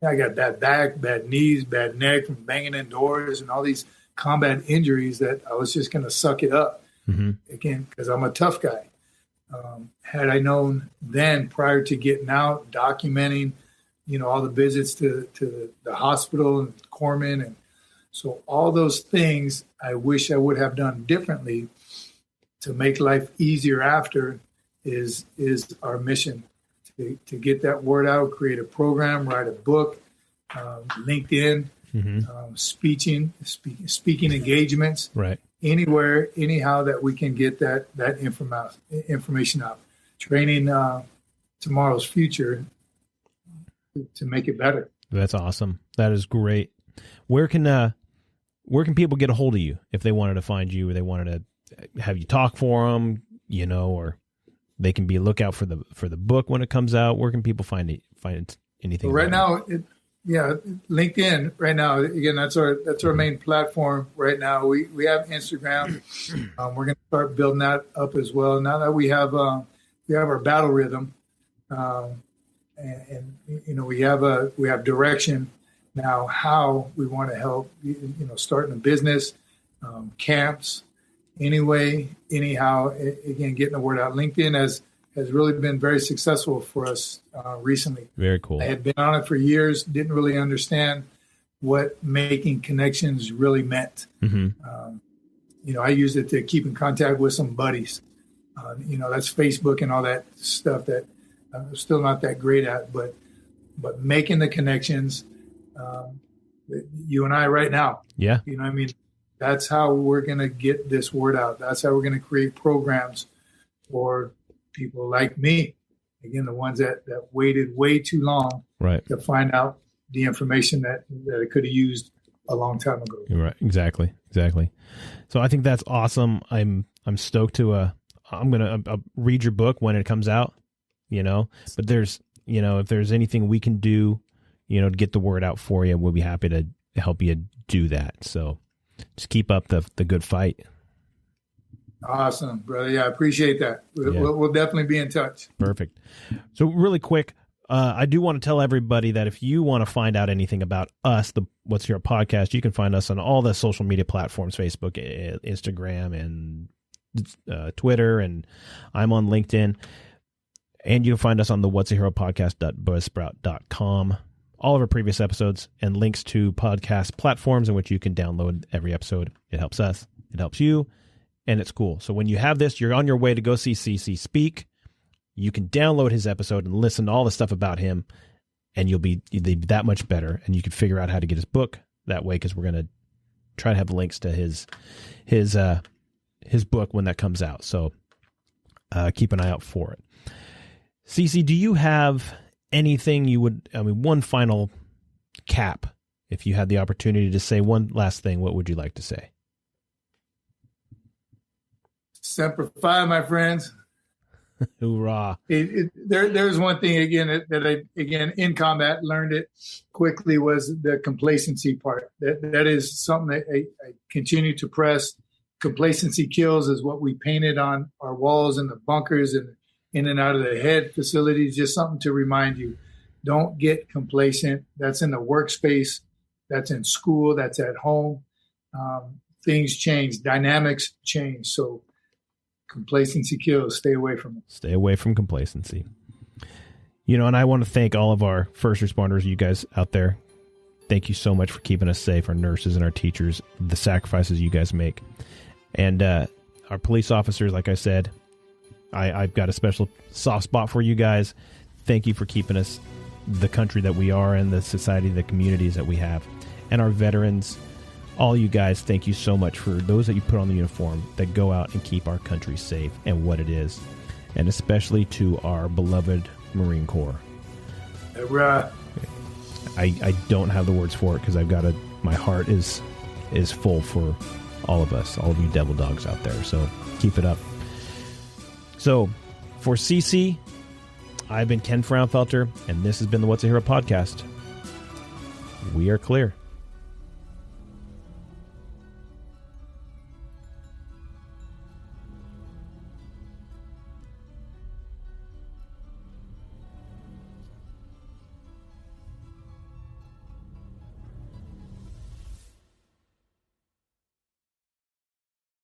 I got bad back, bad knees, bad neck from banging in doors and all these combat injuries that I was just going to suck it up. Mm-hmm. Again, because I'm a tough guy. Had I known then, prior to getting out, documenting, all the visits to the hospital and corpsmen, and so all those things I wish I would have done differently to make life easier after is our mission. To get that word out, create a program, write a book, LinkedIn, mm-hmm. Speaking engagements, right? Anywhere, anyhow that we can get that information out. Training tomorrow's future to make it better. That's awesome. That is great. Where can people get a hold of you if they wanted to find you, or they wanted to have you talk for them, or they can be a lookout for the book when it comes out? Where can people find anything? Well, right now, LinkedIn. Right now, again, that's our main platform. Right now, we have Instagram. We're going to start building that up as well. Now that we have our battle rhythm, and we have direction now. How we want to help, starting a business, camps. Anyway, anyhow, again, getting the word out. LinkedIn has really been very successful for us recently. Very cool. I had been on it for years, didn't really understand what making connections really meant. Mm-hmm. I used it to keep in contact with some buddies. That's Facebook and all that stuff that I'm still not that great at, but making the connections, you and I right now. Yeah. That's how we're going to get this word out. That's how we're going to create programs for people like me. Again, the ones that waited way too long to find out the information that I could have used a long time ago. Right. Exactly. So I think that's awesome. I'm stoked to, I'm going to read your book when it comes out, but there's, if there's anything we can do, to get the word out for you, we'll be happy to help you do that. So just keep up the good fight. Awesome, brother. Yeah, I appreciate that. We'll definitely be in touch. Perfect. So really quick, I do want to tell everybody that if you want to find out anything about us, the What's Your Podcast, you can find us on all the social media platforms, Facebook, Instagram, and Twitter, and I'm on LinkedIn. And you can find us on the What's a Hero podcast.buzzsprout.com. All of our previous episodes and links to podcast platforms in which you can download every episode. It helps us. It helps you. And it's cool. So when you have this, you're on your way to go see Cece speak. You can download his episode and listen to all the stuff about him, and you'll be that much better. And you can figure out how to get his book that way, because we're going to try to have links to his book when that comes out. So keep an eye out for it. Cece, do you have anything one final cap, if you had the opportunity to say one last thing, what would you like to say? Semper Fi, my friends. Hoorah. There's one thing, again, that I, in combat, learned it quickly, was the complacency part. That is something that I continue to press Complacency kills is what we painted on our walls in the bunkers and in and out of the head facilities. Just something to remind you. Don't get complacent. That's in the workspace. That's in school. That's at home. Things change. Dynamics change. So complacency kills. Stay away from it. Stay away from complacency. And I want to thank all of our first responders, you guys out there. Thank you so much for keeping us safe, our nurses and our teachers, the sacrifices you guys make. And our police officers, like I said, I've got a special soft spot for you guys. Thank you for keeping us the country that we are and the society, the communities that we have. And our veterans, all you guys, thank you so much for those that you put on the uniform that go out and keep our country safe and what it is. And especially to our beloved Marine Corps. I don't have the words for it because my heart is full for all of us, all of you devil dogs out there. So keep it up. So for Cece, I've been Ken Frownfelter, and this has been the What's a Hero podcast. We are clear.